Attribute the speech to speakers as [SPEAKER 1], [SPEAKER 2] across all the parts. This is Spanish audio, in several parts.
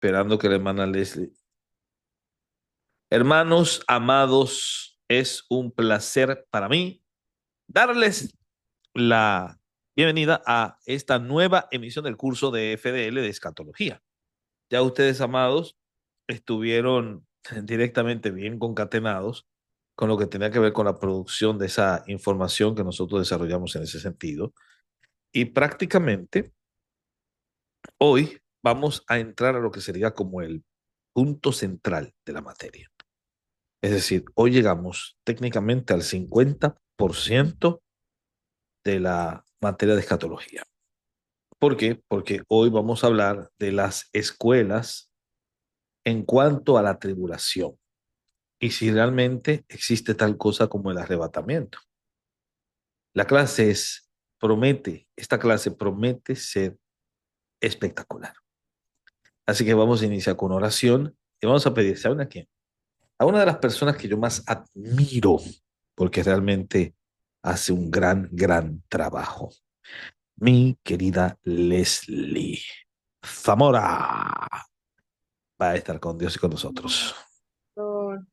[SPEAKER 1] Esperando que la hermana Leslie. Hermanos amados, es un placer para mí darles la bienvenida a esta nueva emisión del curso de FDL de Escatología. Ya ustedes, amados, estuvieron directamente bien concatenados con lo que tenía que ver con la producción de esa información que nosotros desarrollamos en ese sentido. Y prácticamente hoy vamos a entrar a lo que sería como el punto central de la materia. Es decir, hoy llegamos técnicamente al 50% de la materia de escatología. ¿Por qué? Porque hoy vamos a hablar de las escuelas en cuanto a la tribulación y si realmente existe tal cosa como el arrebatamiento. La clase esta clase promete ser espectacular. Así que vamos a iniciar con oración y vamos a pedir, ¿saben a quién? A una de las personas que yo más admiro, porque realmente hace un gran trabajo. Mi querida Leslie Zamora va a estar con Dios y con nosotros.
[SPEAKER 2] Por-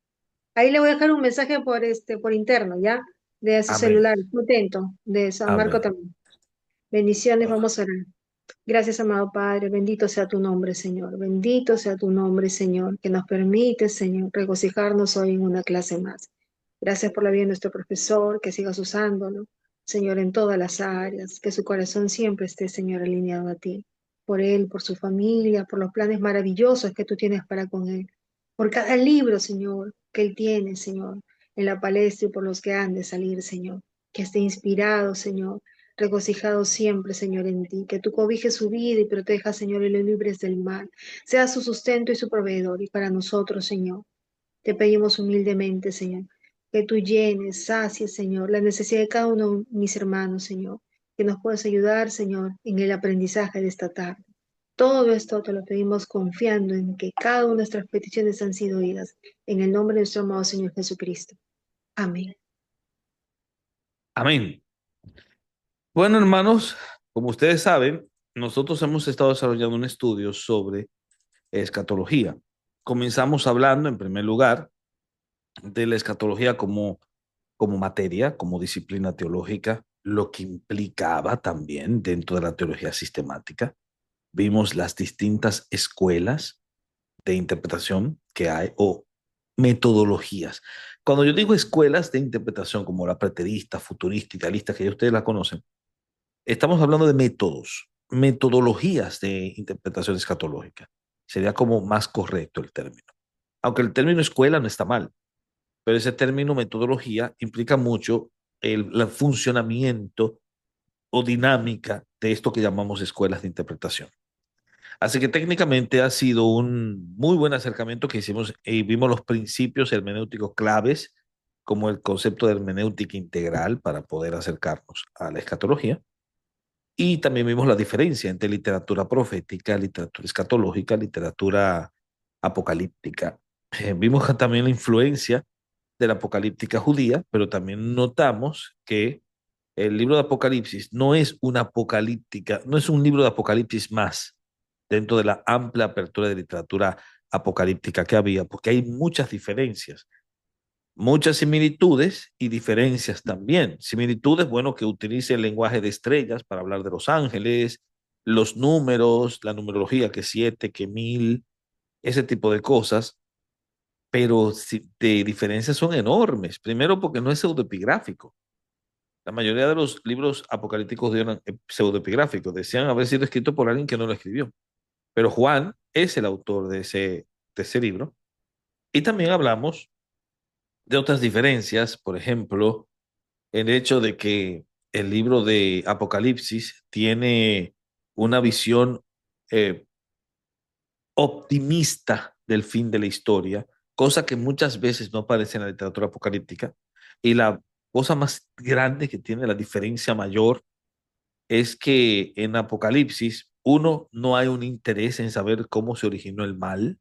[SPEAKER 2] Ahí le voy a dejar un mensaje por interno, ¿ya? De su
[SPEAKER 1] Amén.
[SPEAKER 2] celular, muy atento, de San Marco
[SPEAKER 1] Amén.
[SPEAKER 2] también. Bendiciones, vamos a orar. Gracias, amado Padre, bendito sea tu nombre, Señor. Bendito sea tu nombre, Señor, que nos permite, Señor, regocijarnos hoy en una clase más. Gracias por la vida de nuestro profesor, que sigas usándolo, Señor, en todas las áreas, que su corazón siempre esté, Señor, alineado a ti. Por él, por su familia, por los planes maravillosos que tú tienes para con él. Por cada libro, Señor, que él tiene, Señor, en la palestra y por los que han de salir, Señor. Que esté inspirado, Señor, regocijado siempre, Señor, en ti, que tú cobijes su vida y proteja, Señor, y lo libres del mal, sea su sustento y su proveedor, y para nosotros, Señor, te pedimos humildemente, Señor, que tú llenes, sacies, Señor, la necesidad de cada uno de mis hermanos, Señor, que nos puedas ayudar, Señor, en el aprendizaje de esta tarde. Todo esto te lo pedimos confiando en que cada una de nuestras peticiones han sido oídas, en el nombre de nuestro amado Señor Jesucristo. Amén.
[SPEAKER 1] Amén. Bueno, hermanos, como ustedes saben, nosotros hemos estado desarrollando un estudio sobre escatología. Comenzamos hablando, en primer lugar, de la escatología como materia, como disciplina teológica, lo que implicaba también dentro de la teología sistemática. Vimos las distintas escuelas de interpretación que hay o metodologías. Cuando yo digo escuelas de interpretación como la preterista, futurista, idealista, que ya ustedes la conocen, estamos hablando de métodos, metodologías de interpretación escatológica. Sería como más correcto el término. Aunque el término escuela no está mal, pero ese término metodología implica mucho el funcionamiento o dinámica de esto que llamamos escuelas de interpretación. Así que técnicamente ha sido un muy buen acercamiento que hicimos y vimos los principios hermenéuticos claves, como el concepto de hermenéutica integral para poder acercarnos a la escatología. Y también vimos la diferencia entre literatura profética, literatura escatológica, literatura apocalíptica. Vimos también la influencia de la apocalíptica judía, pero también notamos que el libro de Apocalipsis no es una apocalíptica, no es un libro de Apocalipsis más dentro de la amplia apertura de literatura apocalíptica que había, porque hay muchas diferencias, muchas similitudes y diferencias también. Similitudes, bueno, que utilice el lenguaje de estrellas para hablar de los ángeles, los números, la numerología, que siete, que mil, ese tipo de cosas, pero de diferencias son enormes. Primero porque no es pseudoepigráfico. La mayoría de los libros apocalípticos eran pseudoepigráficos, decían haber sido escritos por alguien que no lo escribió. Pero Juan es el autor de ese libro. Y también hablamos de otras diferencias, por ejemplo, el hecho de que el libro de Apocalipsis tiene una visión eh, optimista del fin de la historia, cosa que muchas veces no aparece en la literatura apocalíptica. Y la cosa más grande que tiene, la diferencia mayor, es que en Apocalipsis, uno, no hay un interés en saber cómo se originó el mal,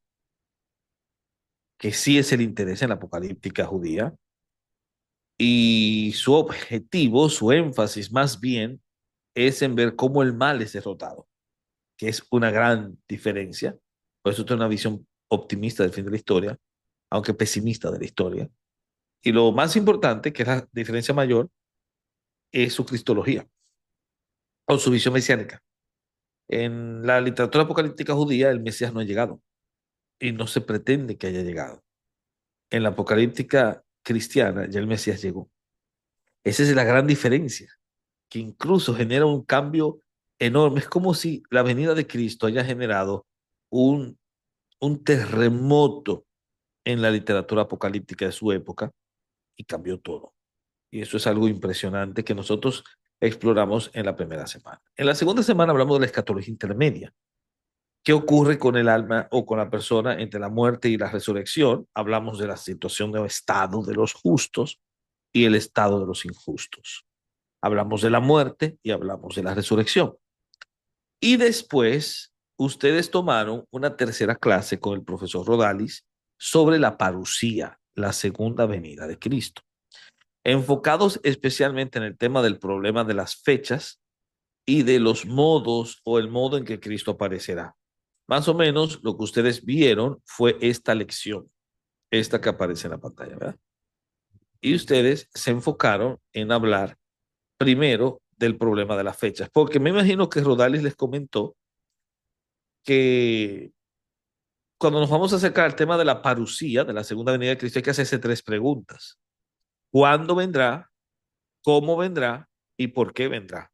[SPEAKER 1] que sí es el interés en la apocalíptica judía, y su objetivo, su énfasis más bien, es en ver cómo el mal es derrotado, que es una gran diferencia. Por eso tiene una visión optimista del fin de la historia, aunque pesimista de la historia. Y lo más importante, que es la diferencia mayor, es su cristología o su visión mesiánica. En la literatura apocalíptica judía, el Mesías no ha llegado y no se pretende que haya llegado. En la apocalíptica cristiana, ya el Mesías llegó. Esa es la gran diferencia, que incluso genera un cambio enorme. Es como si la venida de Cristo haya generado un, un terremoto en la literatura apocalíptica de su época y cambió todo. Y eso es algo impresionante que nosotros exploramos en la primera semana. En la segunda semana hablamos de la escatología intermedia. ¿Qué ocurre con el alma o con la persona entre la muerte y la resurrección? Hablamos de la situación de estado de los justos y el estado de los injustos. Hablamos de la muerte y hablamos de la resurrección. Y después, ustedes tomaron una tercera clase con el profesor Rodalis sobre la parusía, la segunda venida de Cristo, enfocados especialmente en el tema del problema de las fechas y de los modos o el modo en que Cristo aparecerá. Más o menos lo que ustedes vieron fue esta lección, esta que aparece en la pantalla, ¿verdad? Y ustedes se enfocaron en hablar primero del problema de las fechas, porque me imagino que Rodalis les comentó que cuando nos vamos a acercar al tema de la parusía, de la segunda venida de Cristo, hay que hacerse tres preguntas. ¿Cuándo vendrá? ¿Cómo vendrá? ¿Y por qué vendrá?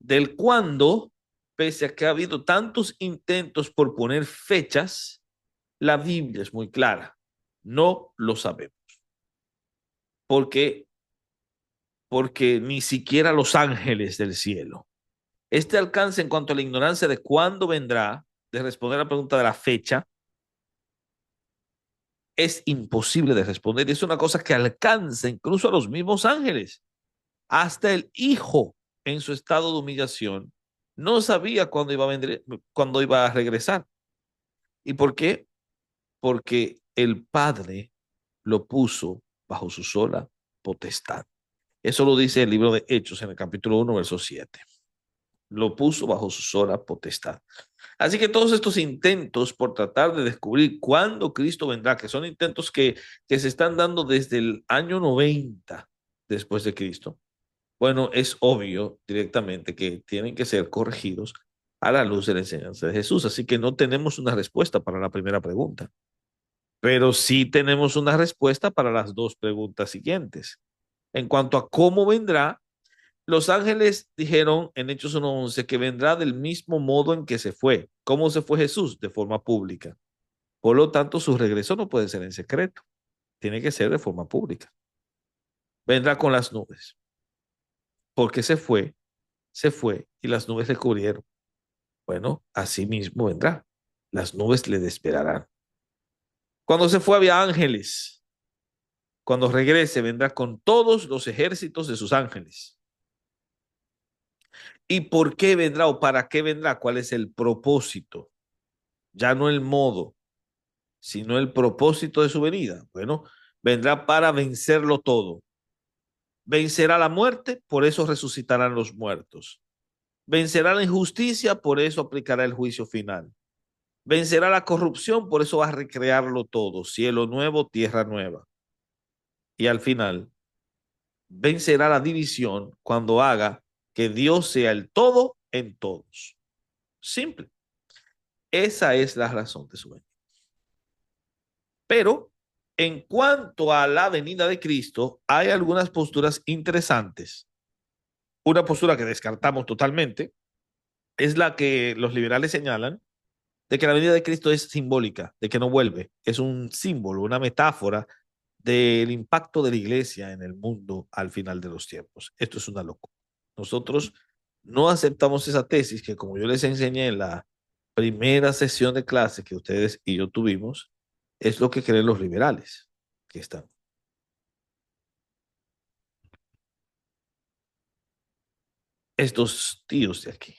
[SPEAKER 1] Del cuándo, pese a que ha habido tantos intentos por poner fechas, la Biblia es muy clara. No lo sabemos. Porque, porque ni siquiera los ángeles del cielo. Este alcance en cuanto a la ignorancia de cuándo vendrá, de responder a la pregunta de la fecha, es imposible de responder. Es una cosa que alcanza incluso a los mismos ángeles. Hasta el Hijo, en su estado de humillación, no sabía cuándo iba a venir, cuándo iba a regresar. ¿Y por qué? Porque el Padre lo puso bajo su sola potestad. Eso lo dice el libro de Hechos en el capítulo 1, verso 7. Lo puso bajo su sola potestad. Así que todos estos intentos por tratar de descubrir cuándo Cristo vendrá, que son intentos que se están dando desde el año 90 después de Cristo, bueno, es obvio directamente que tienen que ser corregidos a la luz de la enseñanza de Jesús. Así que no tenemos una respuesta para la primera pregunta, pero sí tenemos una respuesta para las dos preguntas siguientes. En cuanto a cómo vendrá, los ángeles dijeron en Hechos 1:11 que vendrá del mismo modo en que se fue. ¿Cómo se fue Jesús? De forma pública. Por lo tanto, su regreso no puede ser en secreto. Tiene que ser de forma pública. Vendrá con las nubes. Porque se fue y las nubes le cubrieron. Bueno, así mismo vendrá. Las nubes le desesperarán. Cuando se fue había ángeles. Cuando regrese vendrá con todos los ejércitos de sus ángeles. ¿Y por qué vendrá o para qué vendrá? ¿Cuál es el propósito? Ya no el modo, sino el propósito de su venida. Bueno, vendrá para vencerlo todo. Vencerá la muerte, por eso resucitarán los muertos. Vencerá la injusticia, por eso aplicará el juicio final. Vencerá la corrupción, por eso va a recrearlo todo. Cielo nuevo, tierra nueva. Y al final, vencerá la división cuando haga que Dios sea el todo en todos. Simple. Esa es la razón de su venida. Pero en cuanto a la venida de Cristo, hay algunas posturas interesantes. Una postura que descartamos totalmente es la que los liberales señalan de que la venida de Cristo es simbólica, de que no vuelve. Es un símbolo, una metáfora del impacto de la iglesia en el mundo al final de los tiempos. Esto es una locura. Nosotros no aceptamos esa tesis que, como yo les enseñé en la primera sesión de clase que ustedes y yo tuvimos, es lo que creen los liberales que están. Estos tíos de aquí,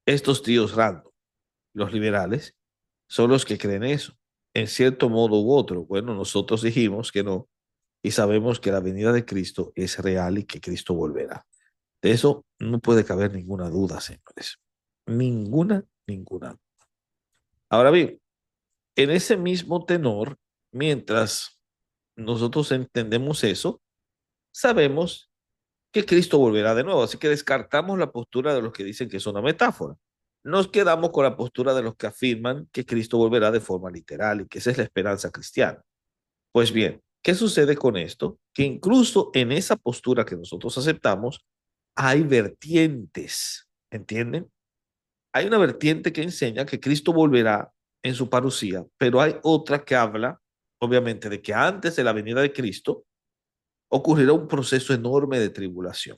[SPEAKER 1] estos tíos random, los liberales, son los que creen eso, en cierto modo u otro. Bueno, nosotros dijimos que no y sabemos que la venida de Cristo es real y que Cristo volverá. De eso no puede caber ninguna duda, señores. Ninguna. Ahora bien, en ese mismo tenor, mientras nosotros entendemos eso, sabemos que Cristo volverá de nuevo. Así que descartamos la postura de los que dicen que es una metáfora. Nos quedamos con la postura de los que afirman que Cristo volverá de forma literal y que esa es la esperanza cristiana. Pues bien, ¿qué sucede con esto? Que incluso en esa postura que nosotros aceptamos, hay vertientes, ¿entienden? Hay una vertiente que enseña que Cristo volverá en su parucía, pero hay otra que habla, obviamente, de que antes de la venida de Cristo ocurrirá un proceso enorme de tribulación.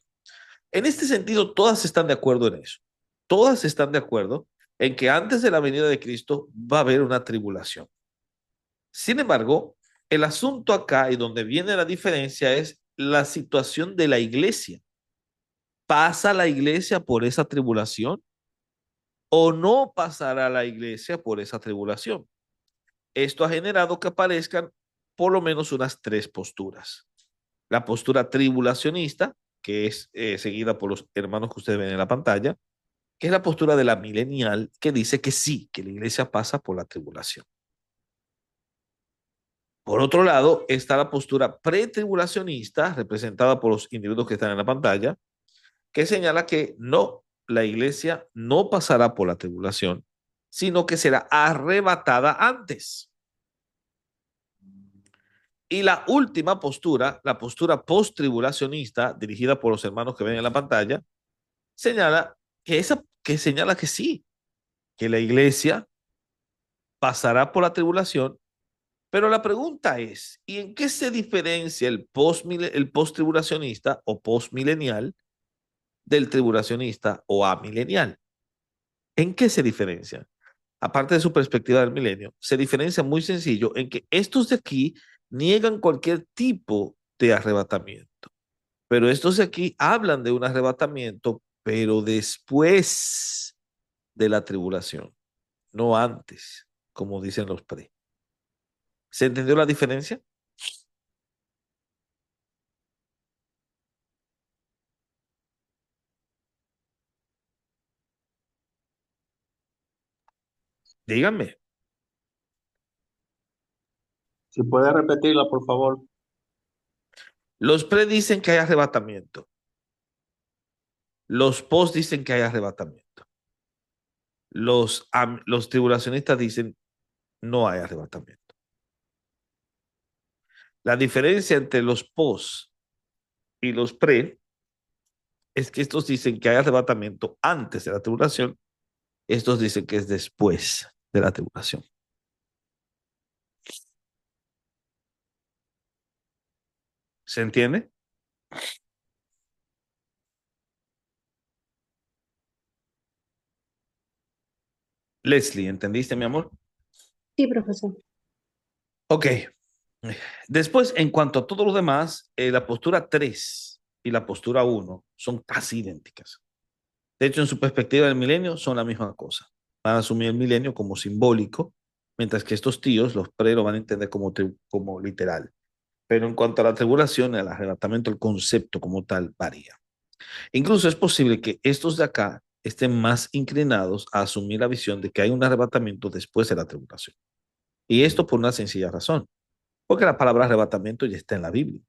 [SPEAKER 1] En este sentido, todas están de acuerdo en eso. Todas están de acuerdo en que antes de la venida de Cristo va a haber una tribulación. Sin embargo, el asunto acá y donde viene la diferencia es la situación de la iglesia. ¿Pasa la iglesia por esa tribulación o no pasará la iglesia por esa tribulación? Esto ha generado que aparezcan por lo menos unas tres posturas. La postura tribulacionista, que es seguida por los hermanos que ustedes ven en la pantalla, que es la postura de la milenial, que dice que sí, que la iglesia pasa por la tribulación. Por otro lado, está la postura pretribulacionista, representada por los individuos que están en la pantalla, que señala que no, la iglesia no pasará por la tribulación, sino que será arrebatada antes. Y la última postura, la postura post-tribulacionista, dirigida por los hermanos que ven en la pantalla, señala que señala que sí, que la iglesia pasará por la tribulación, pero la pregunta es, ¿y en qué se diferencia el post-tribulacionista o post-milenial del tribulacionista o amilenial? ¿En qué se diferencia? Aparte de su perspectiva del milenio, se diferencia muy sencillo en que estos de aquí niegan cualquier tipo de arrebatamiento. Pero estos de aquí hablan de un arrebatamiento, pero después de la tribulación, no antes, como dicen los pre. ¿Se entendió la diferencia? Díganme.
[SPEAKER 3] Si puede repetirla, por favor.
[SPEAKER 1] Los pre dicen que hay arrebatamiento. Los post dicen que hay arrebatamiento. Los tribulacionistas dicen no hay arrebatamiento. La diferencia entre los post y los pre es que estos dicen que hay arrebatamiento antes de la tribulación, estos dicen que es después de la tribulación. ¿Se entiende? Leslie, ¿entendiste, mi amor?
[SPEAKER 2] Sí, profesor.
[SPEAKER 1] Ok. Después, en cuanto a todo lo demás, la postura 3 y la postura uno son casi idénticas. De hecho, en su perspectiva del milenio, son la misma cosa. Van a asumir el milenio como simbólico, mientras que estos tíos, los pre, lo van a entender como literal. Pero en cuanto a la tribulación, el arrebatamiento, el concepto como tal varía. Incluso es posible que estos de acá estén más inclinados a asumir la visión de que hay un arrebatamiento después de la tribulación. Y esto por una sencilla razón, porque la palabra arrebatamiento ya está en la Biblia.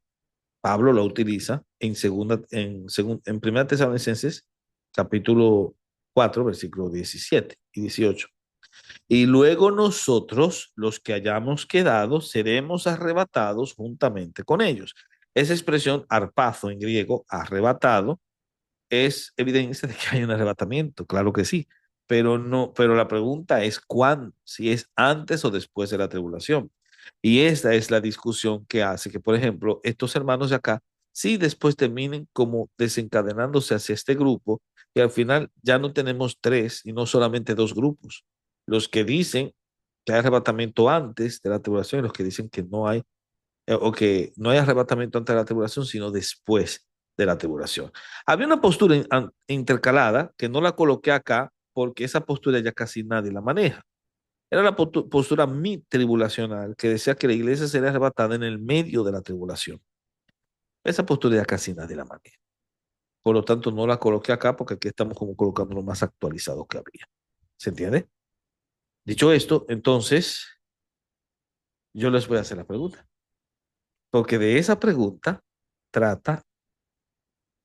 [SPEAKER 1] Pablo lo utiliza en Primera Tesalonicenses, capítulo 4, versículos 17 y 18. Y luego nosotros, los que hayamos quedado, seremos arrebatados juntamente con ellos. Esa expresión arpazo en griego, arrebatado, es evidencia de que hay un arrebatamiento, claro que sí, pero no, pero la pregunta es cuándo, si es antes o después de la tribulación. Y esta es la discusión que hace que, por ejemplo, estos hermanos de acá, sí después terminen como desencadenándose hacia este grupo, y al final ya no tenemos tres y no solamente dos grupos. Los que dicen que hay arrebatamiento antes de la tribulación y los que dicen que no hay o que no hay arrebatamiento antes de la tribulación, sino después de la tribulación. Había una postura intercalada que no la coloqué acá porque esa postura ya casi nadie la maneja. Era la postura mi-tribulacional que decía que la iglesia sería arrebatada en el medio de la tribulación. Esa postura ya casi nadie la maneja. Por lo tanto, no la coloqué acá porque aquí estamos como colocando lo más actualizado que había. ¿Se entiende? Dicho esto, entonces yo les voy a hacer la pregunta, porque de esa pregunta trata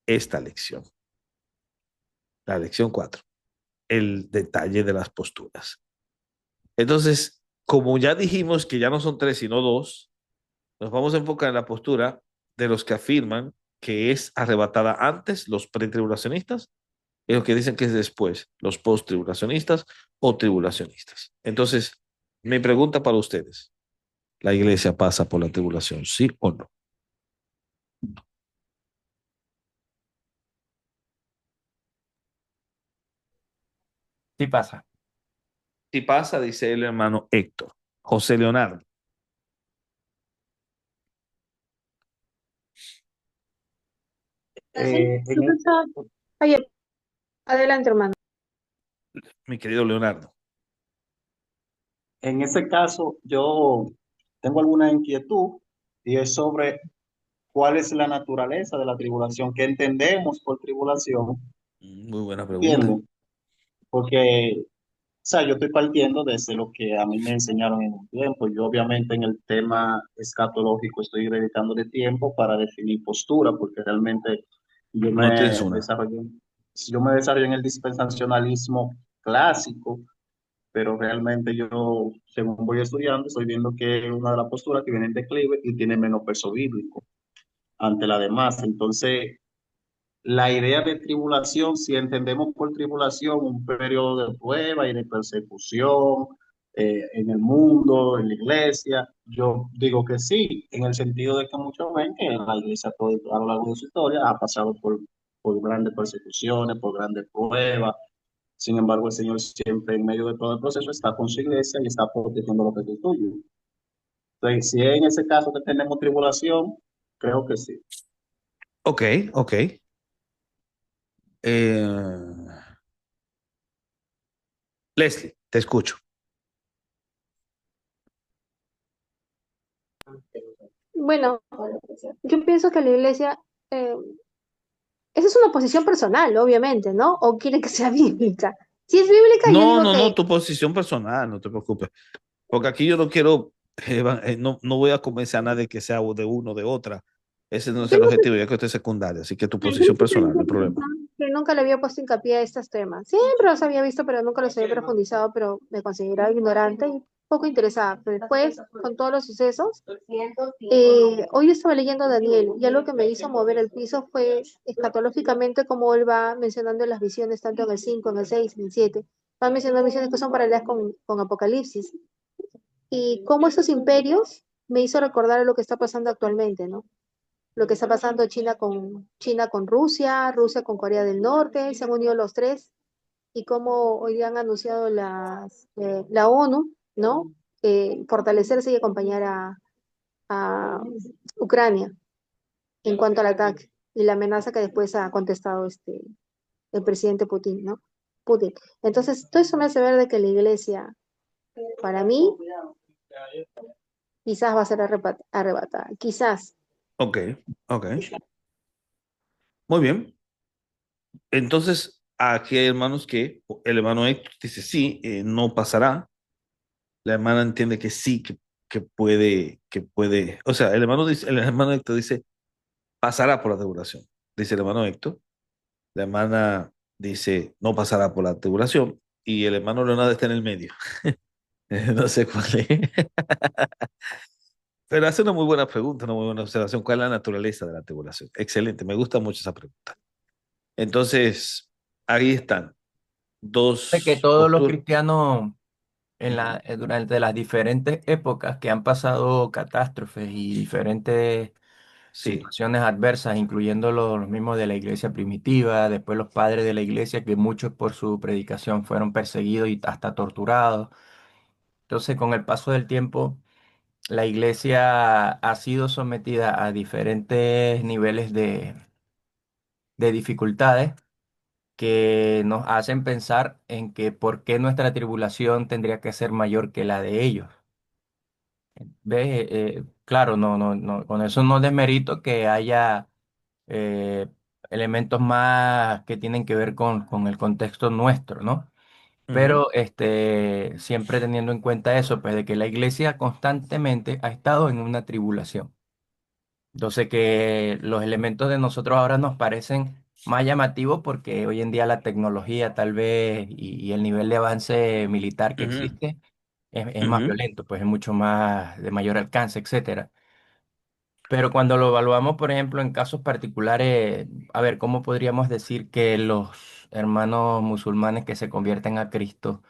[SPEAKER 1] esta lección, la lección 4, el detalle de las posturas. Entonces, como ya dijimos que ya no son tres, sino dos, nos vamos a enfocar en la postura de los que afirman que es arrebatada antes, los pretribulacionistas, y los que dicen que es después, los posttribulacionistas o tribulacionistas. Entonces, mi pregunta para ustedes, ¿la iglesia pasa por la tribulación, sí o no?
[SPEAKER 4] Sí pasa.
[SPEAKER 1] Si pasa, dice el hermano Héctor. José Leonardo.
[SPEAKER 2] ¿Así?
[SPEAKER 3] En, e-
[SPEAKER 2] Oye, adelante, hermano.
[SPEAKER 1] Mi querido Leonardo.
[SPEAKER 3] en ese caso, yo tengo alguna inquietud y es sobre cuál es la naturaleza de la tribulación, qué entendemos por tribulación,
[SPEAKER 1] Muy buena pregunta.
[SPEAKER 3] ¿entienden? Porque, o sea, yo estoy partiendo desde lo que a mí me enseñaron en un tiempo. Yo obviamente en el tema escatológico estoy dedicándole tiempo para definir postura, porque realmente yo
[SPEAKER 1] No tienes
[SPEAKER 3] me
[SPEAKER 1] una.
[SPEAKER 3] desarrollé, yo me desarrollé en el dispensacionalismo clásico, pero realmente yo, según voy estudiando, estoy viendo que es una de las posturas que viene en declive y tiene menos peso bíblico ante la demás. Entonces, la idea de tribulación, si entendemos por tribulación un periodo de prueba y de persecución en el mundo, en la iglesia, yo digo que sí, en el sentido de que muchos ven que la iglesia a lo largo de su historia ha pasado por grandes persecuciones, por grandes pruebas. Sin embargo, el Señor siempre en medio de todo el proceso está con su iglesia y está protegiendo lo que es tuyo. Entonces, si es en ese caso que tenemos tribulación, creo que sí.
[SPEAKER 1] Ok, ok. Eh, Leslie, te escucho.
[SPEAKER 2] Bueno, yo pienso que la iglesia, eh, esa es una posición personal, obviamente, ¿no? ¿O quiere que sea bíblica? Si es bíblica, yo
[SPEAKER 1] No,
[SPEAKER 2] digo
[SPEAKER 1] no, no,
[SPEAKER 2] que
[SPEAKER 1] tu posición personal, no te preocupes. Porque aquí yo no quiero, no, no voy a convencer a nadie que sea de uno o de otra. Ese no es el
[SPEAKER 2] tengo
[SPEAKER 1] objetivo, ya que usted es secundario, así que tu
[SPEAKER 2] que
[SPEAKER 1] posición personal, no hay problema.
[SPEAKER 2] que nunca le había puesto hincapié a estos temas. Siempre los había visto, pero nunca los había profundizado, pero me consideraba ignorante y poco interesada. Pero después, con todos los sucesos, hoy estaba leyendo Daniel y algo que me hizo mover el piso fue escatológicamente como él va mencionando las visiones, tanto en el 5 en el 6 en el 7. Va mencionando visiones que son paralelas con Apocalipsis. Y cómo esos imperios me hizo recordar lo que está pasando actualmente, ¿no? Lo que está pasando China con Rusia, Rusia con Corea del Norte, se han unido los tres, y cómo hoy han anunciado la ONU, ¿no? Fortalecerse y acompañar a Ucrania en cuanto al ataque y la amenaza que después ha contestado el presidente Putin, ¿no? Putin. Entonces, todo eso me hace ver de que la iglesia, para mí, quizás va a ser arrebatada, quizás.
[SPEAKER 1] Ok, ok. Muy bien. Entonces, aquí hay hermanos que el hermano Héctor dice sí, no pasará. La hermana entiende que sí, que puede. O sea, el hermano Héctor dice pasará por la tribulación. Dice el hermano Héctor. La hermana dice no pasará por la tribulación. Y el hermano Leonardo está en el medio. No sé cuál es. Pero hace una muy buena pregunta, una muy buena observación. ¿Cuál es la naturaleza de la tribulación? Excelente, me gusta mucho esa pregunta. Entonces, ahí están
[SPEAKER 4] De que
[SPEAKER 1] dos
[SPEAKER 4] todos los
[SPEAKER 1] posturas.
[SPEAKER 4] cristianos
[SPEAKER 1] Ujú.
[SPEAKER 4] durante las diferentes épocas que han pasado catástrofes y diferentes
[SPEAKER 1] Sí,
[SPEAKER 4] situaciones adversas, incluyendo los mismos de la iglesia primitiva, después los padres de la iglesia, que muchos por su predicación fueron perseguidos y hasta torturados. Entonces, con el paso del tiempo, la iglesia ha sido sometida a diferentes niveles de dificultades que nos hacen pensar en que por qué nuestra tribulación tendría que ser mayor que la de ellos. ¿Ves? Claro, con eso no desmerito que haya eh, elementos más que tienen que ver con el contexto nuestro, ¿no?
[SPEAKER 1] Ujú,
[SPEAKER 4] pero siempre teniendo en cuenta eso, pues de que la iglesia constantemente ha estado en una tribulación. Entonces que los elementos de nosotros ahora nos parecen más llamativos porque hoy en día la tecnología tal vez y el nivel de avance militar que
[SPEAKER 1] ujú,
[SPEAKER 4] existe es más
[SPEAKER 1] ujú,
[SPEAKER 4] violento, pues es mucho más de mayor alcance, etcétera. Pero cuando lo evaluamos, por ejemplo, en casos particulares, a ver, ¿cómo podríamos decir que los hermanos musulmanes que se convierten a Cristo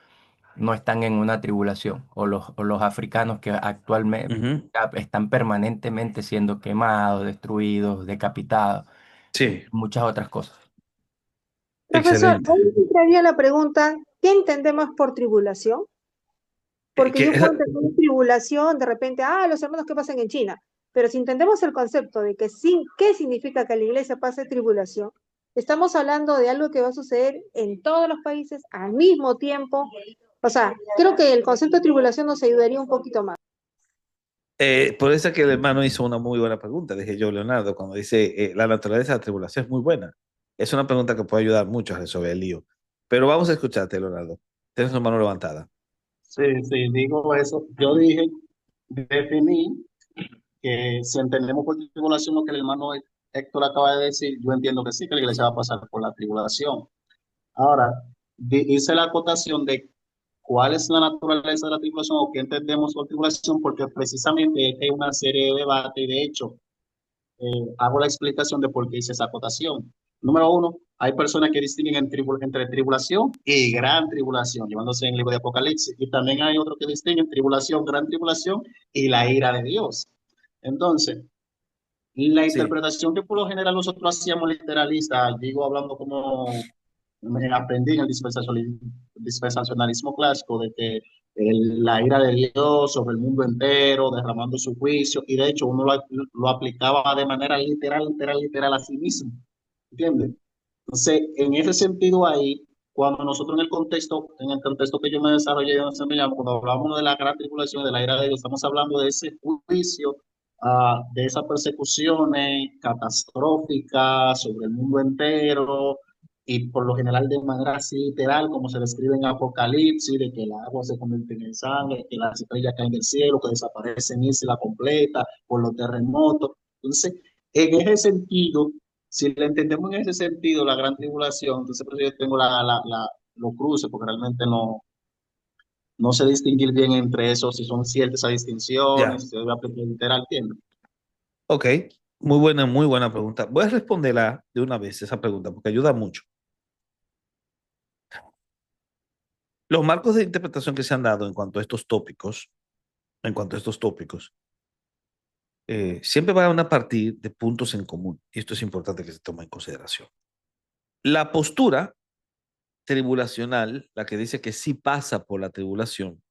[SPEAKER 4] no están en una tribulación? O los africanos que actualmente
[SPEAKER 1] ujú.
[SPEAKER 4] están permanentemente siendo quemados, destruidos, decapitados,
[SPEAKER 1] Sí,
[SPEAKER 4] muchas otras cosas.
[SPEAKER 2] Profesor,
[SPEAKER 1] excelente.
[SPEAKER 2] ahí entraría la pregunta, ¿qué entendemos por tribulación? Porque yo puedo entender tribulación, de repente, los hermanos que pasan en China, pero si entendemos el concepto de que sí, ¿qué significa que la iglesia pase tribulación? Estamos hablando de algo que va a suceder en todos los países al mismo tiempo. O sea, creo que el concepto de tribulación nos ayudaría un poquito más.
[SPEAKER 1] Por eso es que el hermano hizo una muy buena pregunta, dije yo, Leonardo, cuando dice la naturaleza de la tribulación es muy buena. Es una pregunta que puede ayudar mucho a resolver el lío. Pero vamos a escucharte, Leonardo. Tienes tu mano levantada.
[SPEAKER 3] Sí, sí, digo eso. Yo dije, definí que si entendemos por tribulación lo que el hermano Héctor acaba de decir, yo entiendo que sí, que la iglesia va a pasar por la tribulación. Ahora, hice la acotación de cuál es la naturaleza de la tribulación o qué entendemos por tribulación, porque precisamente hay una serie de debates y de hecho hago la explicación de por qué hice esa acotación. Número uno, hay personas que distinguen entre tribulación y gran tribulación, llevándose en el libro de Apocalipsis, y también hay otros que distinguen tribulación, gran tribulación y la ira de Dios. Entonces, la
[SPEAKER 1] Sí,
[SPEAKER 3] interpretación que por lo general nosotros hacíamos literalista, digo hablando como me aprendí en el dispensacionalismo clásico, de que la ira de Dios sobre el mundo entero, derramando su juicio, y de hecho uno lo aplicaba de manera literal a sí mismo, ¿entiendes? Entonces, en ese sentido ahí, cuando nosotros en el contexto que yo me desarrollé, cuando hablamos de la gran tribulación, de la ira de Dios, estamos hablando de ese juicio, de esas persecuciones catastróficas sobre el mundo entero, y por lo general de manera así literal, como se describe en Apocalipsis, de que el agua se convierte en sangre, que las estrellas caen del cielo, que desaparecen isla completa por los terremotos. Entonces, en ese sentido, si le entendemos en ese sentido la gran tribulación, entonces por eso yo tengo los cruces, porque realmente no sé distinguir bien entre esos, si son ciertas esas distinciones,
[SPEAKER 1] ya.
[SPEAKER 3] si se debe aplicar literal, ¿entiendes?
[SPEAKER 1] Ok, muy buena pregunta. Voy a responderla de una vez esa pregunta porque ayuda mucho. Los marcos de interpretación que se han dado en cuanto a estos tópicos, en cuanto a estos tópicos, siempre van a partir de puntos en común. Y esto es importante que se tome en consideración. La postura tribulacional, la que dice que sí pasa por la tribulación,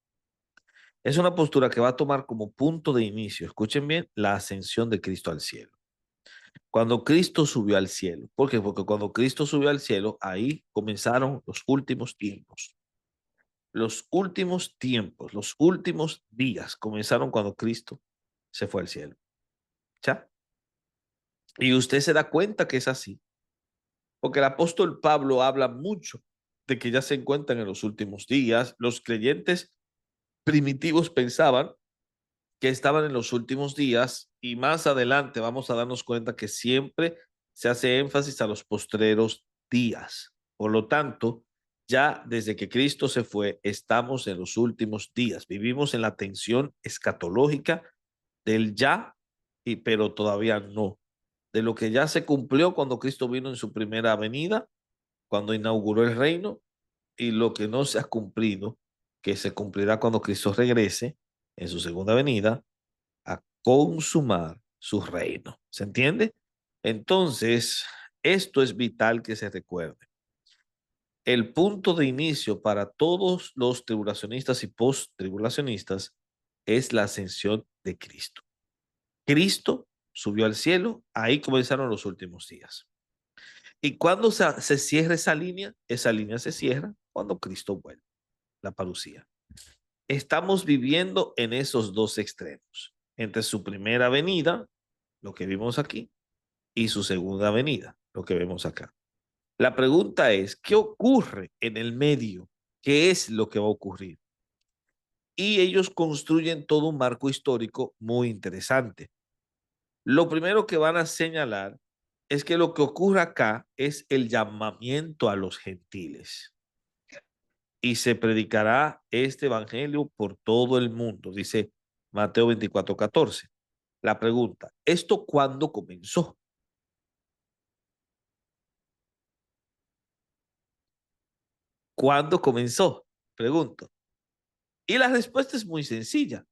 [SPEAKER 1] es una postura que va a tomar como punto de inicio, escuchen bien, la ascensión de Cristo al cielo. Cuando Cristo subió al cielo. ¿Por qué? Porque cuando Cristo subió al cielo, ahí comenzaron los últimos tiempos. Los últimos tiempos, los últimos días comenzaron cuando Cristo se fue al cielo. ¿Ya? Y usted se da cuenta que es así, porque el apóstol Pablo habla mucho de que ya se encuentran en los últimos días. Los creyentes primitivos pensaban que estaban en los últimos días y más adelante vamos a darnos cuenta que siempre se hace énfasis a los postreros días. Por lo tanto, ya desde que Cristo se fue, estamos en los últimos días. Vivimos en la tensión escatológica del ya, pero todavía no. De lo que ya se cumplió cuando Cristo vino en su primera venida, cuando inauguró el reino, y lo que no se ha cumplido, que se cumplirá cuando Cristo regrese en su segunda venida a consumar su reino. ¿Se entiende? Entonces, esto es vital que se recuerde. El punto de inicio para todos los tribulacionistas y post-tribulacionistas es la ascensión de Cristo. Cristo subió al cielo, ahí comenzaron los últimos días. ¿Y cuando se cierra esa línea se cierra cuando Cristo vuelve, la parucía. Estamos viviendo en esos dos extremos, entre su primera venida, lo que vimos aquí, y su segunda venida, lo que vemos acá. La pregunta es, ¿qué ocurre en el medio? qué es lo que va a ocurrir. Y ellos construyen todo un marco histórico muy interesante. Lo primero que van a señalar es que lo que ocurre acá es el llamamiento a los gentiles. Y se predicará este evangelio por todo el mundo, dice Mateo 24:14. La pregunta, ¿esto cuándo comenzó? ¿Cuándo comenzó? Pregunto. Y la respuesta es muy sencilla.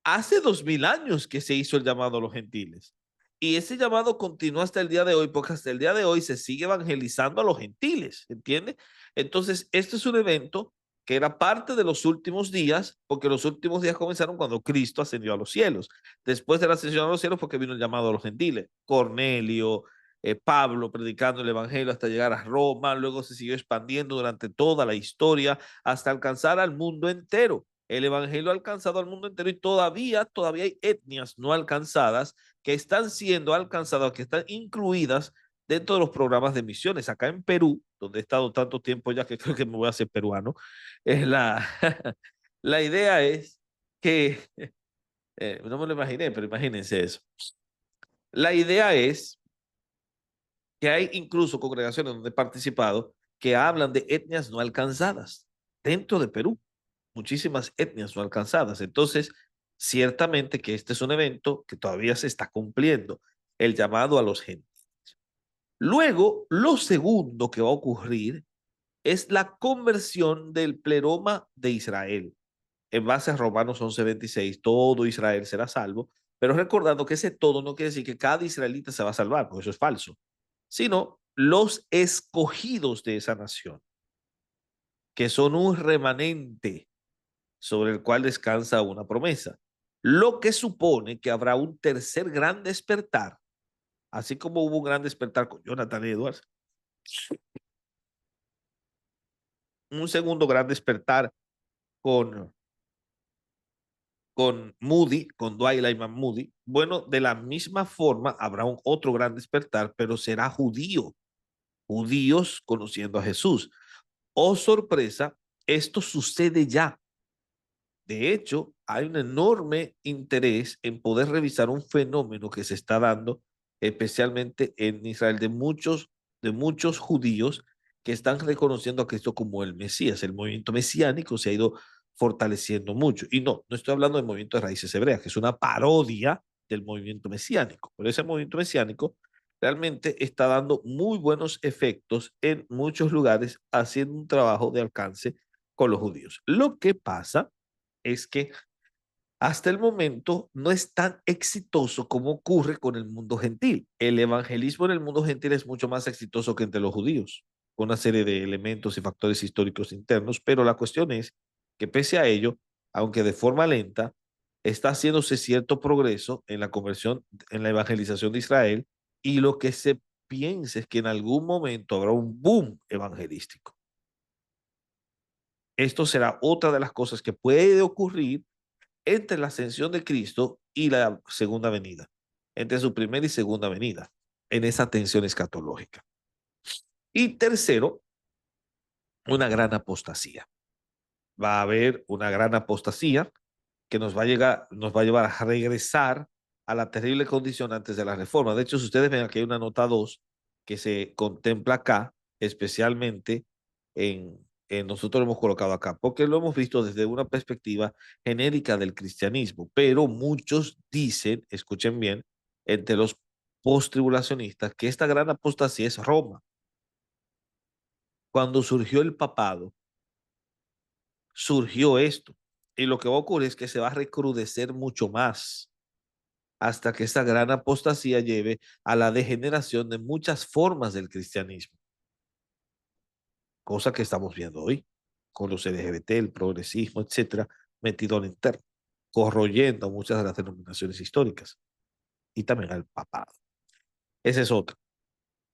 [SPEAKER 1] Hace 2000 años que se hizo el llamado a los gentiles. Y ese llamado continúa hasta el día de hoy, porque hasta el día de hoy se sigue evangelizando a los gentiles, ¿entiende? Entonces, este es un evento que era parte de los últimos días, porque los últimos días comenzaron cuando Cristo ascendió a los cielos. Después de la ascensión a los cielos fue que vino el llamado a los gentiles. Cornelio, Pablo predicando el evangelio hasta llegar a Roma, luego se siguió expandiendo durante toda la historia hasta alcanzar al mundo entero. El evangelio ha alcanzado al mundo entero y todavía hay etnias no alcanzadas que están siendo alcanzadas, que están incluidas dentro de los programas de misiones. Acá en Perú, donde he estado tanto tiempo ya que creo que me voy a hacer peruano, es la idea es que, no me lo imaginé, pero imagínense eso. La idea es que hay incluso congregaciones donde he participado que hablan de etnias no alcanzadas dentro de Perú, muchísimas etnias no alcanzadas. Entonces, ciertamente que este es un evento que todavía se está cumpliendo, el llamado a los gentiles. Luego, lo segundo que va a ocurrir es la conversión del pleroma de Israel. En base a Romanos 11:26, todo Israel será salvo, pero recordando que ese todo no quiere decir que cada israelita se va a salvar, porque eso es falso, sino los escogidos de esa nación, que son un remanente sobre el cual descansa una promesa, lo que supone que habrá un tercer gran despertar, así como hubo un gran despertar con Jonathan Edwards, un segundo gran despertar con, con Moody, con Dwight Lyman Moody. Bueno, de la misma forma habrá un otro gran despertar, pero será judío, judíos conociendo a Jesús. Oh sorpresa, esto sucede ya. De hecho, hay un enorme interés en poder revisar un fenómeno que se está dando, especialmente en Israel, de muchos judíos que están reconociendo a Cristo como el Mesías. El movimiento mesiánico se ha ido fortaleciendo mucho. Y no estoy hablando del movimiento de raíces hebreas, que es una parodia del movimiento mesiánico. Pero ese movimiento mesiánico realmente está dando muy buenos efectos en muchos lugares, haciendo un trabajo de alcance con los judíos. Lo que pasa es que hasta el momento no es tan exitoso como ocurre con el mundo gentil. El evangelismo en el mundo gentil es mucho más exitoso que entre los judíos, con una serie de elementos y factores históricos internos, pero la cuestión es que pese a ello, aunque de forma lenta, está haciéndose cierto progreso en la conversión, en la evangelización de Israel, y lo que se piensa es que en algún momento habrá un boom evangelístico. Esto será otra de las cosas que puede ocurrir entre la ascensión de Cristo y la segunda venida, entre su primera y segunda venida, en esa tensión escatológica. Y tercero, una gran apostasía. Va a haber una gran apostasía que nos va a llevar a regresar a la terrible condición antes de la reforma. De hecho, si ustedes ven aquí hay una nota 2 que se contempla acá, especialmente nosotros lo hemos colocado acá, porque lo hemos visto desde una perspectiva genérica del cristianismo, pero muchos dicen, escuchen bien, entre los post-tribulacionistas, que esta gran apostasía es Roma. Cuando surgió el papado, surgió esto. Y lo que va a ocurrir es que se va a recrudecer mucho más hasta que esta gran apostasía lleve a la degeneración de muchas formas del cristianismo, cosa que estamos viendo hoy con los LGBT, el progresismo, etcétera, metido al interno, corroyendo a muchas de las denominaciones históricas y también al papado. Esa es otra.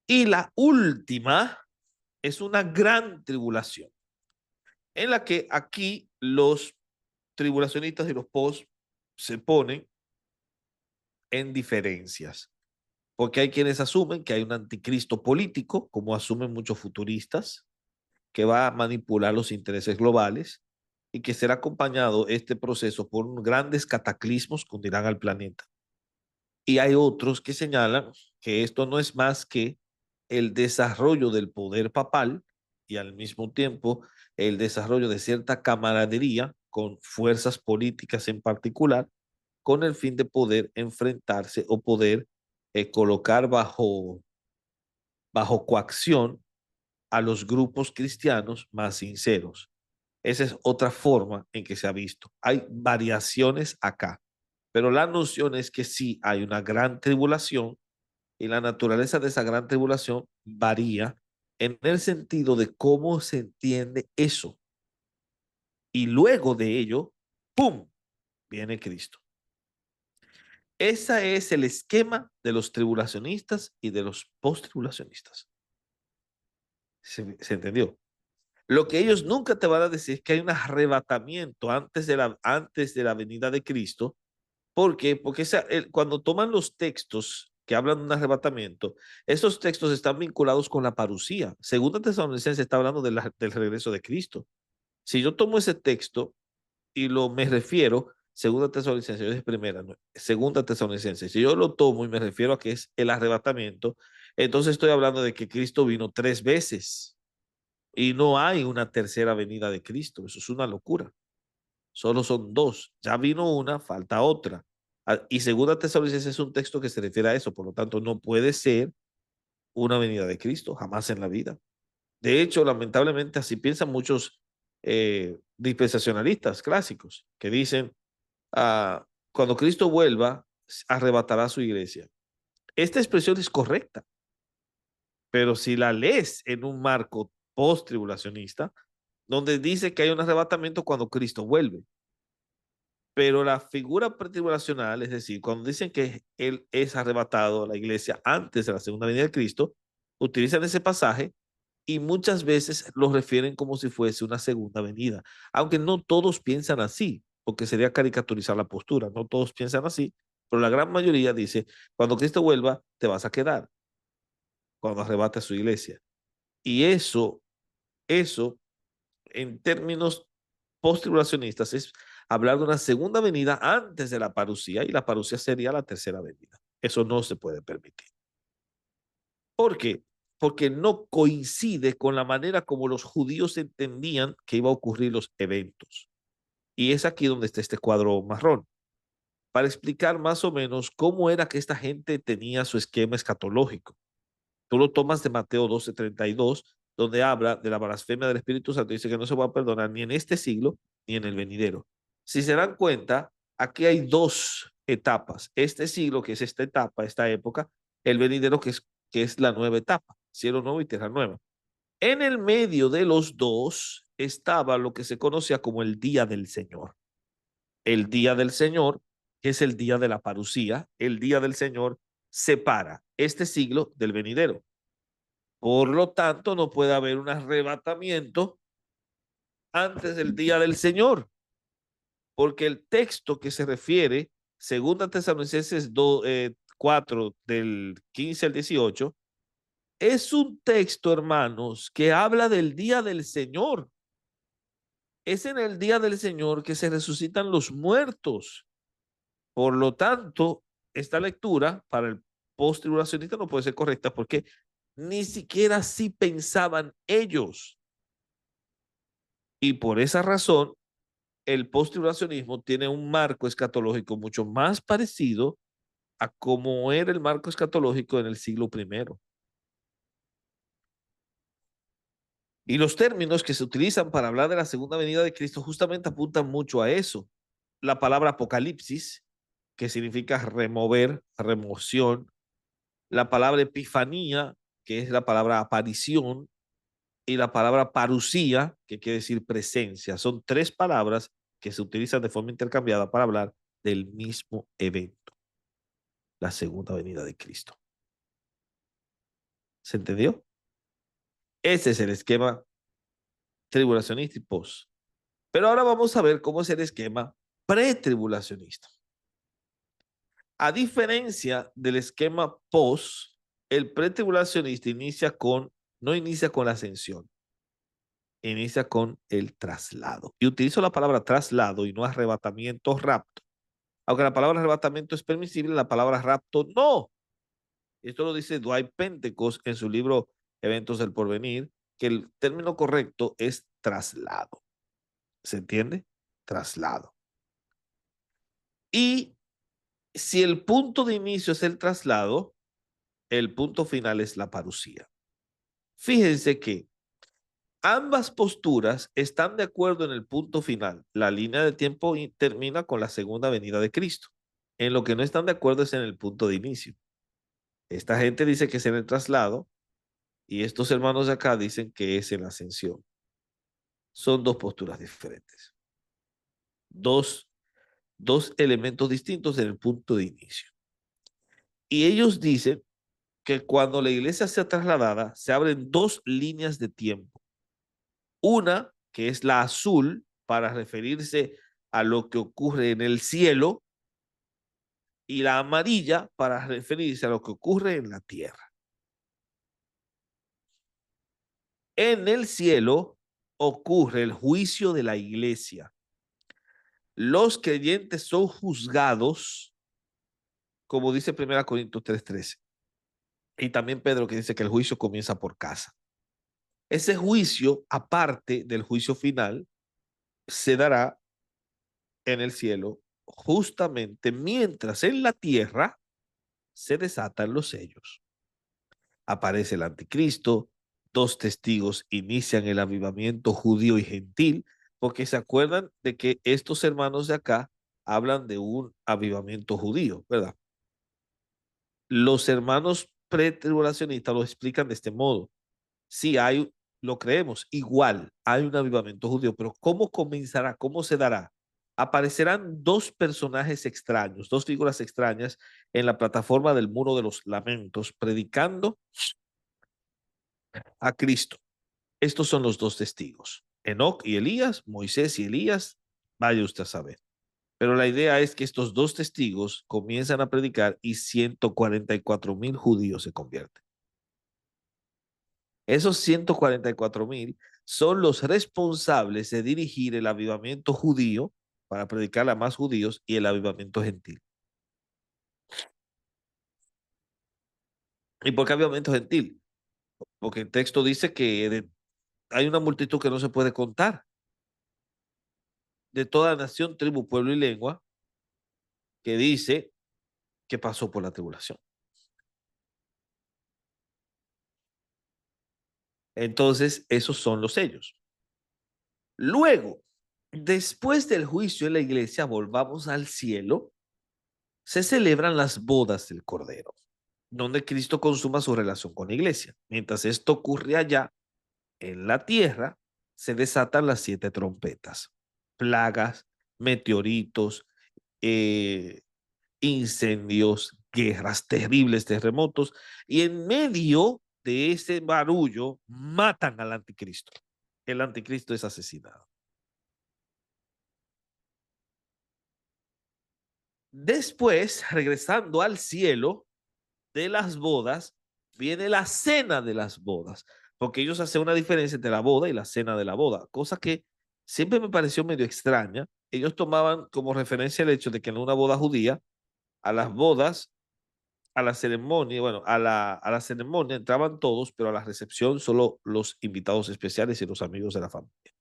[SPEAKER 1] Y la última es una gran tribulación, en la que aquí los tribulacionistas y los post se ponen en diferencias, porque hay quienes asumen que hay un anticristo político, como asumen muchos futuristas, que va a manipular los intereses globales y que será acompañado este proceso por grandes cataclismos que hundirán al planeta. Y hay otros que señalan que esto no es más que el desarrollo del poder papal y al mismo tiempo el desarrollo de cierta camaradería con fuerzas políticas en particular, con el fin de poder enfrentarse o poder colocar bajo coacción a los grupos cristianos más sinceros. Esa es otra forma en que se ha visto. Hay variaciones acá, pero la noción es que sí hay una gran tribulación y la naturaleza de esa gran tribulación varía en el sentido de cómo se entiende eso. Y luego de ello, ¡pum!, viene Cristo. Ese es el esquema de los tribulacionistas y de los post-tribulacionistas. ¿Se entendió? Lo que ellos nunca te van a decir es que hay un arrebatamiento antes de la venida de Cristo. ¿Por qué? Porque cuando toman los textos que hablan de un arrebatamiento, esos textos están vinculados con la parucía. Segunda Tesalonicenses está hablando del regreso de Cristo. Si yo tomo ese texto y me refiero, segunda Tesalonicenses, yo dije primera, no, segunda Tesalonicenses, si yo lo tomo y me refiero a que es el arrebatamiento, entonces estoy hablando de que Cristo vino 3 veces y no hay una tercera venida de Cristo. Eso es una locura. Solo son 2. Ya vino una, falta otra. Y segunda Tesalonicenses es un texto que se refiere a eso, por lo tanto no puede ser una venida de Cristo, jamás en la vida. De hecho, lamentablemente así piensan muchos dispensacionalistas clásicos que dicen, cuando Cristo vuelva, arrebatará a su iglesia. Esta expresión es correcta, pero si la lees en un marco post-tribulacionista, donde dice que hay un arrebatamiento cuando Cristo vuelve, pero la figura pretribulacional, es decir, cuando dicen que Él es arrebatado a la iglesia antes de la segunda venida de Cristo, utilizan ese pasaje y muchas veces lo refieren como si fuese una segunda venida, aunque no todos piensan así, porque sería caricaturizar la postura, no todos piensan así, pero la gran mayoría dice, cuando Cristo vuelva, te vas a quedar, cuando arrebate a su iglesia. Y eso, en términos post-tribulacionistas, es hablar de una segunda venida antes de la parucía, y la parucía sería la tercera venida. Eso no se puede permitir. ¿Por qué? Porque no coincide con la manera como los judíos entendían que iba a ocurrir los eventos. Y es aquí donde está este cuadro marrón, para explicar más o menos cómo era que esta gente tenía su esquema escatológico. Tú lo tomas de Mateo 12:32, donde habla de la blasfemia del Espíritu Santo, dice que no se va a perdonar ni en este siglo ni en el venidero. Si se dan cuenta, aquí hay 2 etapas. Este siglo, que es esta etapa, esta época, el venidero, que es la nueva etapa, cielo nuevo y tierra nueva. En el medio de los dos estaba lo que se conocía como el día del Señor. El día del Señor, que es el día de la parucía, el día del Señor separa este siglo del venidero. Por lo tanto, no puede haber un arrebatamiento antes del día del Señor, porque el texto que se refiere, segunda Tesalonicenses 4, del 15 al 18, es un texto, hermanos, que habla del día del Señor. Es en el día del Señor que se resucitan los muertos. Por lo tanto, esta lectura para el post-tribulacionista no puede ser correcta porque ni siquiera así pensaban ellos. Y por esa razón, el post-tribulacionismo tiene un marco escatológico mucho más parecido a cómo era el marco escatológico en el siglo I. Y los términos que se utilizan para hablar de la segunda venida de Cristo justamente apuntan mucho a eso. La palabra apocalipsis, que significa remover, remoción. La palabra epifanía, que es la palabra aparición. Y la palabra parusía, que quiere decir presencia. Son 3 palabras que se utilizan de forma intercambiada para hablar del mismo evento, la segunda venida de Cristo. ¿Se entendió? Ese es el esquema tribulacionista y post. Pero ahora vamos a ver cómo es el esquema pretribulacionista. A diferencia del esquema post, el pretribulacionista no inicia con la ascensión. inicia con el traslado. Y utilizo la palabra traslado y no arrebatamiento, rapto. Aunque la palabra arrebatamiento es permisible, la palabra rapto no. Esto lo dice Dwight Pentecost en su libro Eventos del Porvenir, que el término correcto es traslado. ¿Se entiende? Traslado. Y si el punto de inicio es el traslado, el punto final es la parucía. Fíjense que ambas posturas están de acuerdo en el punto final. La línea de tiempo termina con la segunda venida de Cristo. En lo que no están de acuerdo es en el punto de inicio. Esta gente dice que es en el traslado y estos hermanos de acá dicen que es en la ascensión. Son dos posturas diferentes. Dos, dos elementos distintos en el punto de inicio. Y ellos dicen que cuando la iglesia sea trasladada, se abren dos líneas de tiempo. Una, que es la azul, para referirse a lo que ocurre en el cielo, y la amarilla para referirse a lo que ocurre en la tierra. En el cielo ocurre el juicio de la iglesia. Los creyentes son juzgados, como dice 1 Corintios 3:13. Y también Pedro que dice que el juicio comienza por casa. Ese juicio, aparte del juicio final, se dará en el cielo justamente mientras en la tierra se desatan los sellos. Aparece el anticristo, dos testigos inician el avivamiento judío y gentil, porque se acuerdan de que estos hermanos de acá hablan de un avivamiento judío, ¿verdad? Los hermanos pretribulacionistas lo explican de este modo. Sí, hay, lo creemos, igual hay un avivamiento judío, pero ¿cómo comenzará? ¿Cómo se dará? Aparecerán dos personajes extraños, dos figuras extrañas en la plataforma del Muro de los Lamentos, predicando a Cristo. Estos son los dos testigos, Enoc y Elías, Moisés y Elías, vaya usted a saber. Pero la idea es que estos dos testigos comienzan a predicar y 144,000 judíos se convierten. Esos 144,000 son los responsables de dirigir el avivamiento judío para predicar a más judíos y el avivamiento gentil. ¿Y por qué avivamiento gentil? Porque el texto dice que hay una multitud que no se puede contar, de toda nación, tribu, pueblo y lengua, que dice que pasó por la tribulación. Entonces, esos son los sellos. Luego, después del juicio en la iglesia, volvamos al cielo, se celebran las bodas del Cordero, donde Cristo consuma su relación con la iglesia. Mientras esto ocurre allá, en la tierra, se desatan las 7 trompetas, plagas, meteoritos, eh, incendios, guerras, terribles terremotos, y en medio de ese barullo matan al anticristo. El anticristo es asesinado. Después, regresando al cielo de las bodas, viene la cena de las bodas, porque ellos hacen una diferencia entre la boda y la cena de la boda, cosa que siempre me pareció medio extraña. Ellos tomaban como referencia el hecho de que en una boda judía, a las bodas, a la ceremonia, bueno, a la ceremonia entraban todos, pero a la recepción solo los invitados especiales y los amigos de la familia.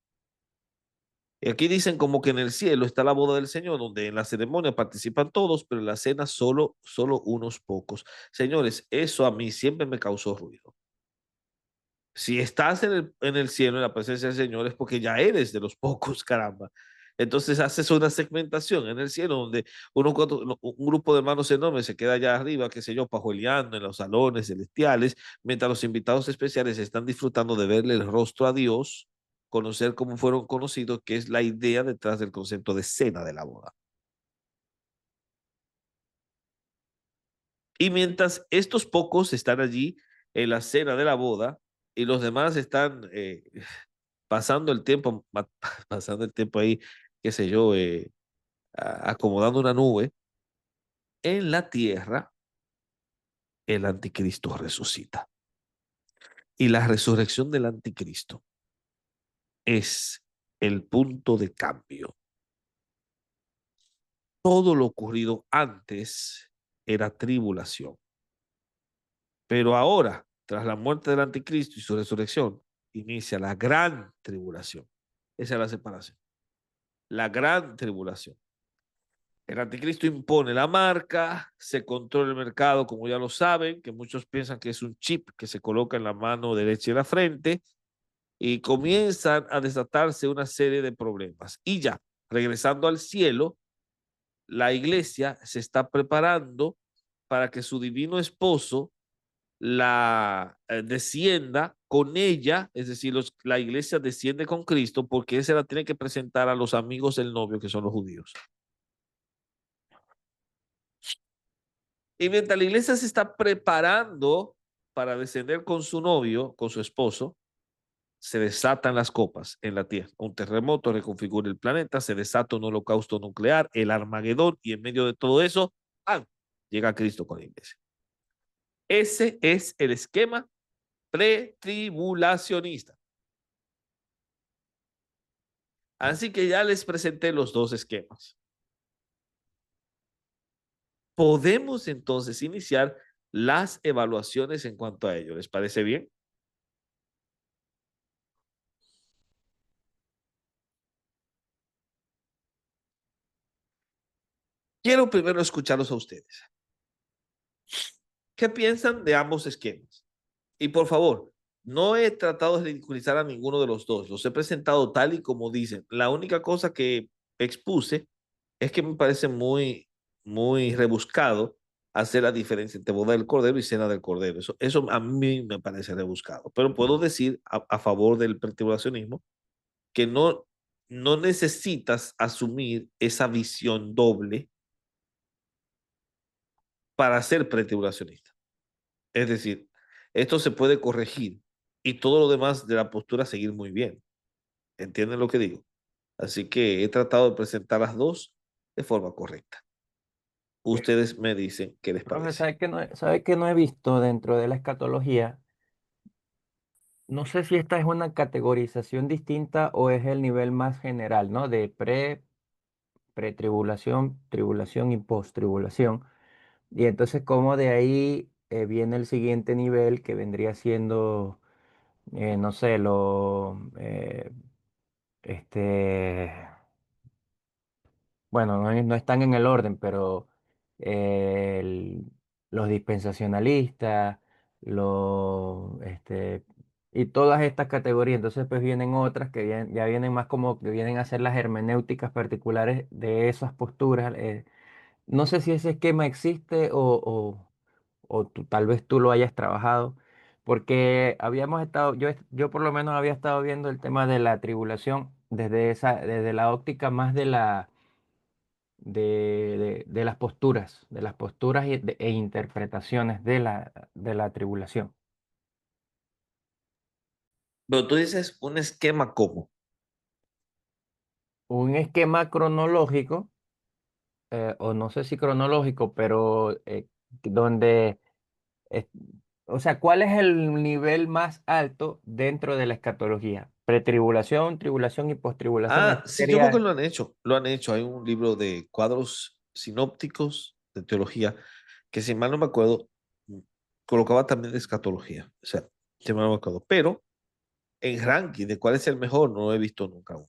[SPEAKER 1] Y aquí dicen como que en el cielo está la boda del Señor, donde en la ceremonia participan todos, pero en la cena solo unos pocos. Señores, eso a mí siempre me causó ruido. Si estás en el cielo, en la presencia del Señor, es porque ya eres de los pocos, caramba. Entonces haces una segmentación en el cielo donde un grupo de hermanos enormes se queda allá arriba, qué sé yo, pajueleando en los salones celestiales, mientras los invitados especiales están disfrutando de verle el rostro a Dios, conocer cómo fueron conocidos, que es la idea detrás del concepto de cena de la boda. Y mientras estos pocos están allí en la cena de la boda y los demás están pasando el tiempo, pasando el tiempo ahí, qué sé yo, acomodando una nube, en la tierra el anticristo resucita. Y la resurrección del anticristo es el punto de cambio. Todo lo ocurrido antes era tribulación. Pero ahora, tras la muerte del anticristo y su resurrección, inicia la gran tribulación. Esa es la separación. La gran tribulación. El anticristo impone la marca, se controla el mercado, como ya lo saben, que muchos piensan que es un chip que se coloca en la mano derecha y la frente, y comienzan a desatarse una serie de problemas. Y ya, regresando al cielo, la iglesia se está preparando para que su divino esposo la descienda con ella, es decir, la iglesia desciende con Cristo porque él se la tiene que presentar a los amigos del novio, que son los judíos. Y mientras la iglesia se está preparando para descender con su novio, con su esposo, se desatan las copas en la tierra. Un terremoto reconfigura el planeta, se desata un holocausto nuclear, el Armagedón, y en medio de todo eso, ¡pam!, llega Cristo con la iglesia. Ese es el esquema pretribulacionista. Así que ya les presenté los dos esquemas. Podemos entonces iniciar las evaluaciones en cuanto a ello. ¿Les parece bien? Quiero primero escucharlos a ustedes. ¿Qué piensan de ambos esquemas? Y por favor, no he tratado de ridiculizar a ninguno de los dos. Los he presentado tal y como dicen. La única cosa que expuse es que me parece muy rebuscado hacer la diferencia entre boda del cordero y cena del cordero. Eso a mí me parece rebuscado. Pero puedo decir a favor del pretribulacionismo que no necesitas asumir esa visión doble para ser pretribulacionista. Es decir, esto se puede corregir y todo lo demás de la postura seguir muy bien. ¿Entienden lo que digo? Así que he tratado de presentar las dos de forma correcta. Ustedes me dicen qué les
[SPEAKER 4] Profe,
[SPEAKER 1] parece.
[SPEAKER 4] ¿sabe que no he visto dentro de la escatología? No sé si esta es una categorización distinta o es el nivel más general, ¿no? De pretribulación, tribulación y postribulación. Y entonces, ¿cómo de ahí viene el siguiente nivel que vendría siendo, no sé, este, bueno, no están en el orden, pero eh, el- los dispensacionalistas, y todas estas categorías. Entonces, pues vienen otras que ya vienen más como que vienen a ser las hermenéuticas particulares de esas posturas. No sé si ese esquema existe o tal vez tú lo hayas trabajado, porque habíamos estado, yo por lo menos había estado viendo el tema de la tribulación desde la óptica más de de las posturas e interpretaciones de la tribulación.
[SPEAKER 1] Pero tú dices un esquema como.
[SPEAKER 4] Un esquema cronológico, o no sé si cronológico, pero donde, eh, o sea, ¿cuál es el nivel más alto dentro de la escatología? Pretribulación, tribulación y postribulación.
[SPEAKER 1] Ah,
[SPEAKER 4] Este
[SPEAKER 1] sí, yo creo que
[SPEAKER 4] sería,
[SPEAKER 1] lo han hecho. Lo han hecho. Hay un libro de cuadros sinópticos de teología que, si mal no me acuerdo, colocaba también de escatología. O sea, si mal no me acuerdo. Pero en ranking de cuál es el mejor, no lo he visto nunca aún.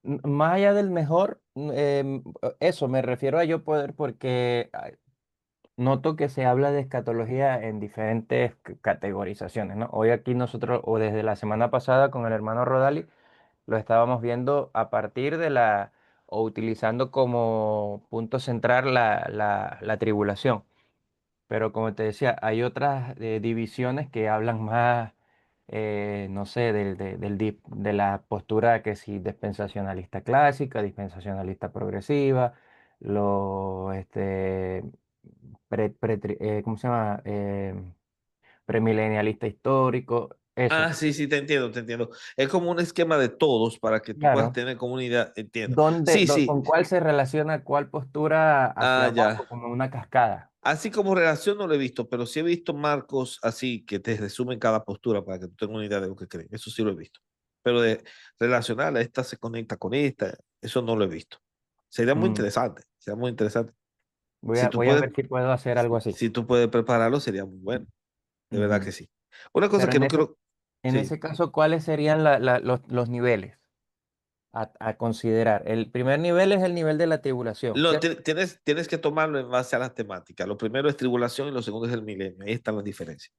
[SPEAKER 4] más allá del mejor, eso me refiero a yo poder porque noto que se habla de escatología en diferentes categorizaciones, ¿no? Hoy aquí nosotros, o desde la semana pasada con el hermano Rodali, lo estábamos viendo a partir o utilizando como punto central la tribulación. Pero como te decía, hay otras divisiones que hablan más, no sé, de la postura que sí, dispensacionalista clásica, dispensacionalista progresiva, ¿cómo se llama? Premilenialista histórico, eso.
[SPEAKER 1] Ah, sí, sí, te entiendo, te entiendo. Es como un esquema de todos para que tú puedas
[SPEAKER 4] Claro.
[SPEAKER 1] tener comunidad, entiendo.
[SPEAKER 4] ¿Dónde,
[SPEAKER 1] Sí, sí.
[SPEAKER 4] con cuál se relaciona cuál postura hacia
[SPEAKER 1] Ah,
[SPEAKER 4] abajo,
[SPEAKER 1] ya.
[SPEAKER 4] como una cascada?
[SPEAKER 1] Así como relación no lo he visto, pero sí he visto marcos así que te resumen cada postura para que tú tengas una idea de lo que creen. Eso sí lo he visto. pero de relacional a esta se conecta con esta, eso no lo he visto. Sería muy
[SPEAKER 4] Mm,
[SPEAKER 1] interesante, sería muy interesante.
[SPEAKER 4] Voy
[SPEAKER 1] Si
[SPEAKER 4] a,
[SPEAKER 1] tú
[SPEAKER 4] voy a
[SPEAKER 1] puedes,
[SPEAKER 4] ver si puedo hacer algo así.
[SPEAKER 1] si tú puedes prepararlo, sería muy bueno, de verdad
[SPEAKER 4] Ujú.
[SPEAKER 1] que sí. Una cosa
[SPEAKER 4] Pero
[SPEAKER 1] que no quiero,
[SPEAKER 4] en
[SPEAKER 1] sí,
[SPEAKER 4] ese caso, ¿cuáles serían los niveles a considerar? El primer nivel es el nivel de la tribulación,
[SPEAKER 1] no,
[SPEAKER 4] ¿cierto?
[SPEAKER 1] tienes que tomarlo en base a las temáticas. Lo primero es tribulación y lo segundo es el milenio. Ahí están las diferencias.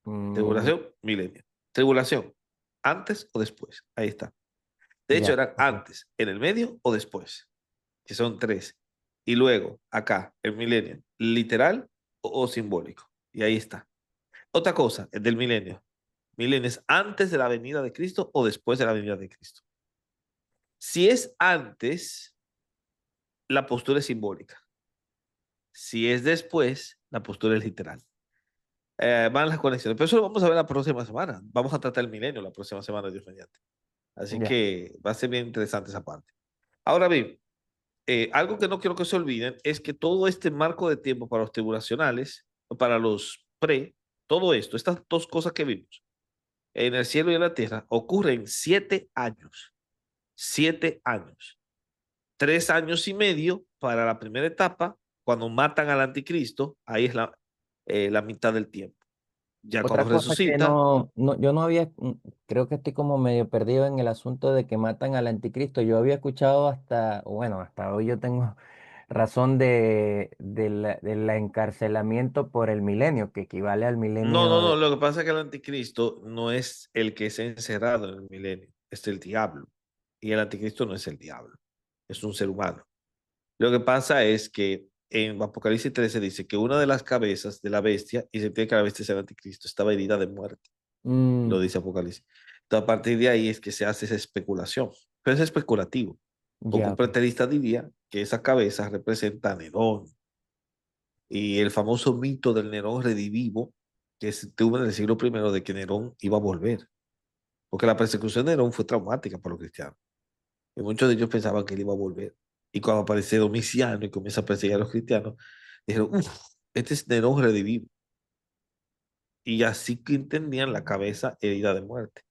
[SPEAKER 4] Mm,
[SPEAKER 1] Tribulación, milenio. Tribulación, antes o después. Ahí está. De hecho,
[SPEAKER 4] ya,
[SPEAKER 1] eran
[SPEAKER 4] ok.
[SPEAKER 1] antes, en el medio o después, que son tres. Y luego, acá, el milenio, literal o simbólico. Y ahí está. Otra cosa, el del milenio. Milenio es antes de la venida de Cristo o después de la venida de Cristo. Si es antes, la postura es simbólica. Si es después, la postura es literal. Van las conexiones. Pero eso lo vamos a ver la próxima semana. Vamos a tratar el milenio la próxima semana, Dios mediante. Así
[SPEAKER 4] Ya.
[SPEAKER 1] que va a ser bien interesante esa parte. Ahora bien, algo que no quiero que se olviden es que todo este marco de tiempo para los tribulacionales, para los pre, todo esto, estas dos cosas que vimos en el cielo y en la tierra, ocurren en 7 años. 7 años. 3 años y medio para la primera etapa, cuando matan al anticristo, ahí es la mitad del tiempo. Ya cuando
[SPEAKER 4] Otra cosa que
[SPEAKER 1] resucita,
[SPEAKER 4] yo no había, creo que estoy como medio perdido en el asunto de que matan al anticristo. Yo había escuchado hasta, bueno, hasta hoy yo tengo razón del encarcelamiento por el milenio, que equivale al
[SPEAKER 1] no, no,
[SPEAKER 4] milenio
[SPEAKER 1] no, lo que pasa es que el anticristo no es el que se ha encerrado en el milenio, es el diablo. Y el anticristo no es el diablo, es un ser humano. Lo que pasa es que en Apocalipsis 13 dice que una de las cabezas de la bestia, y se entiende que la bestia es el anticristo, estaba herida de muerte, lo
[SPEAKER 4] Mm,
[SPEAKER 1] dice Apocalipsis. Entonces, a partir de ahí es que se hace esa especulación, pero es especulativo, porque
[SPEAKER 4] ya,
[SPEAKER 1] un
[SPEAKER 4] ok.
[SPEAKER 1] preterista diría que esa cabeza representa a Nerón y el famoso mito del Nerón redivivo que se tuvo en el siglo primero de que Nerón iba a volver, porque la persecución de Nerón fue traumática para los cristianos. Y muchos de ellos pensaban que él iba a volver. Y cuando aparece Domiciano y comienza a perseguir a los cristianos, dijeron, uff, este es Nerón redivivo. Y así que entendían la cabeza herida de muerte.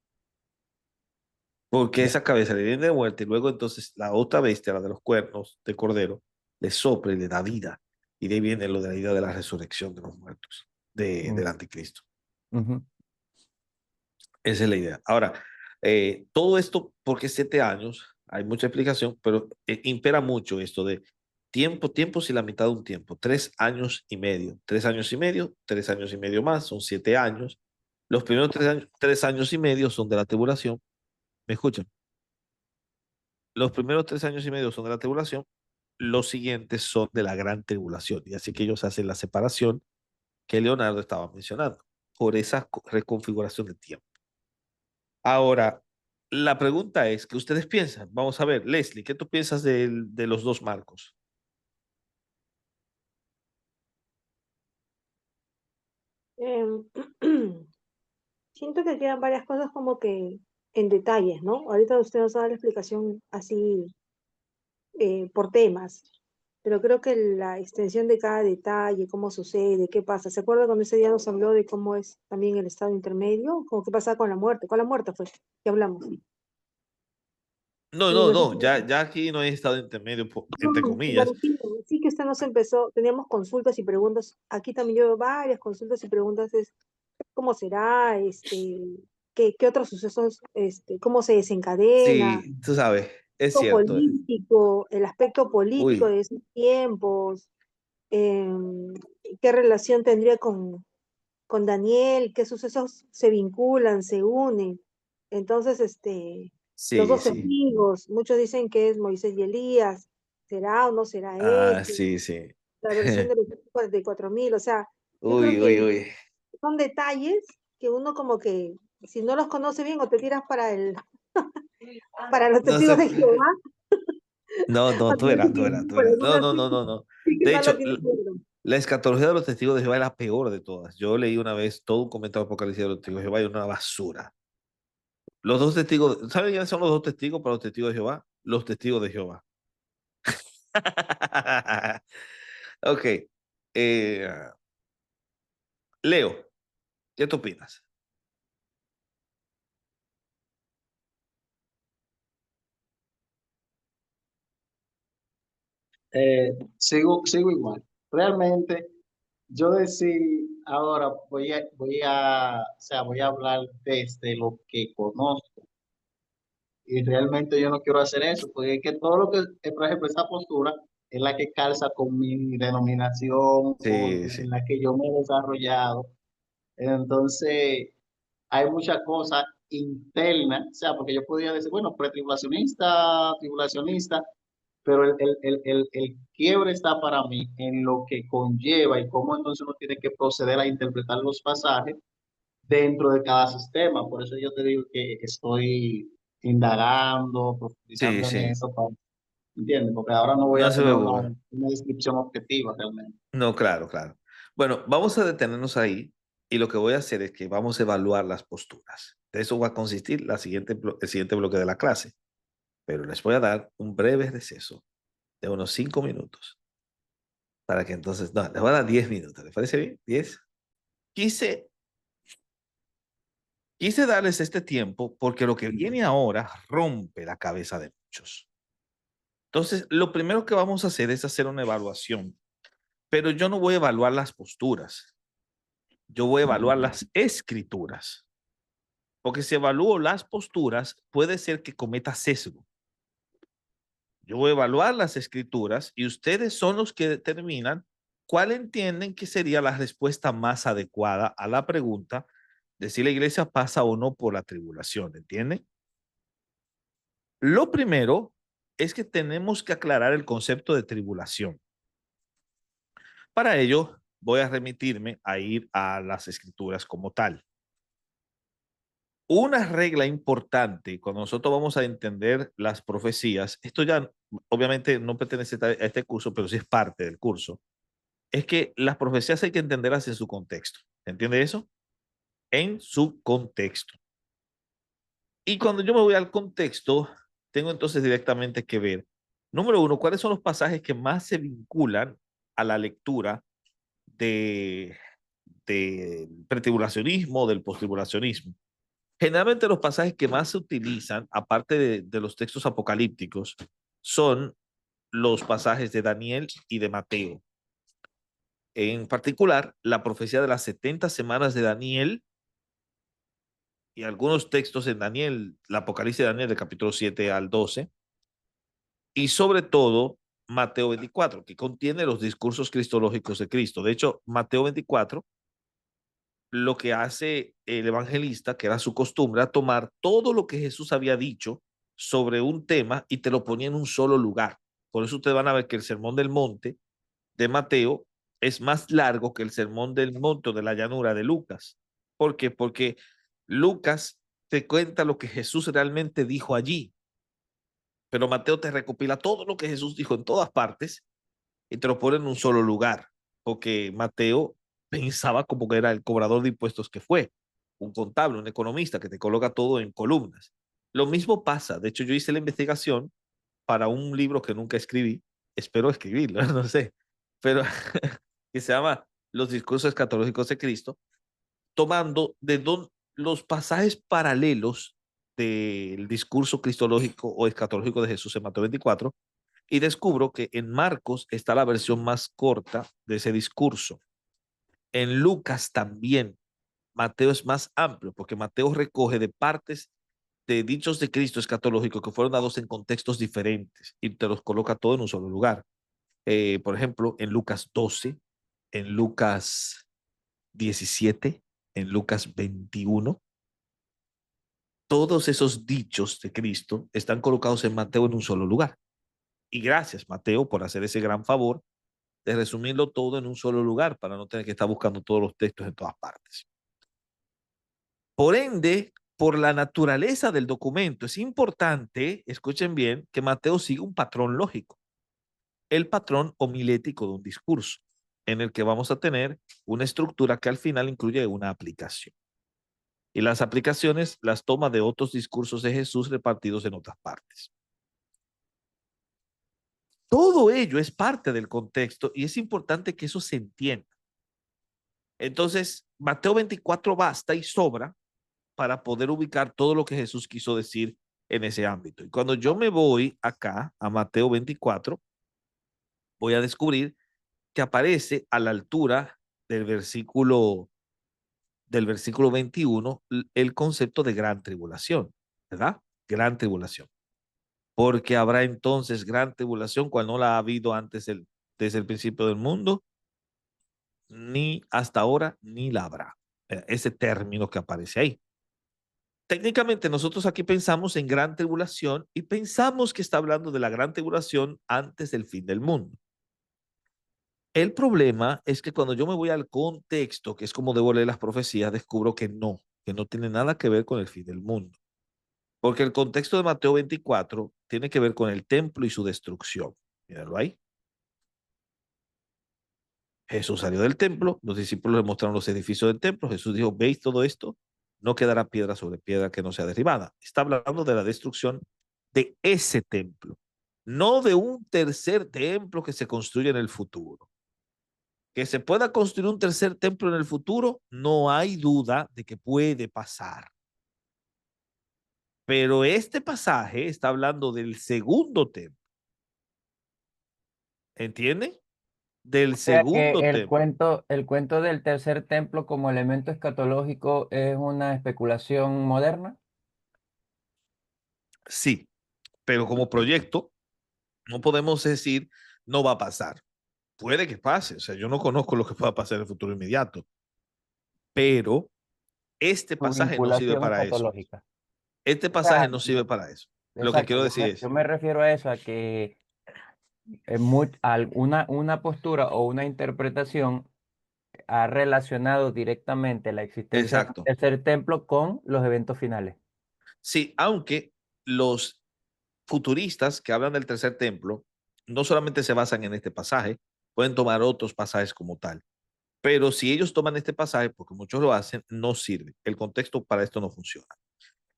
[SPEAKER 1] Porque
[SPEAKER 4] Ya.
[SPEAKER 1] esa cabeza le viene de muerte y luego entonces la otra bestia, la de los cuernos de cordero, le sopla y le da vida. Y de ahí viene lo de la idea de la resurrección de los muertos,
[SPEAKER 4] Mm,
[SPEAKER 1] del anticristo.
[SPEAKER 4] ujú.
[SPEAKER 1] Esa es la idea. Ahora, todo esto, porque 7 años, hay mucha explicación, pero impera mucho esto de tiempo, tiempos y la mitad de un tiempo. 3 años y medio. 3 años y medio, 3 años y medio más, son 7 años. Los primeros 3 años, 3 años y medio son de la tribulación. ¿Me escuchan? Los primeros 3 años y medio son de la tribulación. Los siguientes son de la gran tribulación. Y así que ellos hacen la separación que Leonardo estaba mencionando por esa reconfiguración de tiempo. Ahora, la pregunta es, ¿qué ustedes piensan? Vamos a ver, Leslie, ¿qué tú piensas de los dos marcos?
[SPEAKER 2] Em, Siento que quedan varias cosas como que en detalles, ¿no? Ahorita usted nos da la explicación así por temas, pero creo que la extensión de cada detalle, cómo sucede, qué pasa. ¿Se acuerda cuando ese día nos habló de cómo es también el estado intermedio? ¿Cómo qué pasa con la muerte? ¿Cuál la muerte fue? ¿Qué hablamos?
[SPEAKER 1] No,
[SPEAKER 2] Y
[SPEAKER 1] no,
[SPEAKER 2] nos
[SPEAKER 1] no, ya aquí no hay estado intermedio, entre
[SPEAKER 2] me
[SPEAKER 1] comillas.
[SPEAKER 2] refiero, sí que usted nos empezó, teníamos consultas y preguntas. Aquí también yo veo varias consultas y preguntas. Es cómo será, qué otros sucesos, cómo se desencadena,
[SPEAKER 1] Sí, tú sabes, es
[SPEAKER 2] lo
[SPEAKER 1] cierto.
[SPEAKER 2] político, el aspecto político
[SPEAKER 1] Uy,
[SPEAKER 2] de esos tiempos, em, qué relación tendría con Daniel, qué sucesos se vinculan, se unen. Entonces, los
[SPEAKER 1] sí,
[SPEAKER 2] dos
[SPEAKER 1] sí.
[SPEAKER 2] testigos, muchos dicen que es Moisés y Elías, ¿será o no será
[SPEAKER 1] Ah,
[SPEAKER 2] ese?
[SPEAKER 1] sí, sí.
[SPEAKER 2] La versión de los 44.000, o sea, yo creo
[SPEAKER 1] Uy,
[SPEAKER 2] que
[SPEAKER 1] uy, uy.
[SPEAKER 2] son detalles que uno como que, si no los conoce bien o te tiras para los
[SPEAKER 1] No
[SPEAKER 2] testigos
[SPEAKER 1] sé.
[SPEAKER 2] de Jehová,
[SPEAKER 1] No,
[SPEAKER 2] o
[SPEAKER 1] no, tú
[SPEAKER 2] te
[SPEAKER 1] verás,
[SPEAKER 2] dice
[SPEAKER 1] tú
[SPEAKER 2] que
[SPEAKER 1] verás, tú
[SPEAKER 2] por
[SPEAKER 1] verás. No,
[SPEAKER 2] alguna
[SPEAKER 1] no, no,
[SPEAKER 2] sí,
[SPEAKER 1] no, no.
[SPEAKER 2] sí que
[SPEAKER 1] De
[SPEAKER 2] no la
[SPEAKER 1] hecho,
[SPEAKER 2] tiene claro.
[SPEAKER 1] la escatología de los testigos de Jehová es la peor de todas. Yo leí una vez todo un comentario de Apocalipsis de los testigos de Jehová y una basura. Los dos testigos, ¿saben quiénes son los dos testigos para los testigos de Jehová? Los testigos de Jehová. Ok. eh, Leo, ¿qué tú opinas?
[SPEAKER 3] Sigo igual. Realmente, yo decir ahora o sea, voy a hablar desde lo que conozco. Y realmente yo no quiero hacer eso, porque es que todo lo que, por ejemplo, esa postura es la que calza con mi denominación,
[SPEAKER 1] Sí,
[SPEAKER 3] en
[SPEAKER 1] sí.
[SPEAKER 3] la que yo me he desarrollado. Entonces, hay muchas cosas internas, o sea, porque yo podría decir, bueno, pretribulacionista, tribulacionista, pero el quiebre está para mí en lo que conlleva y cómo entonces uno tiene que proceder a interpretar los pasajes dentro de cada sistema. Por eso yo te digo que estoy indagando,
[SPEAKER 1] Sí,
[SPEAKER 3] profundizando en
[SPEAKER 1] sí.
[SPEAKER 3] eso, ¿entiendes? Porque ahora no voy
[SPEAKER 1] No
[SPEAKER 3] a
[SPEAKER 1] se
[SPEAKER 3] tener
[SPEAKER 1] preocupe.
[SPEAKER 3] una descripción objetiva realmente.
[SPEAKER 1] No, claro, claro. Bueno, vamos a detenernos ahí y lo que voy a hacer es que vamos a evaluar las posturas. De eso va a consistir el siguiente bloque de la clase, pero les voy a dar un breve receso de unos 5 minutos para que entonces, no, les voy a dar 10 minutos. ¿Les parece bien? 10. Quise, quise darles este tiempo porque lo que viene ahora rompe la cabeza de muchos. Entonces, lo primero que vamos a hacer es hacer una evaluación, pero yo no voy a evaluar las posturas, yo voy a evaluar las escrituras. Porque si evalúo las posturas, puede ser que cometa sesgo. Yo voy a evaluar las escrituras y ustedes son los que determinan cuál entienden que sería la respuesta más adecuada a la pregunta de si la iglesia pasa o no por la tribulación, ¿entienden? Lo primero es que tenemos que aclarar el concepto de tribulación. Para ello, voy a remitirme a ir a las escrituras como tal. Una regla importante cuando nosotros vamos a entender las profecías, esto ya obviamente no pertenece a este curso, pero sí es parte del curso, es que las profecías hay que entenderlas en su contexto. ¿Entiende eso? En su contexto. Y cuando yo me voy al contexto, tengo entonces directamente que ver, número uno, cuáles son los pasajes que más se vinculan a la lectura de, del pretribulacionismo, del postribulacionismo. Generalmente los pasajes que más se utilizan, aparte de los textos apocalípticos, son los pasajes de Daniel y de Mateo. En particular, la profecía de las 70 semanas de Daniel y algunos textos en Daniel, la Apocalipsis de Daniel del capítulo 7 al 12, y sobre todo Mateo 24, que contiene los discursos cristológicos de Cristo. De hecho, Mateo 24 lo que hace el evangelista, que era su costumbre, a tomar todo lo que Jesús había dicho sobre un tema y te lo ponía en un solo lugar. Por eso ustedes van a ver que el Sermón del Monte de Mateo es más largo que el Sermón del Monte de la Llanura de Lucas. ¿Por qué? Porque Lucas te cuenta lo que Jesús realmente dijo allí, pero Mateo te recopila todo lo que Jesús dijo en todas partes y te lo pone en un solo lugar, porque Mateo pensaba como que era el cobrador de impuestos que fue, un contable, un economista que te coloca todo en columnas. Lo mismo pasa, de hecho yo hice la investigación para un libro que nunca escribí, espero escribirlo, no sé, pero que se llama Los discursos escatológicos de Cristo, tomando los pasajes paralelos del discurso cristológico o escatológico de Jesús en Mateo 24 y descubro que en Marcos está la versión más corta de ese discurso. En Lucas también. Mateo es más amplio porque Mateo recoge de partes de dichos de Cristo escatológico que fueron dados en contextos diferentes y te los coloca todo en un solo lugar. Por ejemplo, en Lucas 12, en Lucas 17, en Lucas 21, todos esos dichos de Cristo están colocados en Mateo en un solo lugar. Y gracias, Mateo, por hacer ese gran favor de resumirlo todo en un solo lugar para no tener que estar buscando todos los textos en todas partes. Por ende, por la naturaleza del documento, es importante, escuchen bien, que Mateo siga un patrón lógico, el patrón homilético de un discurso, en el que vamos a tener una estructura que al final incluye una aplicación. Y las aplicaciones las toma de otros discursos de Jesús repartidos en otras partes. Todo ello es parte del contexto y es importante que eso se entienda. Entonces, Mateo 24 basta y sobra para poder ubicar todo lo que Jesús quiso decir en ese ámbito. Y cuando yo me voy acá a Mateo 24, voy a descubrir que aparece a la altura del versículo 21 el concepto de gran tribulación, ¿verdad? Gran tribulación. Porque habrá entonces gran tribulación cual no la ha habido antes desde el principio del mundo, ni hasta ahora, ni la habrá. Ese término que aparece ahí. Técnicamente nosotros aquí pensamos en gran tribulación y pensamos que está hablando de la gran tribulación antes del fin del mundo. El problema es que cuando yo me voy al contexto, que es como debo leer las profecías, descubro que no tiene nada que ver con el fin del mundo. Porque el contexto de Mateo 24 tiene que ver con el templo y su destrucción. Míralo ahí. Jesús salió del templo, los discípulos le mostraron los edificios del templo. Jesús dijo, ¿veis todo esto? No quedará piedra sobre piedra que no sea derribada. Está hablando de la destrucción de ese templo, no de un tercer templo que se construye en el futuro. Que se pueda construir un tercer templo en el futuro, no hay duda de que puede pasar. Pero este pasaje está hablando del segundo templo. ¿Entienden? Del
[SPEAKER 4] O sea que
[SPEAKER 1] segundo templo.
[SPEAKER 4] el cuento del tercer templo como elemento escatológico es una especulación moderna.
[SPEAKER 1] Sí, pero como proyecto no podemos decir no va a pasar. Puede que pase, o sea, yo no conozco lo que pueda pasar en el futuro inmediato, pero este
[SPEAKER 4] Su
[SPEAKER 1] pasaje no sirve
[SPEAKER 4] vinculación
[SPEAKER 1] para eso.
[SPEAKER 4] escatológica.
[SPEAKER 1] Este
[SPEAKER 4] O sea,
[SPEAKER 1] pasaje no sirve para eso. Lo que
[SPEAKER 4] exacto,
[SPEAKER 1] quiero decir
[SPEAKER 4] yo
[SPEAKER 1] es,
[SPEAKER 4] me refiero a eso, a que una postura o una interpretación ha relacionado directamente la existencia del
[SPEAKER 1] exacto.
[SPEAKER 4] tercer templo con los eventos finales.
[SPEAKER 1] Sí, aunque los futuristas que hablan del tercer templo no solamente se basan en este pasaje, pueden tomar otros pasajes como tal. Pero si ellos toman este pasaje, porque muchos lo hacen, no sirve. El contexto para esto no funciona.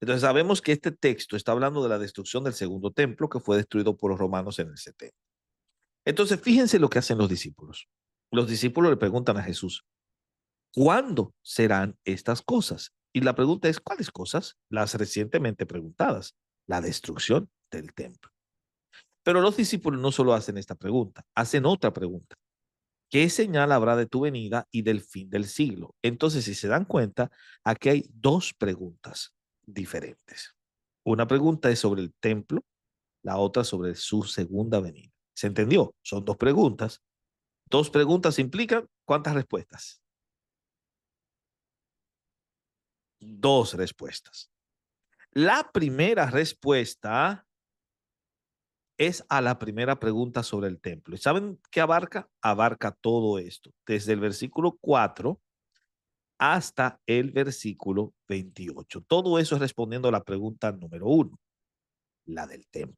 [SPEAKER 1] Entonces sabemos que este texto está hablando de la destrucción del segundo templo que fue destruido por los romanos en el 70. Entonces fíjense lo que hacen los discípulos. Los discípulos le preguntan a Jesús, ¿cuándo serán estas cosas? Y la pregunta es, ¿cuáles cosas? Las recientemente preguntadas, la destrucción del templo. Pero los discípulos no solo hacen esta pregunta, hacen otra pregunta. ¿Qué señal habrá de tu venida y del fin del siglo? Entonces, si se dan cuenta, aquí hay dos preguntas diferentes. Una pregunta es sobre el templo, la otra sobre su segunda venida. ¿Se entendió? Son dos preguntas. Dos preguntas implican ¿cuántas respuestas? Dos respuestas. La primera respuesta es a la primera pregunta sobre el templo. ¿Y saben qué abarca? Abarca todo esto, desde el versículo 4 hasta el versículo 28. Todo eso es respondiendo a la pregunta número 1, la del templo.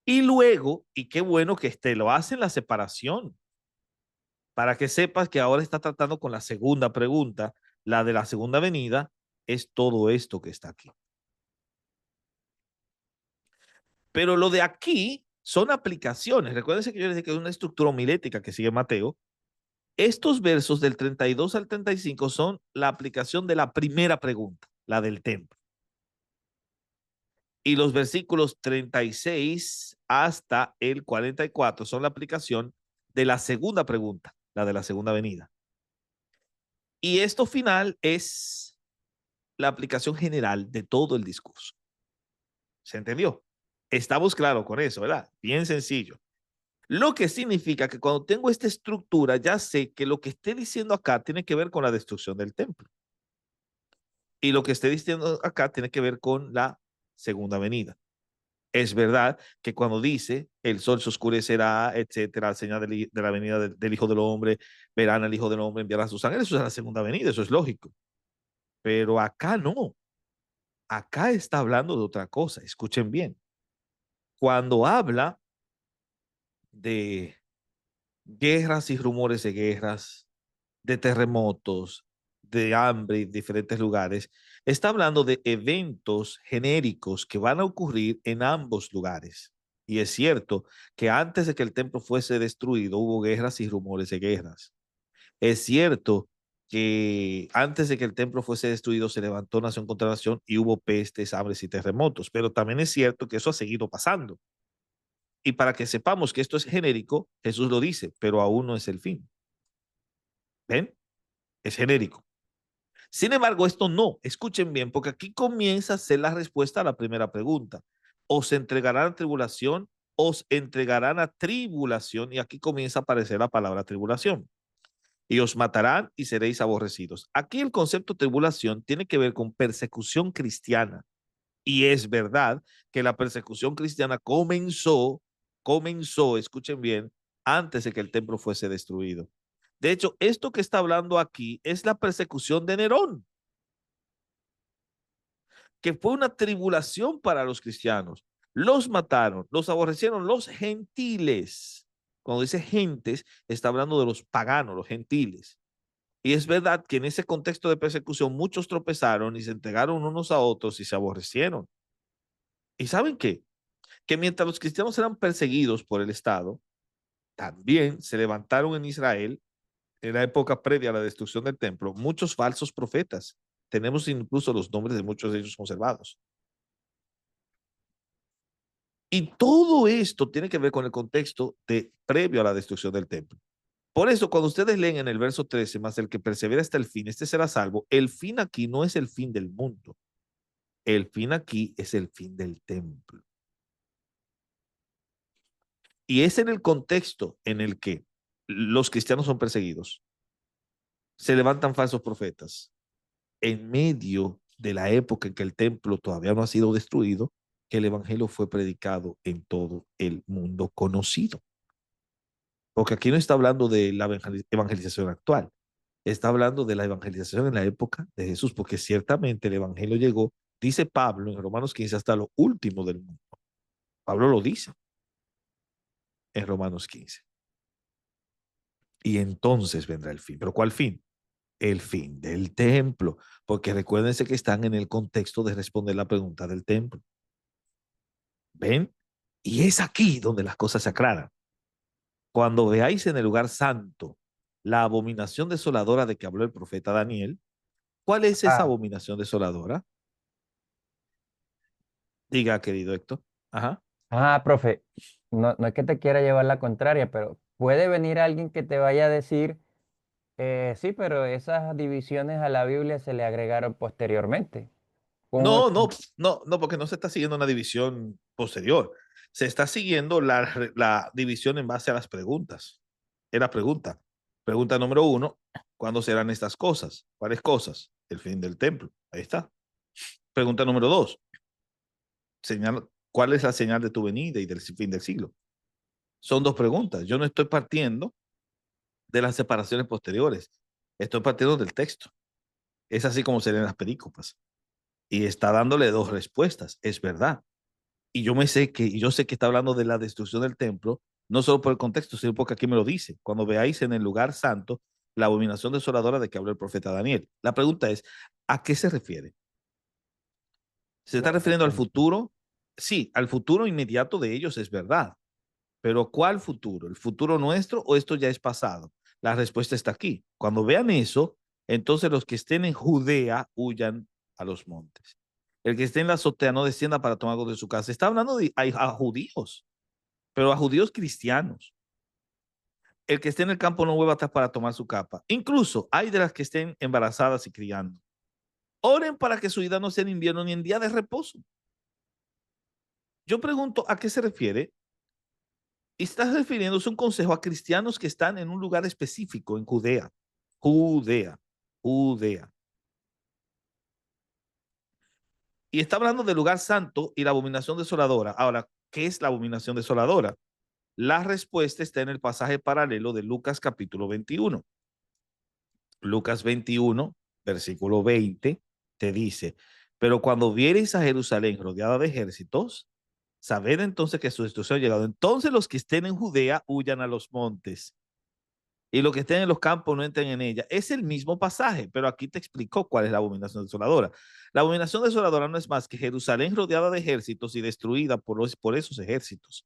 [SPEAKER 1] Y luego, y qué bueno que lo hace en la separación, para que sepas que ahora está tratando con la segunda pregunta, la de la segunda venida, es todo esto que está aquí. Pero lo de aquí son aplicaciones. Recuérdense que yo les dije que es una estructura homilética que sigue Mateo. Estos versos del 32 al 35 son la aplicación de la primera pregunta, la del templo. Y los versículos 36 hasta el 44 son la aplicación de la segunda pregunta, la de la segunda venida. Y esto final es la aplicación general de todo el discurso. ¿Se entendió? Estamos claros con eso, ¿verdad? Bien sencillo. Lo que significa que cuando tengo esta estructura, ya sé que lo que esté diciendo acá tiene que ver con la destrucción del templo. Y lo que esté diciendo acá tiene que ver con la segunda venida. Es verdad que cuando dice el sol se oscurecerá, etcétera, señal de la venida del Hijo del Hombre, verán al Hijo del Hombre, enviará a sus ángeles, eso es la segunda venida, eso es lógico. Pero acá no, acá está hablando de otra cosa, escuchen bien. Cuando habla de guerras y rumores de guerras, de terremotos, de hambre en diferentes lugares, está hablando de eventos genéricos que van a ocurrir en ambos lugares. Y es cierto que antes de que el templo fuese destruido hubo guerras y rumores de guerras. Es cierto que antes de que el templo fuese destruido se levantó nación contra nación y hubo pestes, hambres y terremotos, pero también es cierto que eso ha seguido pasando. Y para que sepamos que esto es genérico, Jesús lo dice, pero aún no es el fin. ¿Ven? Es genérico. Sin embargo, esto no. Escuchen bien, porque aquí comienza a ser la respuesta a la primera pregunta. ¿Os entregarán a tribulación? ¿Os entregarán a tribulación? Y aquí comienza a aparecer la palabra tribulación. Y os matarán y seréis aborrecidos. Aquí el concepto tribulación tiene que ver con persecución cristiana. Y es verdad que la persecución cristiana comenzó, escuchen bien, antes de que el templo fuese destruido. De hecho, esto que está hablando aquí es la persecución de Nerón, que fue una tribulación para los cristianos. Los mataron, los aborrecieron los gentiles. Cuando dice gentes, está hablando de los paganos, los gentiles. Y es verdad que en ese contexto de persecución muchos tropezaron y se entregaron unos a otros y se aborrecieron. ¿Y saben qué? Que mientras los cristianos eran perseguidos por el Estado, también se levantaron en Israel, en la época previa a la destrucción del templo, muchos falsos profetas. Tenemos incluso los nombres de muchos de ellos conservados. Y todo esto tiene que ver con el contexto de previo a la destrucción del templo. Por eso, cuando ustedes leen en el verso 13, más el que persevera hasta el fin, este será salvo, el fin aquí no es el fin del mundo. El fin aquí es el fin del templo. Y es en el contexto en el que los cristianos son perseguidos, se levantan falsos profetas, en medio de la época en que el templo todavía no ha sido destruido, que el evangelio fue predicado en todo el mundo conocido. Porque aquí no está hablando de la evangelización actual, está hablando de la evangelización en la época de Jesús, porque ciertamente el evangelio llegó, dice Pablo en Romanos 15, hasta lo último del mundo. Pablo lo dice en Romanos 15. Y entonces vendrá el fin. ¿Pero cuál fin? El fin del templo, porque recuérdense que están en el contexto de responder la pregunta del templo. ¿Ven? Y es aquí donde las cosas se aclaran. Cuando veáis en el lugar santo la abominación desoladora de que habló el profeta Daniel, ¿cuál es esa
[SPEAKER 4] Ah,
[SPEAKER 1] abominación desoladora? Diga, querido Héctor. Ajá.
[SPEAKER 4] profe, no es que te quiera llevar la contraria, pero puede venir alguien que te vaya a decir, sí, pero esas divisiones a la Biblia se le agregaron posteriormente. ¿Cómo es?
[SPEAKER 1] No, porque no se está siguiendo una división posterior. Se está siguiendo la división en base a las preguntas. Era pregunta. Pregunta número 1, ¿cuándo serán estas cosas? ¿Cuáles cosas? El fin del templo. Ahí está. Pregunta número 2, señal, ¿cuál es la señal de tu venida y del fin del siglo? Son dos preguntas. Yo no estoy partiendo de las separaciones posteriores. Estoy partiendo del texto. Es así como se leen las perícopas. Y está dándole dos respuestas. Es verdad. Y yo sé que está hablando de la destrucción del templo, no solo por el contexto, sino porque aquí me lo dice. Cuando veáis en el lugar santo la abominación desoladora de que habló el profeta Daniel. La pregunta es, ¿a qué se refiere? ¿Se está
[SPEAKER 4] Bueno,
[SPEAKER 1] refiriendo al futuro? Sí, al futuro inmediato de ellos es verdad. Pero ¿cuál futuro? ¿El futuro nuestro o esto ya es pasado? La respuesta está aquí. Cuando vean eso, entonces los que estén en Judea huyan a los montes. El que esté en la azotea no descienda para tomar algo de su casa. Está hablando a judíos, pero a judíos cristianos. El que esté en el campo no vuelva atrás para tomar su capa. Incluso hay de las que estén embarazadas y criando. Oren para que su vida no sea en invierno ni en día de reposo. Yo pregunto, ¿a qué se refiere? Y estás refiriéndose un consejo a cristianos que están en un lugar específico en Judea. Judea, Judea. Y está hablando del lugar santo y la abominación desoladora. Ahora, ¿qué es la abominación desoladora? La respuesta está en el pasaje paralelo de Lucas capítulo 21. Lucas 21, versículo 20, te dice, pero cuando viereis a Jerusalén rodeada de ejércitos, sabed entonces que su destrucción ha llegado. Entonces los que estén en Judea huyan a los montes y los que estén en los campos no entren en ella. Es el mismo pasaje, pero aquí te explicó cuál es la abominación desoladora. La abominación desoladora no es más que Jerusalén rodeada de ejércitos y destruida por esos ejércitos.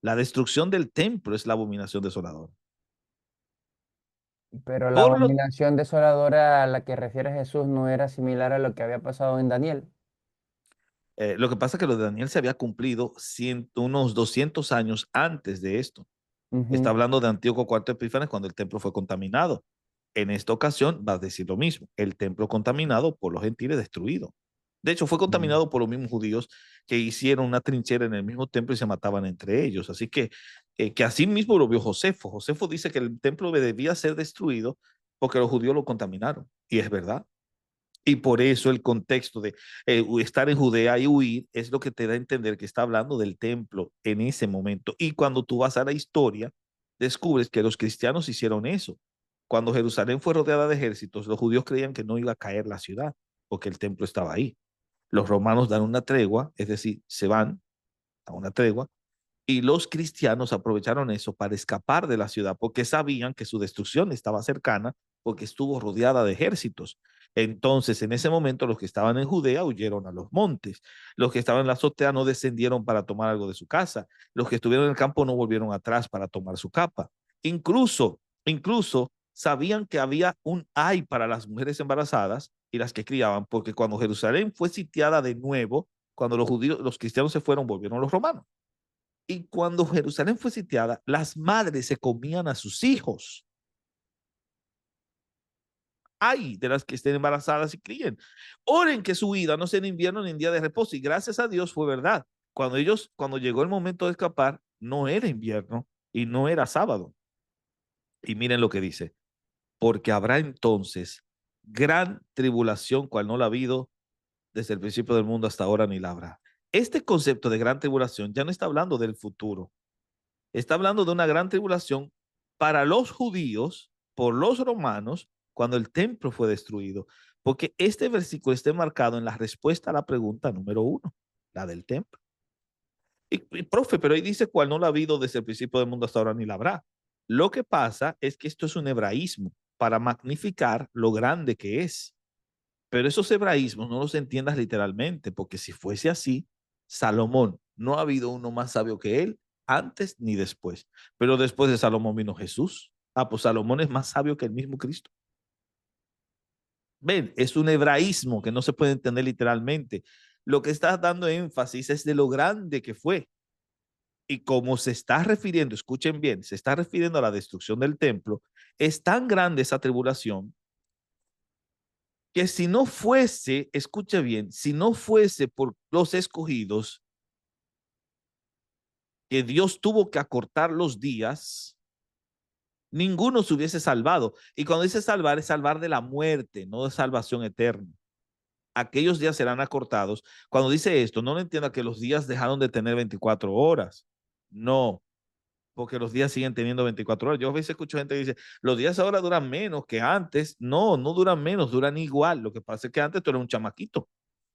[SPEAKER 1] La destrucción del templo es la abominación desoladora.
[SPEAKER 4] pero la
[SPEAKER 1] Por lo,
[SPEAKER 4] abominación desoladora a la que refiere Jesús no era similar a lo que había pasado en Daniel.
[SPEAKER 1] Lo que pasa es que lo de Daniel se había cumplido unos 200 años antes de esto. Está
[SPEAKER 4] Ujú,
[SPEAKER 1] hablando de Antíoco IV Epífanes cuando el templo fue contaminado. En esta ocasión va a decir lo mismo, el templo contaminado por los gentiles destruido. De hecho, fue
[SPEAKER 4] mm,
[SPEAKER 1] contaminado por los mismos judíos que hicieron una trinchera en el mismo templo y se mataban entre ellos. Así que así mismo lo vio Josefo. Josefo dice que el templo debía ser destruido porque los judíos lo contaminaron. Y es verdad. Y por eso el contexto de estar en Judea y huir es lo que te da a entender que está hablando del templo en ese momento. Y cuando tú vas a la historia, descubres que los cristianos hicieron eso. Cuando Jerusalén fue rodeada de ejércitos, los judíos creían que no iba a caer la ciudad porque el templo estaba ahí. Los romanos dan una tregua, es decir, se van a una tregua, y los cristianos aprovecharon eso para escapar de la ciudad porque sabían que su destrucción estaba cercana porque estuvo rodeada de ejércitos. Entonces, en ese momento, los que estaban en Judea huyeron a los montes. Los que estaban en la azotea no descendieron para tomar algo de su casa. Los que estuvieron en el campo no volvieron atrás para tomar su capa. Incluso sabían que había un ay para las mujeres embarazadas y las que criaban, porque cuando Jerusalén fue sitiada de nuevo, cuando los judíos, los cristianos se fueron, volvieron los romanos. Y cuando Jerusalén fue sitiada, las madres se comían a sus hijos. Ay de las que estén embarazadas y críen. Oren que su vida no sea en invierno ni en día de reposo. Y gracias a Dios fue verdad. Cuando llegó el momento de escapar, no era invierno y no era sábado. Y miren lo que dice, porque habrá entonces gran tribulación, cual no la ha habido desde el principio del mundo hasta ahora ni la habrá. Este concepto de gran tribulación ya no está hablando del futuro, está hablando de una gran tribulación para los judíos, por los romanos, cuando el templo fue destruido. Porque este versículo está marcado en la respuesta a la pregunta número 1, la del templo. Profe, pero ahí dice cuál no la ha habido desde el principio del mundo hasta ahora ni la habrá. Lo que pasa es que esto es un hebraísmo para magnificar lo grande que es. Pero esos hebraísmos no los entiendas literalmente, porque si fuese así, Salomón, no ha habido uno más sabio que él, antes ni después. Pero después de Salomón vino Jesús. Ah, pues Salomón es más sabio que el mismo Cristo. Ven, es un hebraísmo que no se puede entender literalmente. Lo que está dando énfasis es de lo grande que fue. Y como se está refiriendo, escuchen bien, se está refiriendo a la destrucción del templo, es tan grande esa tribulación que si no fuese, escuche bien, si no fuese por los escogidos, que Dios tuvo que acortar los días, ninguno se hubiese salvado. Y cuando dice salvar, es salvar de la muerte, no de salvación eterna. Aquellos días serán acortados. Cuando dice esto, no lo entienda que los días dejaron de tener 24 horas. No, porque los días siguen teniendo 24 horas. Yo a veces escucho gente que dice, los días ahora duran menos que antes. No, no duran menos, duran igual. Lo que pasa es que antes tú eras un chamaquito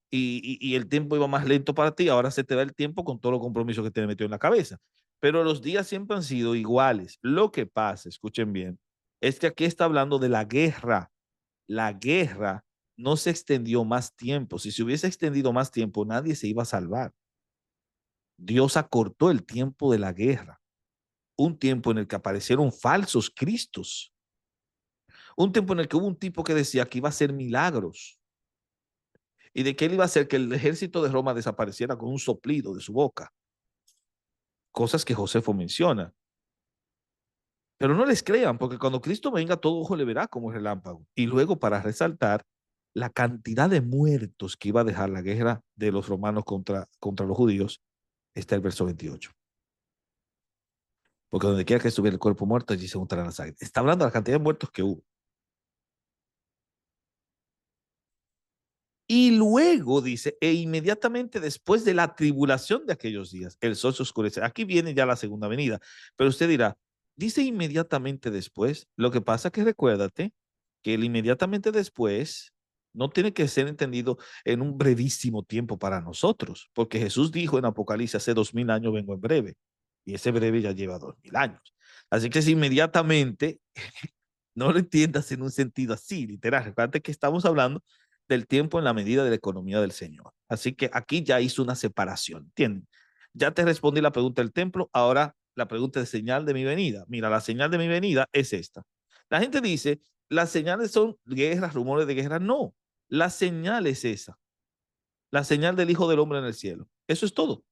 [SPEAKER 1] y el tiempo iba más lento para ti, ahora se te da el tiempo con todo los compromisos que te metió en la cabeza. Pero los días siempre han sido iguales. Lo que pasa, escuchen bien, es que aquí está hablando de la guerra. La guerra no se extendió más tiempo. Si se hubiese extendido más tiempo, nadie se iba a salvar. Dios acortó el tiempo de la guerra, un tiempo en el que aparecieron falsos cristos, un tiempo en el que hubo un tipo que decía que iba a hacer milagros y de que él iba a hacer que el ejército de Roma desapareciera con un soplido de su boca, cosas que Josefo menciona. Pero no les crean, porque cuando Cristo venga, todo ojo le verá como relámpago. Y luego, para resaltar la cantidad de muertos que iba a dejar la guerra de los romanos contra los judíos, está el verso 28. Porque donde quiera que estuviera el cuerpo muerto, allí se juntarán las sangre. Está hablando de la cantidad de muertos que hubo. Y luego dice, e inmediatamente después de la tribulación de aquellos días, el sol se oscurece. Aquí viene ya la segunda venida. Pero usted dirá, dice inmediatamente después. Lo que pasa es que recuérdate que el inmediatamente después no tiene que ser entendido en un brevísimo tiempo para nosotros, porque Jesús dijo en Apocalipsis, hace 2000 años vengo en breve, y ese breve ya lleva 2000 años. Así que es inmediatamente, no lo entiendas en un sentido así, literal. Recuerda que estamos hablando del tiempo en la medida de la economía del Señor. Así que aquí ya hizo una separación, ¿entienden? Ya te respondí la pregunta del templo, ahora la pregunta de señal de mi venida. Mira, la señal de mi venida es esta. La gente dice, las señales son guerras, rumores de guerra. No, la señal es esa. La señal del Hijo del Hombre en el cielo. Eso es todo.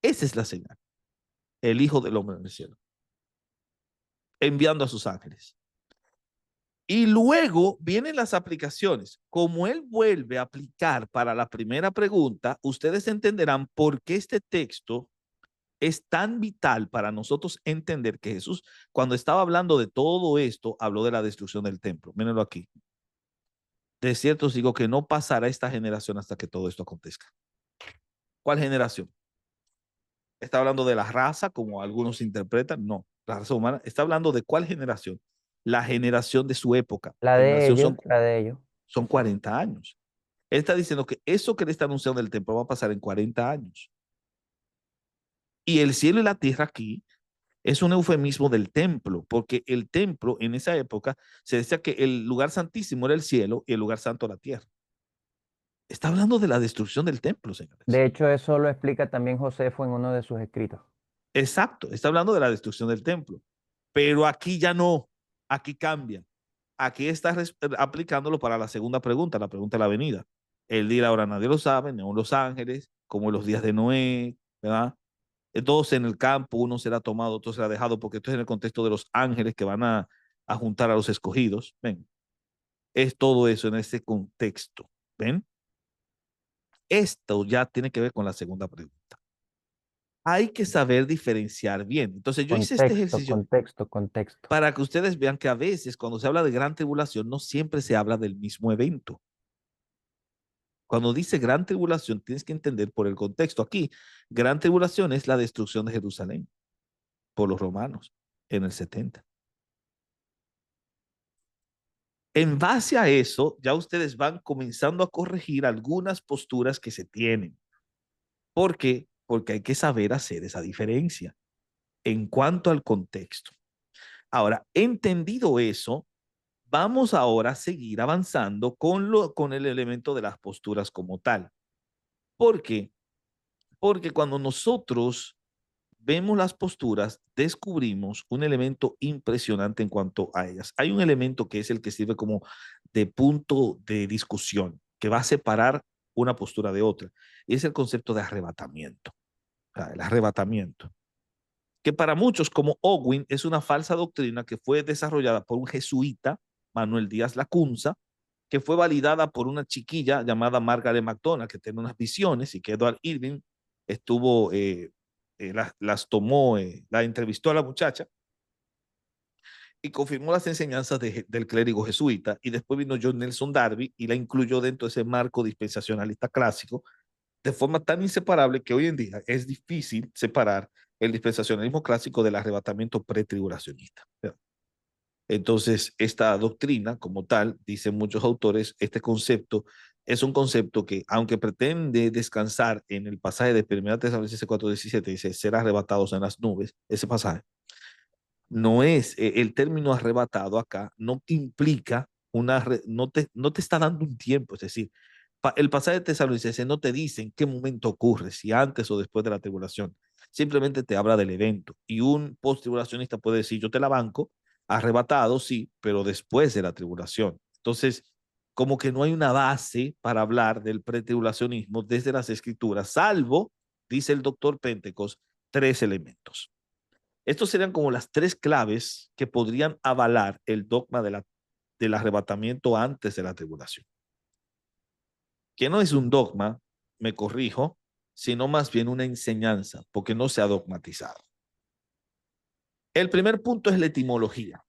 [SPEAKER 1] Esa es la señal. El Hijo del Hombre en el cielo. Enviando a sus ángeles. Y luego vienen las aplicaciones. Como él vuelve a aplicar para la primera pregunta, ustedes entenderán por qué este texto es tan vital para nosotros entender que Jesús, cuando estaba hablando de todo esto, habló de la destrucción del templo. Mírenlo aquí. De cierto os digo que no pasará esta generación hasta que todo esto acontezca. ¿Cuál generación? ¿Está hablando de la raza, como algunos interpretan? No, la raza humana. Está hablando de ¿cuál generación? La generación de su época. Generación
[SPEAKER 4] La de ellos.
[SPEAKER 1] son 40 años. Él está diciendo que eso que le está anunciando del templo va a pasar en 40 años. Y el cielo y la tierra aquí es un eufemismo del templo, porque el templo en esa época se decía que el lugar santísimo era el cielo y el lugar santo la tierra. Está hablando de la destrucción del templo, señores.
[SPEAKER 4] De hecho, eso lo explica también Josefo en uno de sus escritos.
[SPEAKER 1] Exacto, está hablando de la destrucción del templo. Pero aquí ya no, aquí cambia. Aquí está aplicándolo para la segunda pregunta, la pregunta de la venida. El día y la hora nadie lo sabe, ni aun los ángeles, como en los días de Noé, ¿verdad? Dos en el campo, uno será tomado, otro será dejado, porque esto es en el contexto de los ángeles que van a juntar a los escogidos. Ven, es todo eso en ese contexto. ¿Ven? Esto ya tiene que ver con la segunda pregunta. Hay que saber diferenciar bien. Entonces yo hice este ejercicio
[SPEAKER 4] Contexto.
[SPEAKER 1] para que ustedes vean que a veces cuando se habla de gran tribulación no siempre se habla del mismo evento. Cuando dice gran tribulación tienes que entender por el contexto. Aquí, gran tribulación es la destrucción de Jerusalén por los romanos en el 70. En base a eso, ya ustedes van comenzando a corregir algunas posturas que se tienen. ¿Por qué? Porque hay que saber hacer esa diferencia en cuanto al contexto. Ahora, entendido eso, vamos ahora a seguir avanzando con el elemento de las posturas como tal. ¿Por qué? Porque cuando nosotros vemos las posturas, descubrimos un elemento impresionante en cuanto a ellas. Hay un elemento que es el que sirve como de punto de discusión, que va a separar una postura de otra, y es el concepto de arrebatamiento. O sea, el arrebatamiento, que para muchos, como Owen, es una falsa doctrina que fue desarrollada por un jesuita, Manuel Díaz Lacunza, que fue validada por una chiquilla llamada Margaret MacDonald, que tiene unas visiones y que Edward Irving estuvo, las tomó, la entrevistó a la muchacha y confirmó las enseñanzas del clérigo jesuita. Y después vino John Nelson Darby y la incluyó dentro de ese marco dispensacionalista clásico de forma tan inseparable que hoy en día es difícil separar el dispensacionalismo clásico del arrebatamiento pretribulacionista. Entonces, esta doctrina como tal, dicen muchos autores, este concepto es un concepto que, aunque pretende descansar en el pasaje de 1 Tesalonicenses 4:17, dice, ser arrebatados en las nubes, ese pasaje, no es, el término arrebatado acá, no implica no te está dando un tiempo, es decir, el pasaje de Tesalonicenses no te dice en qué momento ocurre, si antes o después de la tribulación, simplemente te habla del evento. Y un post-tribulacionista puede decir, yo te la banco, arrebatado, sí, pero después de la tribulación. Entonces, como que no hay una base para hablar del pretribulacionismo desde las escrituras, salvo, dice el doctor Pentecost, tres elementos. Estos serían como las tres claves que podrían avalar el dogma del arrebatamiento antes de la tribulación. Que no es un dogma, me corrijo, sino más bien una enseñanza, porque no se ha dogmatizado. El primer punto es la etimología.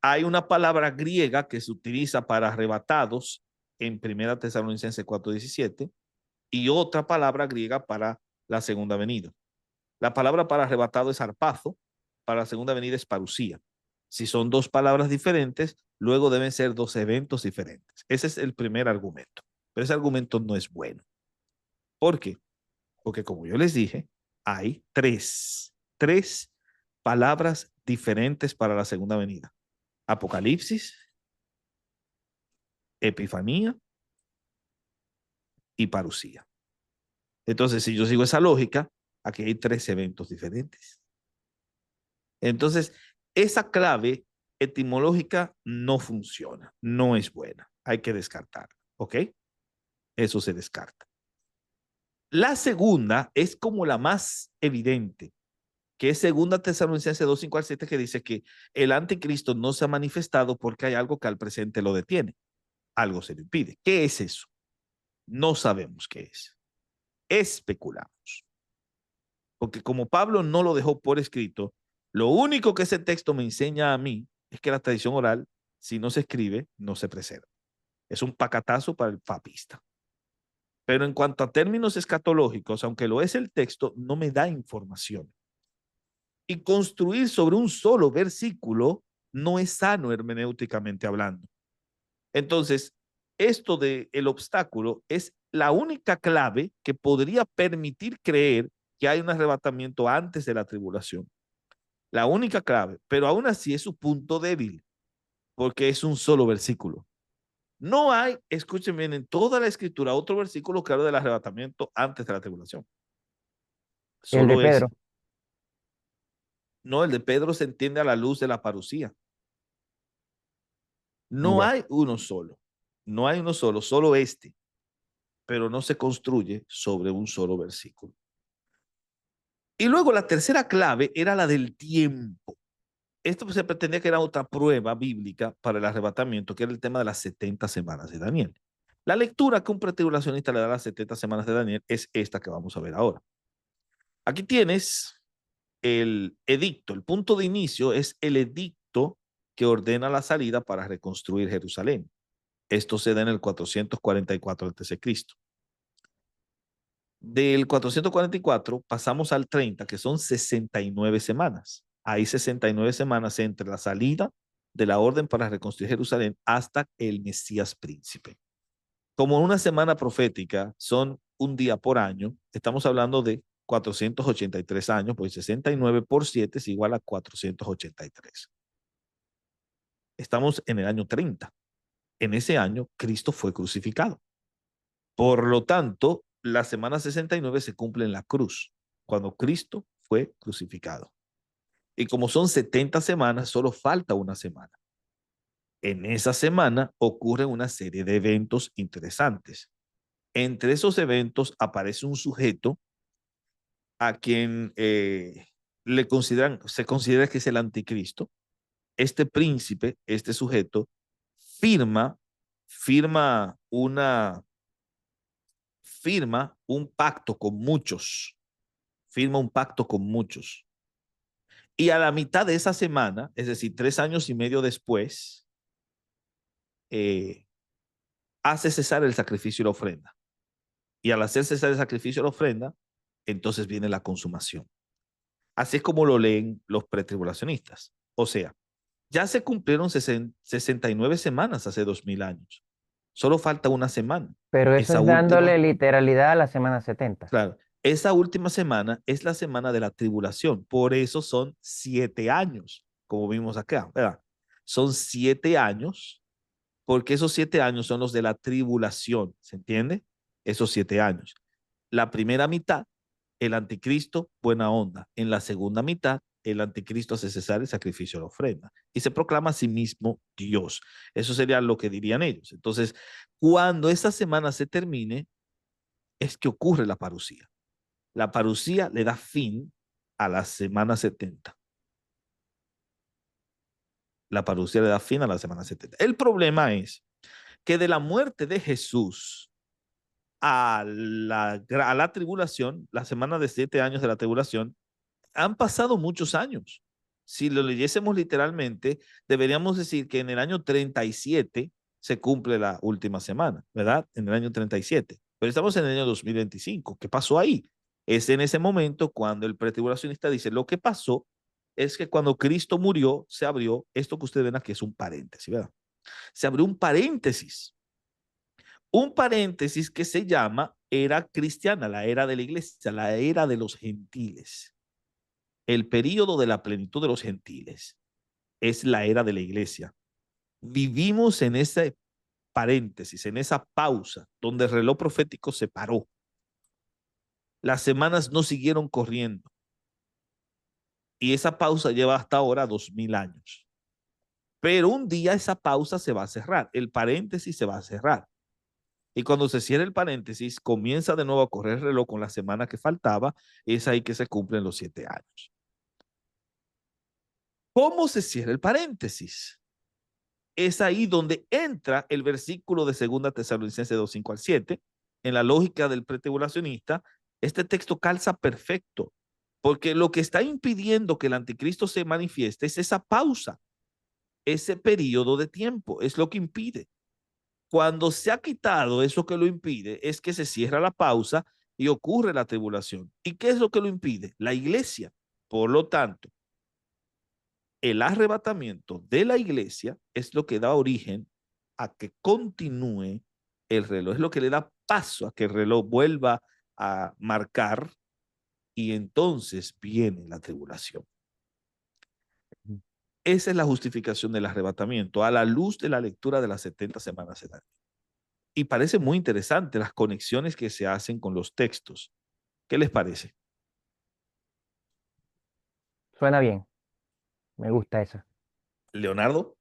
[SPEAKER 1] Hay una palabra griega que se utiliza para arrebatados en 1 Tesalonicenses 4:17 y otra palabra griega para la segunda venida. La palabra para arrebatado es arpazo, para la segunda venida es parusía. Si son dos palabras diferentes, luego deben ser dos eventos diferentes. Ese es el primer argumento. Pero ese argumento no es bueno. ¿Por qué? Porque como yo les dije, hay tres palabras diferentes para la segunda venida. Apocalipsis, epifanía y parusía. Entonces, si yo sigo esa lógica, aquí hay tres eventos diferentes. Entonces, esa clave etimológica no funciona, no es buena, hay que descartarla, ¿ok? Eso se descarta. La segunda es como la más evidente, que es 2 Tesalonicenses 2, 5 al 7, que dice que el anticristo no se ha manifestado porque hay algo que al presente lo detiene. Algo se lo impide. ¿Qué es eso? No sabemos qué es. Especulamos. Porque como Pablo no lo dejó por escrito, lo único que ese texto me enseña a mí es que la tradición oral, si no se escribe, no se preserva. Es un pacatazo para el papista. Pero en cuanto a términos escatológicos, aunque lo es el texto, no me da información. Y construir sobre un solo versículo no es sano hermenéuticamente hablando. Entonces, esto de el obstáculo es la única clave que podría permitir creer que hay un arrebatamiento antes de la tribulación. La única clave, pero aún así es su punto débil, porque es un solo versículo. No hay, escuchen bien, en toda la escritura otro versículo que habla del arrebatamiento antes de la tribulación.
[SPEAKER 5] El de
[SPEAKER 1] Solo ese.
[SPEAKER 5] Pedro.
[SPEAKER 1] No, el de Pedro se entiende a la luz de la parucía. No
[SPEAKER 5] Ya.
[SPEAKER 1] hay uno solo. No hay uno solo, solo este. Pero no se construye sobre un solo versículo. Y luego la tercera clave era la del tiempo. Esto se pretendía que era otra prueba bíblica para el arrebatamiento, que era el tema de las 70 semanas de Daniel. La lectura que un pretribulacionista le da a las 70 semanas de Daniel es esta que vamos a ver ahora. Aquí tienes el edicto. El punto de inicio es el edicto que ordena la salida para reconstruir Jerusalén. Esto se da en el 444 a.C. Del 444 pasamos al 30, que son 69 semanas. Hay 69 semanas entre la salida de la orden para reconstruir Jerusalén hasta el Mesías príncipe. Como una semana profética son un día por año, estamos hablando de 483 años, pues 69 por 7 es igual a 483. Estamos en el año 30. En ese año, Cristo fue crucificado. Por lo tanto, la semana 69 se cumple en la cruz, cuando Cristo fue crucificado. Y como son 70 semanas, solo falta una semana. En esa semana ocurre una serie de eventos interesantes. Entre esos eventos aparece un sujeto a quien se considera que es el anticristo. Este príncipe, este sujeto, firma, firma una firma un pacto con muchos, firma un pacto con muchos. Y a la mitad de esa semana, es decir, 3 años y medio después, hace cesar el sacrificio y la ofrenda. Y al hacer cesar el sacrificio y la ofrenda, entonces viene la consumación. Así es como lo leen los pretribulacionistas. O sea, ya se cumplieron 69 semanas hace 2000 años. Solo falta una semana.
[SPEAKER 5] Pero eso
[SPEAKER 1] Esa
[SPEAKER 5] es dándole
[SPEAKER 1] última,
[SPEAKER 5] literalidad a la semana 70.
[SPEAKER 1] claro, esa última semana es la semana de la tribulación. Por eso son 7 años, como vimos acá, ¿verdad? Son 7 años, porque esos 7 años son los de la tribulación, ¿se entiende? Esos 7 años. La primera mitad, el anticristo, buena onda. En la segunda mitad, el anticristo hace cesar el sacrificio de la ofrenda y se proclama a sí mismo Dios. Eso sería lo que dirían ellos. Entonces, cuando esa semana se termine, es que ocurre la parucía. La parucía le da fin a la semana 70. La parucía le da fin a la semana 70. El problema es que de la muerte de Jesús a la tribulación, la semana de 7 años de la tribulación, han pasado muchos años. Si lo leyésemos literalmente, deberíamos decir que en el año 37 se cumple la última semana, ¿verdad? En el año 37. Pero estamos en el año 2025. ¿Qué pasó ahí? Es en ese momento cuando el pretribulacionista dice, lo que pasó es que cuando Cristo murió, se abrió esto que ustedes ven aquí, es un paréntesis, ¿verdad? Se abrió un paréntesis que se llama era cristiana, la era de la iglesia, la era de los gentiles. El período de la plenitud de los gentiles es la era de la iglesia. Vivimos en ese paréntesis, en esa pausa donde el reloj profético se paró. Las semanas no siguieron corriendo. Y esa pausa lleva hasta ahora 2000 años. Pero un día esa pausa se va a cerrar, el paréntesis se va a cerrar. Y cuando se cierra el paréntesis, comienza de nuevo a correr el reloj con la semana que faltaba. Es ahí que se cumplen los 7 años. ¿Cómo se cierra el paréntesis? Es ahí donde entra el versículo de 2 Tesalonicenses 2, 5 al 7. En la lógica del pretribulacionista, este texto calza perfecto, porque lo que está impidiendo que el anticristo se manifieste es esa pausa, ese periodo de tiempo, es lo que impide. Cuando se ha quitado eso que lo impide, es que se cierra la pausa y ocurre la tribulación. ¿Y qué es lo que lo impide? La iglesia. Por lo tanto, el arrebatamiento de la iglesia es lo que da origen a que continúe el reloj, es lo que le da paso a que el reloj vuelva a marcar y entonces viene la tribulación. Esa es la justificación del arrebatamiento a la luz de la lectura de las 70 semanas de Daniel. Y parece muy interesante las conexiones que se hacen con los textos. ¿Qué les parece?
[SPEAKER 5] Suena bien. Me gusta eso.
[SPEAKER 1] Leonardo,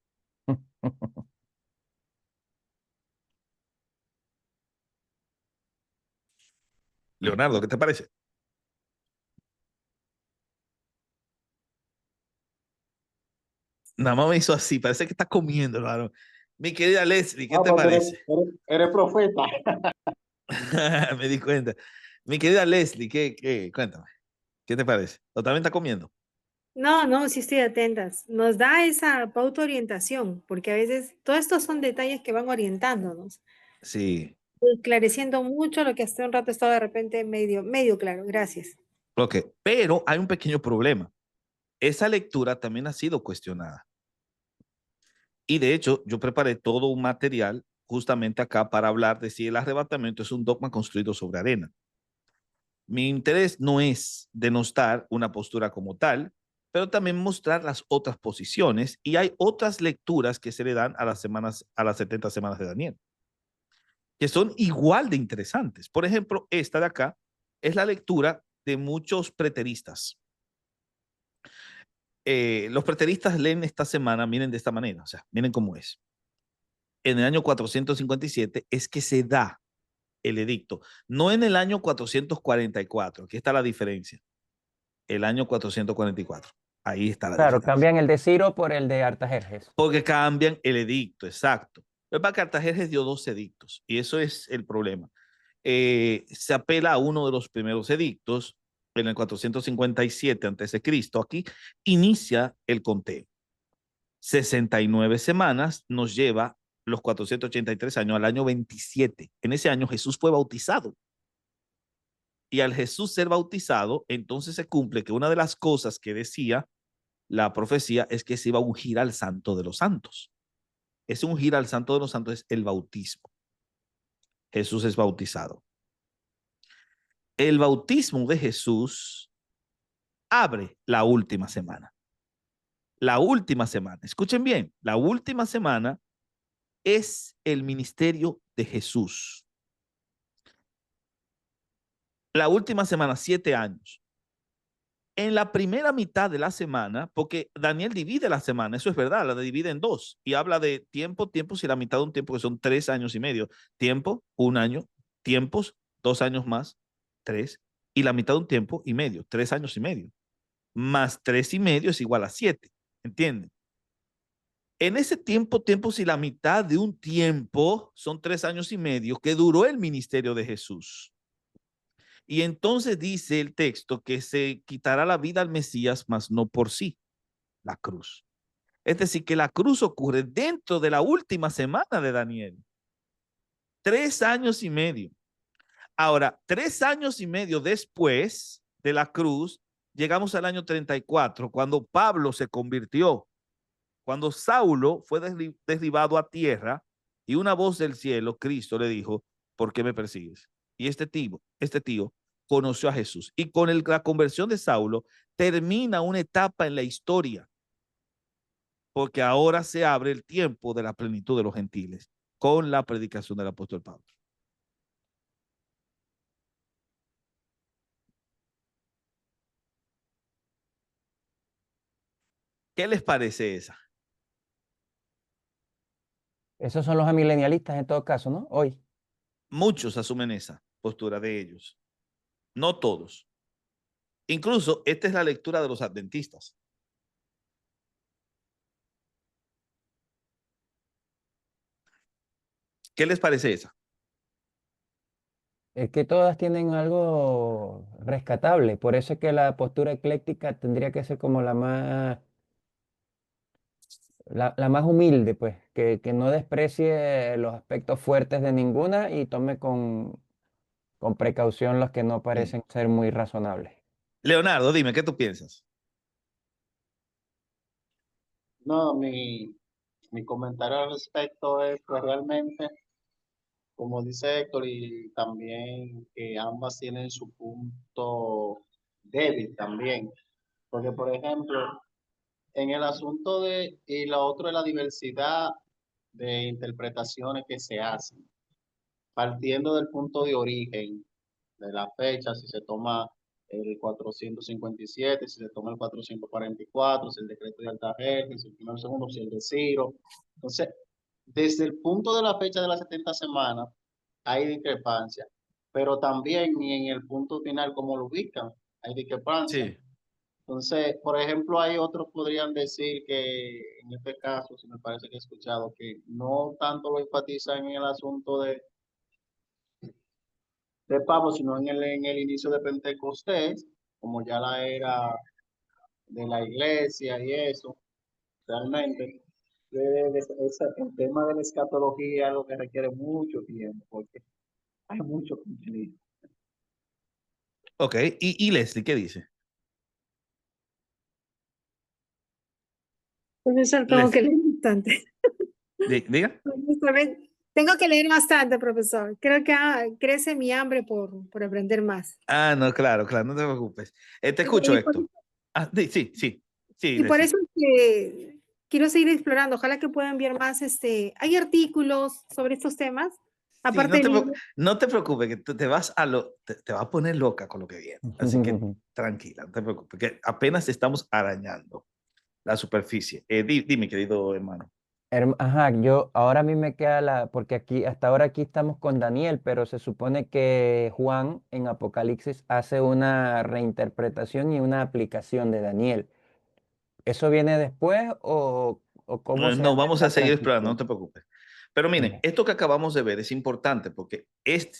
[SPEAKER 1] Leonardo, ¿qué te parece? Nada más me hizo así, parece que está comiendo, hermano. Mi querida Leslie, ¿qué
[SPEAKER 3] Ah,
[SPEAKER 1] te
[SPEAKER 3] pues
[SPEAKER 1] parece?
[SPEAKER 3] eres profeta.
[SPEAKER 1] Me di cuenta. Mi querida Leslie, cuéntame, ¿qué te parece? ¿O también está comiendo?
[SPEAKER 2] No, no, sí estoy atentas. Nos da esa pauta orientación, porque a veces todos estos son detalles que van orientándonos,
[SPEAKER 1] Sí,
[SPEAKER 2] esclareciendo mucho lo que hasta un rato estaba de repente medio claro. Gracias.
[SPEAKER 1] ok, pero hay un pequeño problema. Esa lectura también ha sido cuestionada. Y de hecho, yo preparé todo un material justamente acá para hablar de si el arrebatamiento es un dogma construido sobre arena. Mi interés no es denostar una postura como tal, pero también mostrar las otras posiciones y hay otras lecturas que se le dan a las semanas, a las 70 semanas de Daniel, que son igual de interesantes. Por ejemplo, esta de acá es la lectura de muchos preteristas. Los preteristas leen esta semana, miren de esta manera, o sea, miren cómo es. En el año 457 es que se da el edicto, no en el año 444, aquí está la diferencia, el año 444, ahí está la
[SPEAKER 5] Claro,
[SPEAKER 1] diferencia.
[SPEAKER 5] cambian el de Ciro por el de Artajerjes.
[SPEAKER 1] Porque cambian el edicto, exacto. Pero para Cartagenes dio 2 edictos y eso es el problema. Se apela a uno de los primeros edictos en el 457 a.C. Aquí inicia el conteo. 69 semanas nos lleva los 483 años al año 27. En ese año Jesús fue bautizado. Y al Jesús ser bautizado, entonces se cumple que una de las cosas que decía la profecía es que se iba a ungir al santo de los santos. Ese ungir al santo de los santos es el bautismo. Jesús es bautizado. El bautismo de Jesús abre la última semana. La última semana, escuchen bien, la última semana es el ministerio de Jesús. La última semana, 7 años. En la primera mitad de la semana, porque Daniel divide la semana, eso es verdad, la divide en 2 y habla de tiempos y la mitad de un tiempo que son 3 años y medio. Tiempo, 1 año, tiempos, 2 años más, 3, y la mitad de un tiempo y medio, 3 años y medio, más 3 y medio es igual a 7, ¿entienden? En ese tiempos y la mitad de un tiempo son 3 años y medio que duró el ministerio de Jesús. Y entonces dice el texto que se quitará la vida al Mesías, mas no por sí, la cruz. Es decir, que la cruz ocurre dentro de la última semana de Daniel. 3 años y medio. Ahora, 3 años y medio después de la cruz, llegamos al año 34, cuando Pablo se convirtió, cuando Saulo fue derribado a tierra y una voz del cielo, Cristo, le dijo, ¿por qué me persigues? Y este tío conoció a Jesús. Y con la conversión de Saulo termina una etapa en la historia, porque ahora se abre el tiempo de la plenitud de los gentiles con la predicación del apóstol Pablo. ¿Qué les parece esa?
[SPEAKER 5] Esos son los amilenialistas en todo caso, ¿no? Hoy.
[SPEAKER 1] Muchos asumen esa postura de ellos, no todos. Incluso esta es la lectura de los adventistas. ¿Qué les parece esa?
[SPEAKER 5] Es que todas tienen algo rescatable, por eso es que la postura ecléctica tendría que ser como la más humilde, pues, que no desprecie los aspectos fuertes de ninguna y tome con precaución los que no
[SPEAKER 1] Bien.
[SPEAKER 5] parecen ser muy razonables.
[SPEAKER 1] Leonardo, dime, ¿qué tú piensas?
[SPEAKER 3] No, mi comentario al respecto es que realmente, como dice Héctor, y también que ambas tienen su punto débil también. Porque, por ejemplo, en el asunto y lo otro es la diversidad de interpretaciones que se hacen, partiendo del punto de origen de la fecha, si se toma el 457, si se toma el 444, si el decreto de Altajer, si el primero, segundo, si el de Ciro. Entonces, desde el punto de la fecha de las 70 semanas, hay discrepancia, pero también ni en el punto final como lo ubican, hay discrepancia.
[SPEAKER 1] Sí.
[SPEAKER 3] Entonces, por ejemplo, hay otros podrían decir que en este caso, si me parece que he escuchado, que no tanto lo enfatizan en el asunto de pavo, sino en el inicio de Pentecostés, como ya la era de la iglesia y eso, realmente. El tema de la escatología es algo que requiere mucho tiempo, porque hay mucho contenido.
[SPEAKER 1] Ok, y Leslie, ¿qué dice?
[SPEAKER 2] Profesor, tengo que
[SPEAKER 1] Leslie,
[SPEAKER 2] leer bastante.
[SPEAKER 1] diga.
[SPEAKER 2] Honestamente, tengo que leer bastante, profesor. Creo que crece mi hambre por aprender más.
[SPEAKER 1] Ah, no, claro, claro, no te preocupes. Te escucho,
[SPEAKER 2] Y por,
[SPEAKER 1] Héctor. Ah, sí, sí, sí,
[SPEAKER 2] y por
[SPEAKER 1] Leslie.
[SPEAKER 2] eso es que quiero seguir explorando. Ojalá que pueda enviar más, hay artículos sobre estos temas,
[SPEAKER 1] Sí,
[SPEAKER 2] aparte de libros.
[SPEAKER 1] no te preocupes, que te vas te va a poner loca con lo que viene. Así que tranquila, no te preocupes, que apenas estamos arañando la superficie. Dime, querido hermano.
[SPEAKER 5] Ajá, yo ahora a mí me queda porque aquí, hasta ahora aquí estamos con Daniel, pero se supone que Juan en Apocalipsis hace una reinterpretación y una aplicación de Daniel. ¿Eso viene después o cómo se
[SPEAKER 1] No,
[SPEAKER 5] hace
[SPEAKER 1] vamos a
[SPEAKER 5] esa
[SPEAKER 1] seguir explorando, no
[SPEAKER 5] transición?
[SPEAKER 1] te preocupes. Pero miren,
[SPEAKER 5] Ok.
[SPEAKER 1] esto que acabamos de ver es importante porque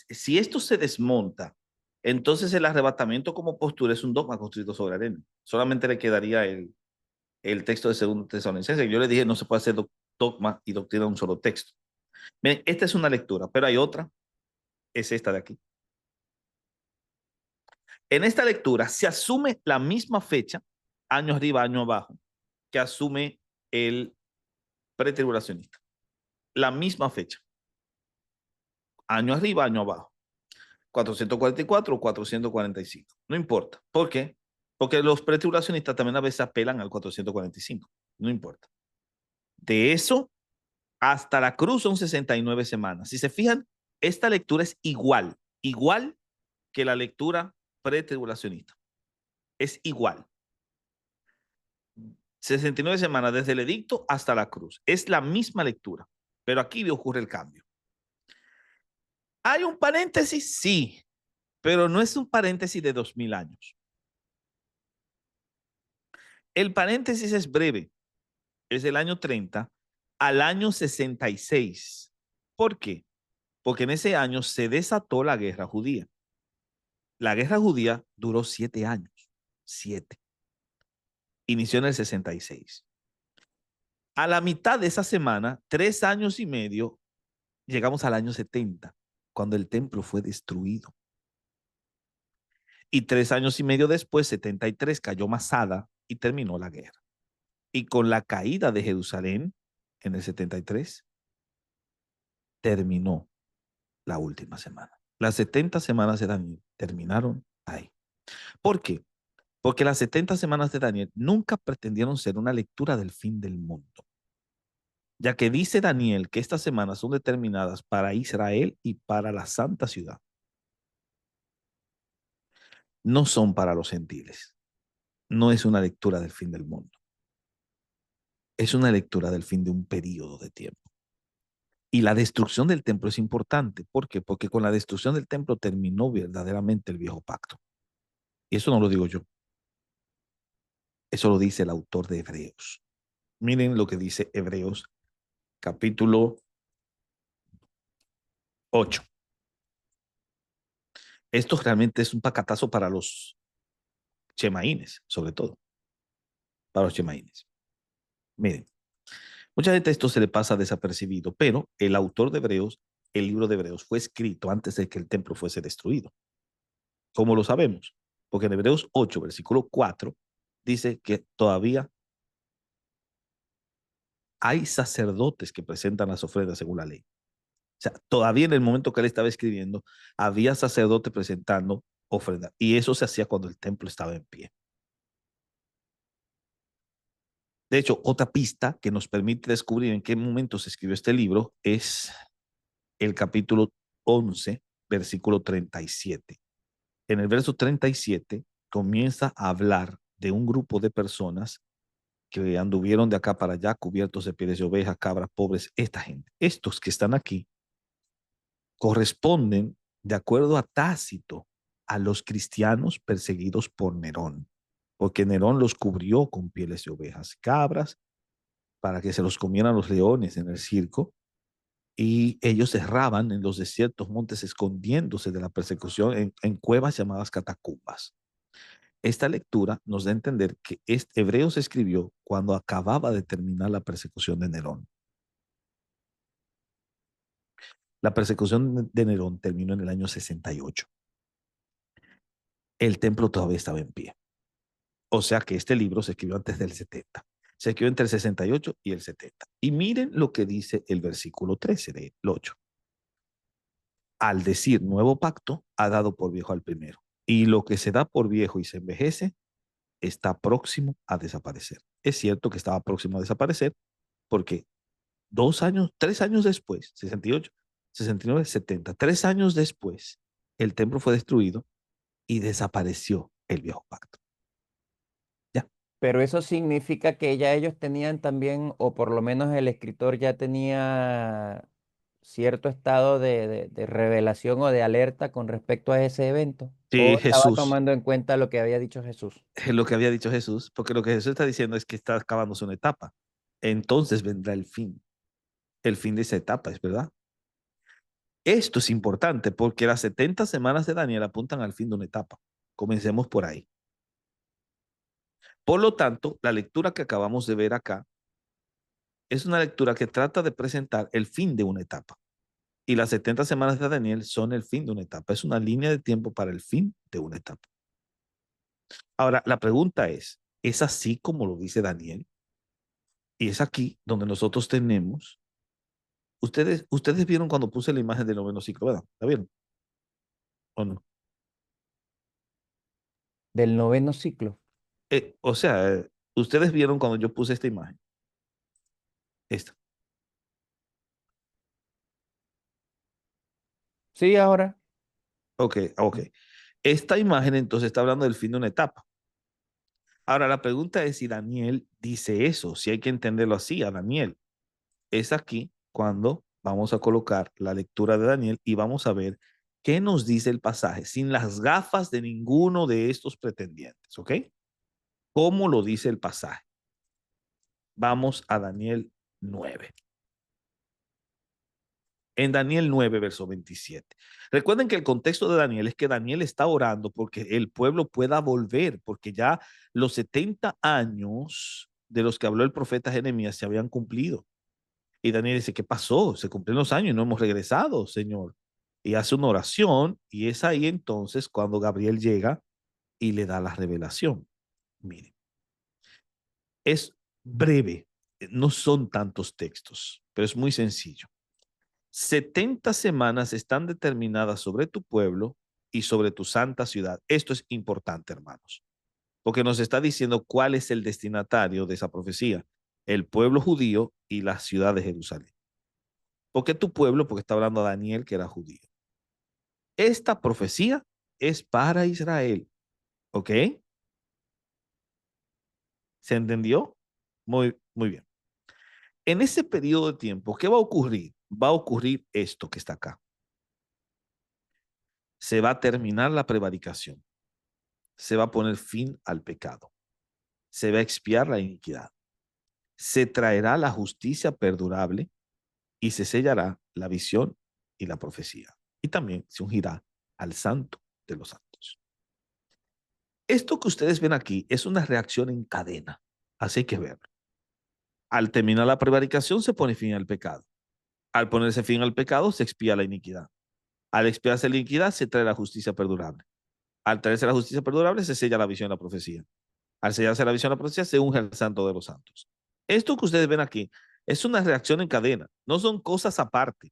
[SPEAKER 1] si esto se desmonta, entonces el arrebatamiento como postura es un dogma construido sobre arena. Solamente le quedaría el texto de segundo Tesalonicenses. Yo le dije, no se puede hacer dogma y doctrina en un solo texto. Miren, esta es una lectura, pero hay otra, es esta de aquí. En esta lectura se asume la misma fecha, año arriba, año abajo, que asume el pretribulacionista. La misma fecha, año arriba, año abajo. 444 o 445. No importa. ¿Por qué? Porque los pretribulacionistas también a veces apelan al 445. No importa. De eso hasta la cruz son 69 semanas. Si se fijan, esta lectura es igual que la lectura pretribulacionista. Es igual. 69 semanas desde el edicto hasta la cruz. Es la misma lectura, pero aquí ocurre el cambio. ¿Hay un paréntesis? Sí, pero no es un paréntesis de 2000 años. El paréntesis es breve, es del año 30 al año 66. ¿Por qué? Porque en ese año se desató la guerra judía. La guerra judía duró 7 años. 7. Inició en el 66. A la mitad de esa semana, 3 años y medio, llegamos al año 70, cuando el templo fue destruido. Y 3 años y medio después, 73, cayó Masada y terminó la guerra. Y con la caída de Jerusalén en el 73, terminó la última semana. Las 70 semanas de Daniel terminaron ahí. ¿Por qué? Porque las 70 semanas de Daniel nunca pretendieron ser una lectura del fin del mundo, ya que dice Daniel que estas semanas son determinadas para Israel y para la santa ciudad. No son para los gentiles. No es una lectura del fin del mundo. Es una lectura del fin de un periodo de tiempo. Y la destrucción del templo es importante. ¿Por qué? Porque con la destrucción del templo terminó verdaderamente el viejo pacto. Y eso no lo digo yo. Eso lo dice el autor de Hebreos. Miren lo que dice Hebreos capítulo 8. Esto realmente es un pacatazo para los chemaínes, sobre todo. Para los chemaínes. Miren, mucha gente esto se le pasa desapercibido, pero el autor de Hebreos, el libro de Hebreos, fue escrito antes de que el templo fuese destruido. ¿Cómo lo sabemos? Porque en Hebreos 8, versículo 4, dice que todavía hay sacerdotes que presentan las ofrendas según la ley. O sea, todavía en el momento que él estaba escribiendo, había sacerdotes presentando ofrendas. Y eso se hacía cuando el templo estaba en pie. De hecho, otra pista que nos permite descubrir en qué momento se escribió este libro es el capítulo 11, versículo 37. En el verso 37 comienza a hablar de un grupo de personas que anduvieron de acá para allá cubiertos de pieles de ovejas, cabras, pobres. Esta gente, estos que están aquí, corresponden, de acuerdo a Tácito, a los cristianos perseguidos por Nerón, porque Nerón los cubrió con pieles de ovejas, cabras, para que se los comieran los leones en el circo, y ellos erraban en los desiertos montes escondiéndose de la persecución en cuevas llamadas catacumbas. Esta lectura nos da a entender que Hebreos se escribió cuando acababa de terminar la persecución de Nerón. La persecución de Nerón terminó en el año 68. El templo todavía estaba en pie. O sea que este libro se escribió antes del 70. Se escribió entre el 68 y el 70. Y miren lo que dice el versículo 13 del 8. Al decir nuevo pacto, ha dado por viejo al primero. Y lo que se da por viejo y se envejece, está próximo a desaparecer. Es cierto que estaba próximo a desaparecer porque 2 años, 3 años después, 68, 69, 70, 3 años después, el templo fue destruido y desapareció el viejo pacto. Ya.
[SPEAKER 5] Pero eso significa que ya ellos tenían también, o por lo menos el escritor ya tenía cierto estado de revelación o de alerta con respecto a ese evento,
[SPEAKER 1] Sí,
[SPEAKER 5] o estaba
[SPEAKER 1] Jesús,
[SPEAKER 5] tomando en cuenta lo que había dicho Jesús.
[SPEAKER 1] es lo que había dicho Jesús, porque lo que Jesús está diciendo es que está acabándose una etapa. Entonces vendrá el fin de esa etapa, ¿es verdad? Esto es importante porque las 70 semanas de Daniel apuntan al fin de una etapa. Comencemos por ahí. Por lo tanto, la lectura que acabamos de ver acá es una lectura que trata de presentar el fin de una etapa. Y las 70 semanas de Daniel son el fin de una etapa. Es una línea de tiempo para el fin de una etapa. Ahora, la pregunta ¿es así como lo dice Daniel? Y es aquí donde nosotros tenemos, ustedes vieron cuando puse la imagen del noveno ciclo, ¿verdad? ¿La vieron o no?
[SPEAKER 5] Del noveno ciclo.
[SPEAKER 1] O sea, ustedes vieron cuando yo puse esta imagen, esta.
[SPEAKER 5] Sí, ahora.
[SPEAKER 1] Ok, ok. Esta imagen entonces está hablando del fin de una etapa. Ahora, la pregunta es si Daniel dice eso, si hay que entenderlo así a Daniel. Es aquí cuando vamos a colocar la lectura de Daniel y vamos a ver qué nos dice el pasaje, sin las gafas de ninguno de estos pretendientes, ¿ok? ¿Cómo lo dice el pasaje? Vamos a Daniel 9. En Daniel 9, verso 27. Recuerden que el contexto de Daniel es que Daniel está orando porque el pueblo pueda volver, porque ya los 70 años de los que habló el profeta Jeremías se habían cumplido. Y Daniel dice, ¿qué pasó? Se cumplieron los años y no hemos regresado, Señor. Y hace una oración y es ahí entonces cuando Gabriel llega y le da la revelación. Miren, es breve, no son tantos textos, pero es muy sencillo. 70 semanas están determinadas sobre tu pueblo y sobre tu santa ciudad. Esto es importante, hermanos, porque nos está diciendo cuál es el destinatario de esa profecía, el pueblo judío y la ciudad de Jerusalén. ¿Por qué tu pueblo? Porque está hablando a Daniel, que era judío. Esta profecía es para Israel, ¿ok? ¿Se entendió? Muy, muy bien. En ese periodo de tiempo, ¿qué va a ocurrir? va a ocurrir esto que está acá. Se va a terminar la prevaricación. Se va a poner fin al pecado. Se va a expiar la iniquidad. Se traerá la justicia perdurable y se sellará la visión y la profecía. Y también se ungirá al santo de los santos. Esto que ustedes ven aquí es una reacción en cadena. Así hay que verlo. Al terminar la prevaricación se pone fin al pecado. Al ponerse fin al pecado se expía la iniquidad. Al expiarse la iniquidad se trae la justicia perdurable. Al traerse la justicia perdurable se sella la visión y la profecía. Al sellarse la visión y la profecía se unge al santo de los santos. Esto que ustedes ven aquí es una reacción en cadena. No son cosas aparte.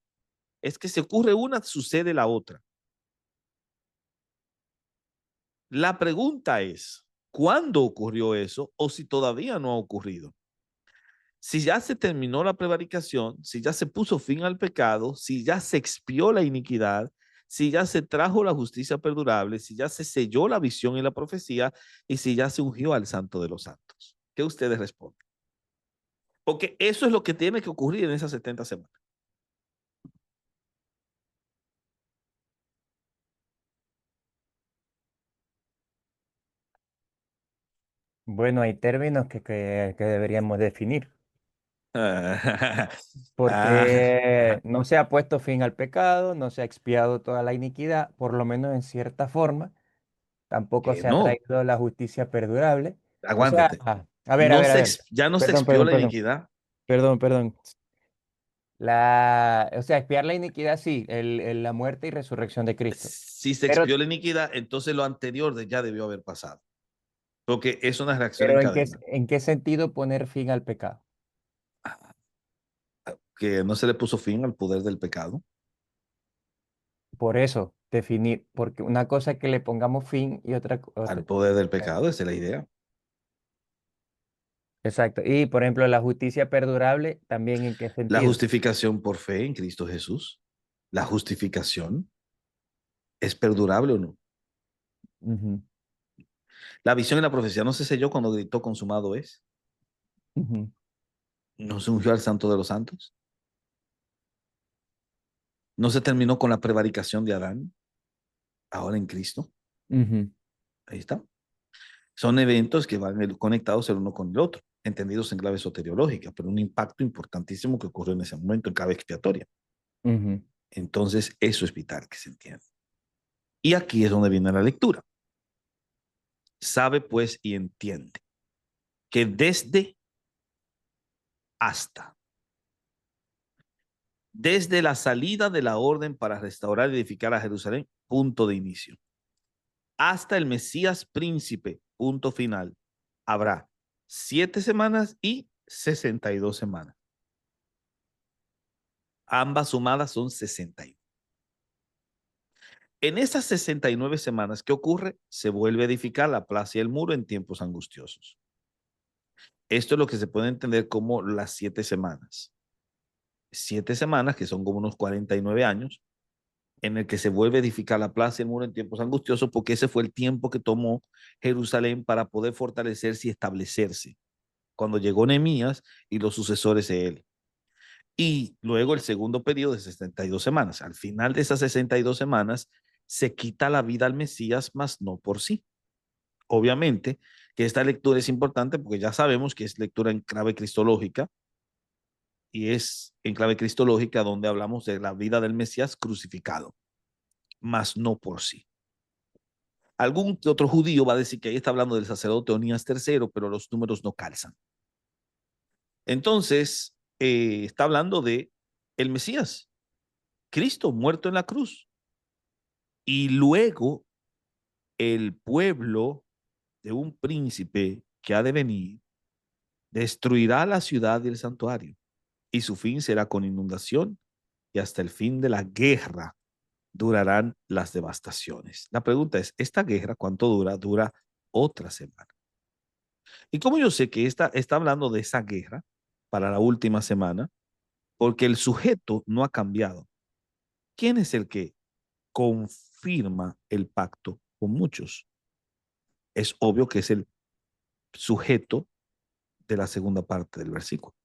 [SPEAKER 1] Es que se ocurre una, sucede la otra. La pregunta es, ¿cuándo ocurrió eso o si todavía no ha ocurrido? Si ya se terminó la prevaricación, si ya se puso fin al pecado, si ya se expió la iniquidad, si ya se trajo la justicia perdurable, si ya se selló la visión y la profecía y si ya se ungió al santo de los santos. ¿Qué ustedes responden? Porque eso es lo que tiene que ocurrir en esas 70 semanas.
[SPEAKER 5] Bueno, hay términos que deberíamos definir, porque no se ha puesto fin al pecado, no se ha expiado toda la iniquidad, por lo menos en cierta forma, tampoco
[SPEAKER 1] que
[SPEAKER 5] se ha
[SPEAKER 1] no,
[SPEAKER 5] traído la justicia perdurable. O sea,
[SPEAKER 1] aguántate.
[SPEAKER 5] a ver, a ver, a ver.
[SPEAKER 1] Ya no se
[SPEAKER 5] Perdón,
[SPEAKER 1] expió
[SPEAKER 5] perdón,
[SPEAKER 1] la
[SPEAKER 5] perdón,
[SPEAKER 1] iniquidad.
[SPEAKER 5] perdón, perdón. O sea, expiar la iniquidad, sí, la muerte y resurrección de Cristo.
[SPEAKER 1] Si se
[SPEAKER 5] Pero,
[SPEAKER 1] expió la iniquidad, entonces lo anterior ya debió haber pasado. Porque es una reacción en
[SPEAKER 5] pero
[SPEAKER 1] cadena.
[SPEAKER 5] ¿en qué sentido poner fin al pecado?
[SPEAKER 1] Que no se le puso fin al poder del pecado.
[SPEAKER 5] Por eso, definir, porque una cosa es que le pongamos fin y
[SPEAKER 1] Al poder del pecado, esa es la idea.
[SPEAKER 5] Exacto. Y, por ejemplo, la justicia perdurable, ¿también en qué
[SPEAKER 1] La
[SPEAKER 5] sentido?
[SPEAKER 1] justificación por fe en Cristo Jesús. La justificación es perdurable o no.
[SPEAKER 5] Ujú,
[SPEAKER 1] La visión y la profecía no se selló cuando gritó consumado es.
[SPEAKER 5] ujú,
[SPEAKER 1] No se ungió al santo de los santos. No se terminó con la prevaricación de Adán. Ahora en Cristo.
[SPEAKER 5] ujú,
[SPEAKER 1] Ahí está. Son eventos que van conectados el uno con el otro, entendidos en clave soteriológica, pero un impacto importantísimo que ocurrió en ese momento en clave expiatoria.
[SPEAKER 5] ujú.
[SPEAKER 1] Entonces, eso es vital que se entienda. Y aquí es donde viene la lectura. Sabe pues y entiende que hasta, desde la salida de la orden para restaurar y edificar a Jerusalén, punto de inicio, hasta el Mesías príncipe, punto final, habrá 7 semanas y 62 semanas. Ambas sumadas son 61. En esas 69 semanas, ¿qué ocurre? Se vuelve a edificar la plaza y el muro en tiempos angustiosos. Esto es lo que se puede entender como las 7 semanas. 7 semanas, que son como unos 49 años, en el que se vuelve a edificar la plaza y el muro en tiempos angustiosos, porque ese fue el tiempo que tomó Jerusalén para poder fortalecerse y establecerse, cuando llegó Nehemías y los sucesores de él. Y luego el segundo periodo de 62 semanas. Al final de esas 62 semanas, se quita la vida al Mesías, mas no por sí. Obviamente que esta lectura es importante porque ya sabemos que es lectura en clave cristológica y es en clave cristológica donde hablamos de la vida del Mesías crucificado, mas no por sí. Algún otro judío va a decir que ahí está hablando del sacerdote Onías III, pero los números no calzan. Entonces, está hablando de el Mesías, Cristo muerto en la cruz. Y luego el pueblo de un príncipe que ha de venir destruirá la ciudad y el santuario, y su fin será con inundación, y hasta el fin de la guerra durarán las devastaciones. La pregunta es, ¿esta guerra cuánto dura? Dura otra semana. ¿Y cómo yo sé que está hablando de esa guerra para la última semana? Porque el sujeto no ha cambiado. ¿Quién es el que confirma el pacto con muchos? Es obvio que es el sujeto de la segunda parte del versículo.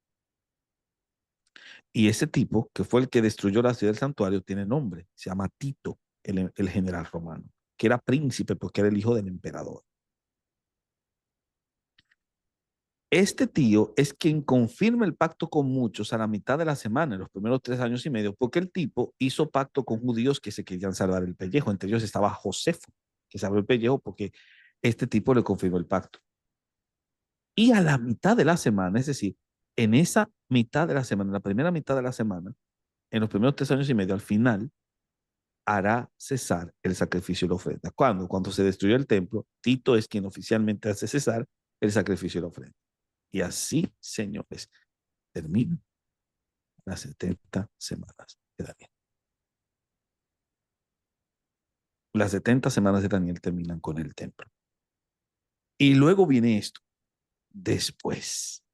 [SPEAKER 1] Y ese tipo, que fue el que destruyó la ciudad del santuario, tiene nombre. Se llama Tito, el general romano, que era príncipe porque era el hijo del emperador. Este tío es quien confirma el pacto con muchos a la mitad de la semana, en los primeros 3 años y medio, porque el tipo hizo pacto con judíos que se querían salvar el pellejo. Entre ellos estaba Josefo, que salvó el pellejo porque este tipo le confirmó el pacto. Y a la mitad de la semana, es decir, en esa mitad de la semana, en la primera mitad de la semana, en los primeros 3 años y medio, al final, hará cesar el sacrificio y la ofrenda. ¿Cuándo? Cuando se destruyó el templo, Tito es quien oficialmente hace cesar el sacrificio y la ofrenda. Y así, señores, terminan las 70 semanas de Daniel. Las 70 semanas de Daniel terminan con el templo. Y luego viene esto, después.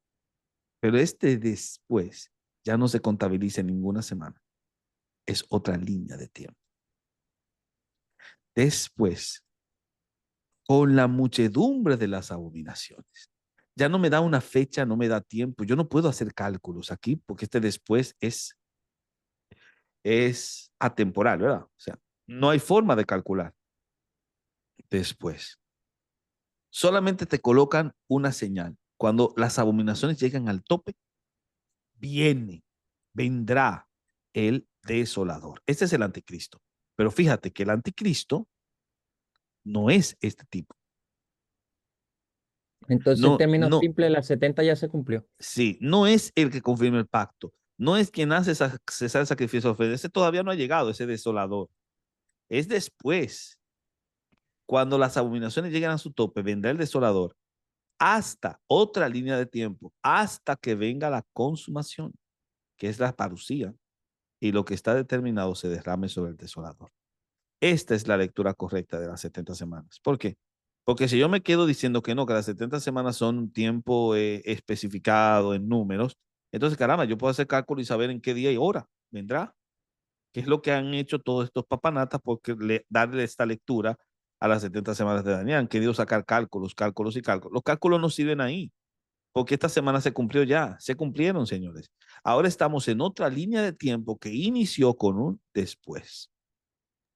[SPEAKER 1] Pero este después ya no se contabiliza en ninguna semana. Es otra línea de tiempo. Después, con la muchedumbre de las abominaciones. Ya no me da una fecha, no me da tiempo. Yo no puedo hacer cálculos aquí porque este después es atemporal, ¿verdad? O sea, no hay forma de calcular. Después, solamente te colocan una señal. Cuando las abominaciones llegan al tope, vendrá el desolador. Este es el anticristo. Pero fíjate que el anticristo no es este tipo.
[SPEAKER 5] Entonces, en
[SPEAKER 1] No,
[SPEAKER 5] términos
[SPEAKER 1] no,
[SPEAKER 5] simples, las 70 ya se cumplió.
[SPEAKER 1] sí, no es el que confirma el pacto. No es quien hace cesar el sacrificio de ofrenda. Ese todavía no ha llegado, ese desolador. Es después, cuando las abominaciones llegan a su tope, vendrá el desolador hasta otra línea de tiempo, hasta que venga la consumación, que es la parucía, y lo que está determinado se derrame sobre el desolador. Esta es la lectura correcta de las 70 semanas. ¿Por qué? Porque si yo me quedo diciendo que no, que las 70 semanas son un tiempo especificado en números, entonces, caramba, yo puedo hacer cálculo y saber en qué día y hora vendrá, que es lo que han hecho todos estos papanatas porque darle esta lectura a las 70 semanas de Daniel. Han querido sacar cálculos, cálculos y cálculos. Los cálculos no sirven ahí, porque esta semana se cumplió ya, se cumplieron, señores. Ahora estamos en otra línea de tiempo que inició con un después.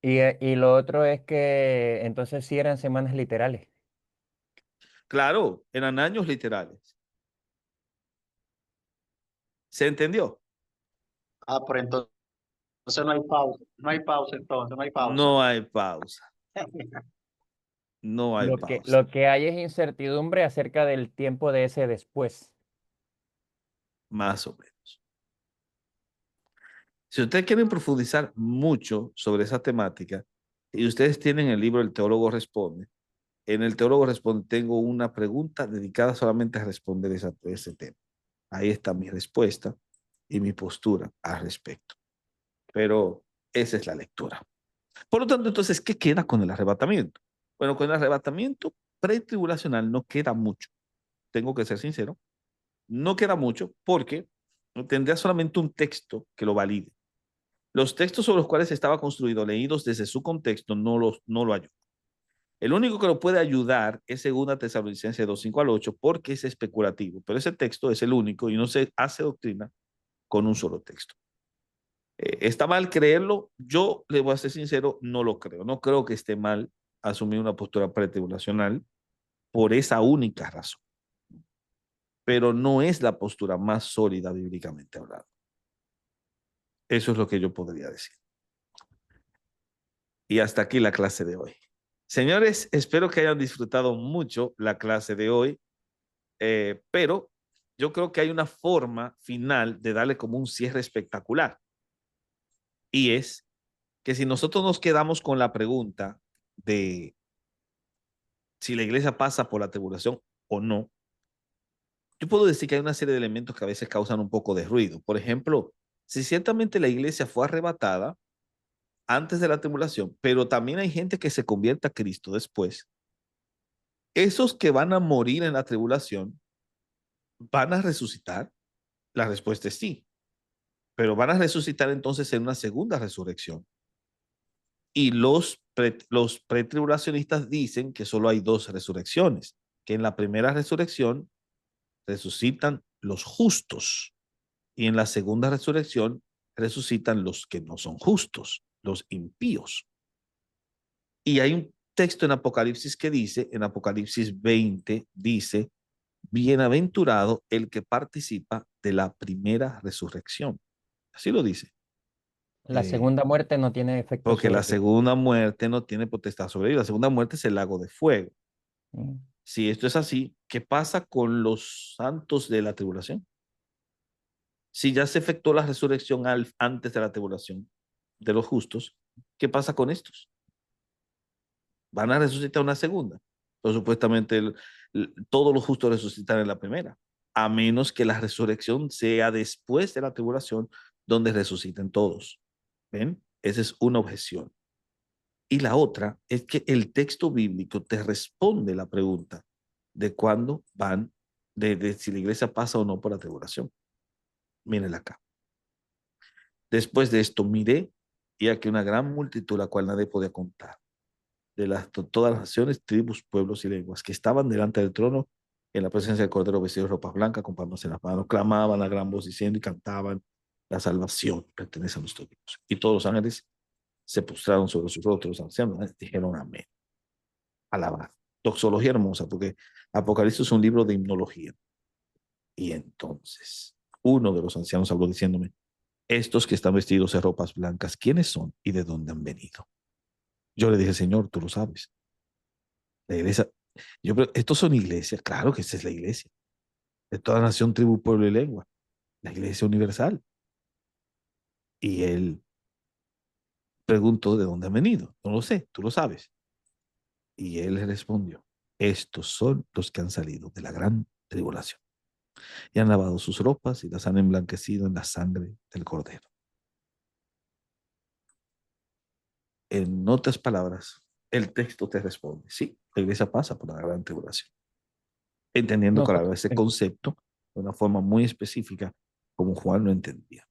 [SPEAKER 5] Y lo otro es que entonces sí eran semanas literales.
[SPEAKER 1] Claro, eran años literales. ¿Se entendió?
[SPEAKER 3] Ah, pero entonces no hay pausa. No hay pausa entonces, no hay pausa.
[SPEAKER 1] No hay pausa. No hay pausa.
[SPEAKER 5] Lo que hay es incertidumbre acerca del tiempo de ese después.
[SPEAKER 1] Más o menos. Si ustedes quieren profundizar mucho sobre esa temática, y ustedes tienen el libro El Teólogo Responde, en El Teólogo Responde tengo una pregunta dedicada solamente a responder ese tema. Ahí está mi respuesta y mi postura al respecto. Pero esa es la lectura. Por lo tanto, entonces, ¿qué queda con el arrebatamiento? Bueno, con el arrebatamiento pretribulacional no queda mucho. Tengo que ser sincero. No queda mucho porque tendría solamente un texto que lo valide. Los textos sobre los cuales estaba construido, leídos desde su contexto, no lo ayudan. El único que lo puede ayudar es 2 Tesalonicenses 2:5 al 8, porque es especulativo, pero ese texto es el único y no se hace doctrina con un solo texto. ¿Está mal creerlo? Yo, le voy a ser sincero, no lo creo. No creo que esté mal asumir una postura pretribulacional por esa única razón. Pero no es la postura más sólida bíblicamente hablando. Eso es lo que yo podría decir. Y hasta aquí la clase de hoy. Señores, espero que hayan disfrutado mucho la clase de hoy, pero yo creo que hay una forma final de darle como un cierre espectacular. Y es que si nosotros nos quedamos con la pregunta de si la iglesia pasa por la tribulación o no, yo puedo decir que hay una serie de elementos que a veces causan un poco de ruido. Por ejemplo, si ciertamente la iglesia fue arrebatada antes de la tribulación, pero también hay gente que se convierte a Cristo después, esos que van a morir en la tribulación, ¿van a resucitar? La respuesta es sí, pero van a resucitar entonces en una segunda resurrección. Y los pretribulacionistas dicen que solo hay 2 resurrecciones, que en la primera resurrección resucitan los justos Y en la segunda resurrección resucitan los que no son justos, los impíos. Y hay un texto en Apocalipsis que dice, en Apocalipsis 20, dice, bienaventurado el que participa de la primera resurrección. Así lo dice.
[SPEAKER 5] La segunda muerte no tiene efecto
[SPEAKER 1] Porque la
[SPEAKER 5] sobre ti.
[SPEAKER 1] segunda muerte no tiene potestad sobre ellos. La segunda muerte es el lago de fuego.
[SPEAKER 5] Mm.
[SPEAKER 1] Si esto es así, ¿qué pasa con los santos de la tribulación? Si ya se efectuó la resurrección antes de la tribulación de los justos, ¿qué pasa con estos? Van a resucitar una segunda. Pero supuestamente todos los justos resucitan en la primera, a menos que la resurrección sea después de la tribulación, donde resuciten todos. ¿Ven? Esa es una objeción. Y la otra es que el texto bíblico te responde la pregunta de cuándo van, de si la iglesia pasa o no por la tribulación. Mírenla acá. Después de esto miré, y aquí una gran multitud, la cual nadie podía contar, todas las naciones, tribus, pueblos y lenguas, que estaban delante del trono en la presencia del Cordero, vestidos de ropas blancas, con palmas en las manos, clamaban a gran voz diciendo y cantaban: la salvación pertenece a nuestro Dios. Y todos los ángeles se postraron sobre sus rostros, los ancianos dijeron amén. Alabar. Doxología hermosa, porque Apocalipsis es un libro de himnología. Y entonces, uno de los ancianos habló diciéndome: estos que están vestidos de ropas blancas, ¿quiénes son y de dónde han venido? Yo le dije: Señor, tú lo sabes. La iglesia, estos son iglesias, claro que esa es la iglesia, de toda nación, tribu, pueblo y lengua, la iglesia universal. Y él preguntó: ¿de dónde han venido? No lo sé, tú lo sabes. Y él le respondió: estos son los que han salido de la gran tribulación y han lavado sus ropas y las han emblanquecido en la sangre del Cordero. En otras palabras, el texto te responde: sí, la iglesia pasa por la gran tribulación, entendiendo,
[SPEAKER 5] No,
[SPEAKER 1] claro, ese concepto de una forma muy específica, como Juan lo entendía.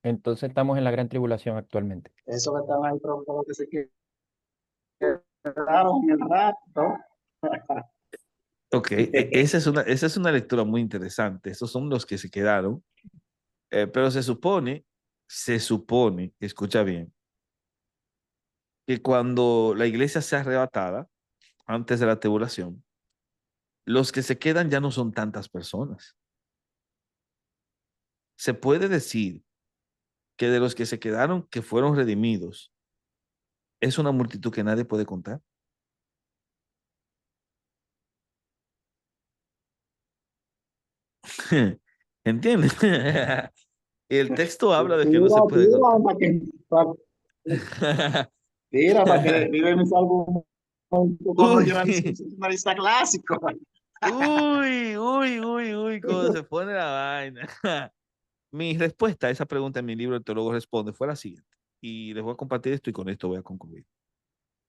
[SPEAKER 5] entonces estamos en la gran tribulación actualmente.
[SPEAKER 3] Eso que están ahí pronto que se quedaron en el rato.
[SPEAKER 1] Ok, esa es una lectura muy interesante. Esos son los que se quedaron, pero se supone, escucha bien, que cuando la iglesia sea arrebatada, antes de la tribulación, los que se quedan ya no son tantas personas. Se puede decir que de los que se quedaron, que fueron redimidos, es una multitud que nadie puede contar. ¿Entiendes? El texto habla de que no se puede
[SPEAKER 3] Tira,
[SPEAKER 1] contar.
[SPEAKER 3] para que vive mis argumentos como
[SPEAKER 1] Uy,
[SPEAKER 3] yo nacionalista clásico.
[SPEAKER 1] uy, cómo se pone la vaina. Mi respuesta a esa pregunta en mi libro El teólogo responde fue la siguiente. Y les voy a compartir esto y con esto voy a concluir.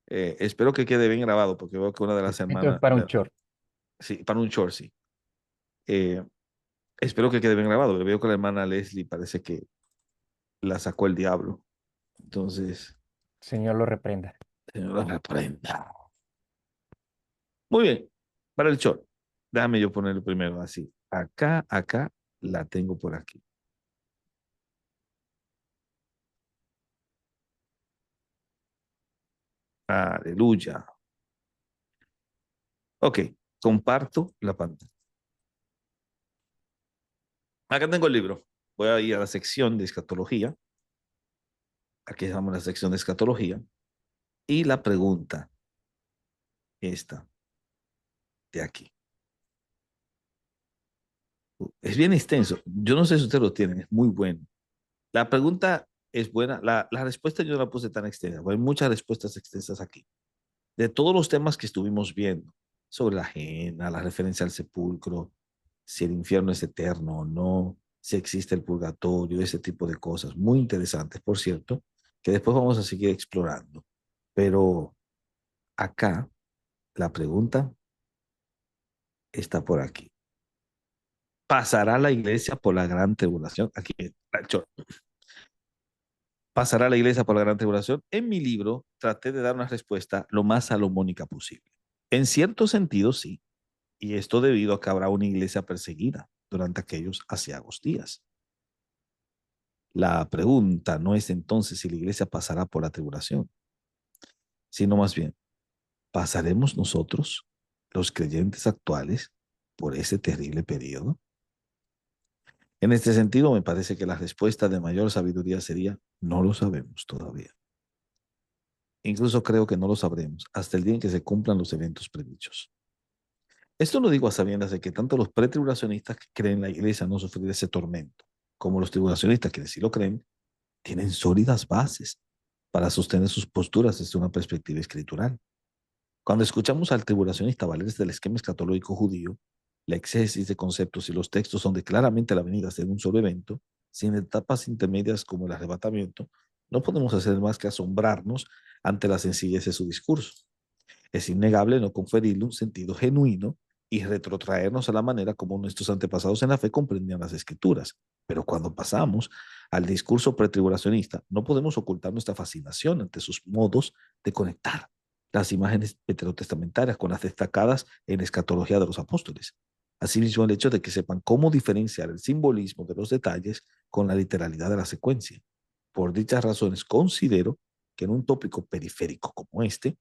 [SPEAKER 1] Espero que quede bien grabado porque veo que una de las
[SPEAKER 5] Esto es
[SPEAKER 1] hermanas,
[SPEAKER 5] para un short.
[SPEAKER 1] sí, para un short, sí. Eh, Espero que quede bien grabado, porque veo que la hermana Leslie parece que la sacó el diablo. Entonces,
[SPEAKER 5] Señor lo reprenda.
[SPEAKER 1] Señor, la reprenda. Muy bien, para el short. Déjame yo ponerlo primero así. Acá, la tengo por aquí. Aleluya. Ok, comparto la pantalla. Acá tengo el libro. Voy a ir a la sección de escatología. Aquí estamos en la sección de escatología. Y la pregunta, esta, de aquí. Es bien extenso. Yo no sé si ustedes lo tienen, es muy bueno. La pregunta es buena. La respuesta yo no la puse tan extensa. Hay muchas respuestas extensas aquí. De todos los temas que estuvimos viendo, sobre la ajena, la referencia al sepulcro, si el infierno es eterno o no, si existe el purgatorio, ese tipo de cosas. Muy interesantes, por cierto, que después vamos a seguir explorando. Pero acá, la pregunta está por aquí. ¿Pasará la iglesia por la gran tribulación? Aquí, ¿pasará la iglesia por la gran tribulación? En mi libro traté de dar una respuesta lo más salomónica posible. En cierto sentido, sí. Y esto debido a que habrá una iglesia perseguida durante aquellos aciagos días. La pregunta no es entonces si la iglesia pasará por la tribulación, sino más bien, ¿pasaremos nosotros, los creyentes actuales, por ese terrible periodo? En este sentido, me parece que la respuesta de mayor sabiduría sería, no lo sabemos todavía. Incluso creo que no lo sabremos hasta el día en que se cumplan los eventos predichos. Esto lo digo a sabiendas de que tanto los pretribulacionistas que creen la iglesia no sufrir ese tormento, como los tribulacionistas que sí lo creen, tienen sólidas bases para sostener sus posturas desde una perspectiva escritural. Cuando escuchamos al tribulacionista valerse del esquema escatológico judío, la exégesis de conceptos y los textos donde claramente la venida será un solo evento, sin etapas intermedias como el arrebatamiento, no podemos hacer más que asombrarnos ante la sencillez de su discurso. Es innegable no conferirle un sentido genuino y retrotraernos a la manera como nuestros antepasados en la fe comprendían las escrituras. Pero cuando pasamos al discurso pretribulacionista, no podemos ocultar nuestra fascinación ante sus modos de conectar las imágenes veterotestamentarias con las destacadas en la escatología de los apóstoles. Asimismo, el hecho de que sepan cómo diferenciar el simbolismo de los detalles con la literalidad de la secuencia. Por dichas razones, considero que en un tópico periférico como este,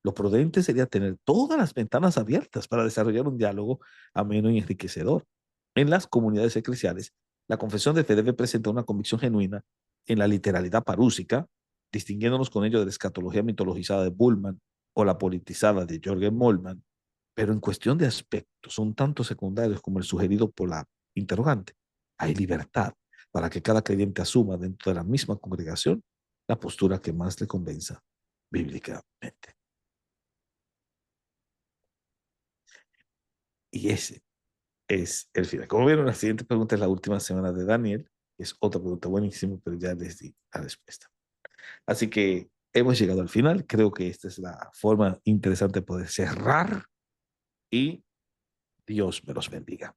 [SPEAKER 1] lo prudente sería tener todas las ventanas abiertas para desarrollar un diálogo ameno y enriquecedor. En las comunidades eclesiales, la confesión de fe debe presentar una convicción genuina en la literalidad parúsica, distinguiéndonos con ello de la escatología mitologizada de Bullman o la politizada de Jürgen Moltmann, pero en cuestión de aspectos un tanto secundarios como el sugerido por la interrogante, hay libertad para que cada creyente asuma dentro de la misma congregación la postura que más le convenza bíblicamente. Y ese es el final. Como vieron, la siguiente pregunta es la última semana de Daniel. Es otra pregunta buenísima, pero ya les di la respuesta. Así que hemos llegado al final. Creo que esta es la forma interesante de poder cerrar y Dios me los bendiga.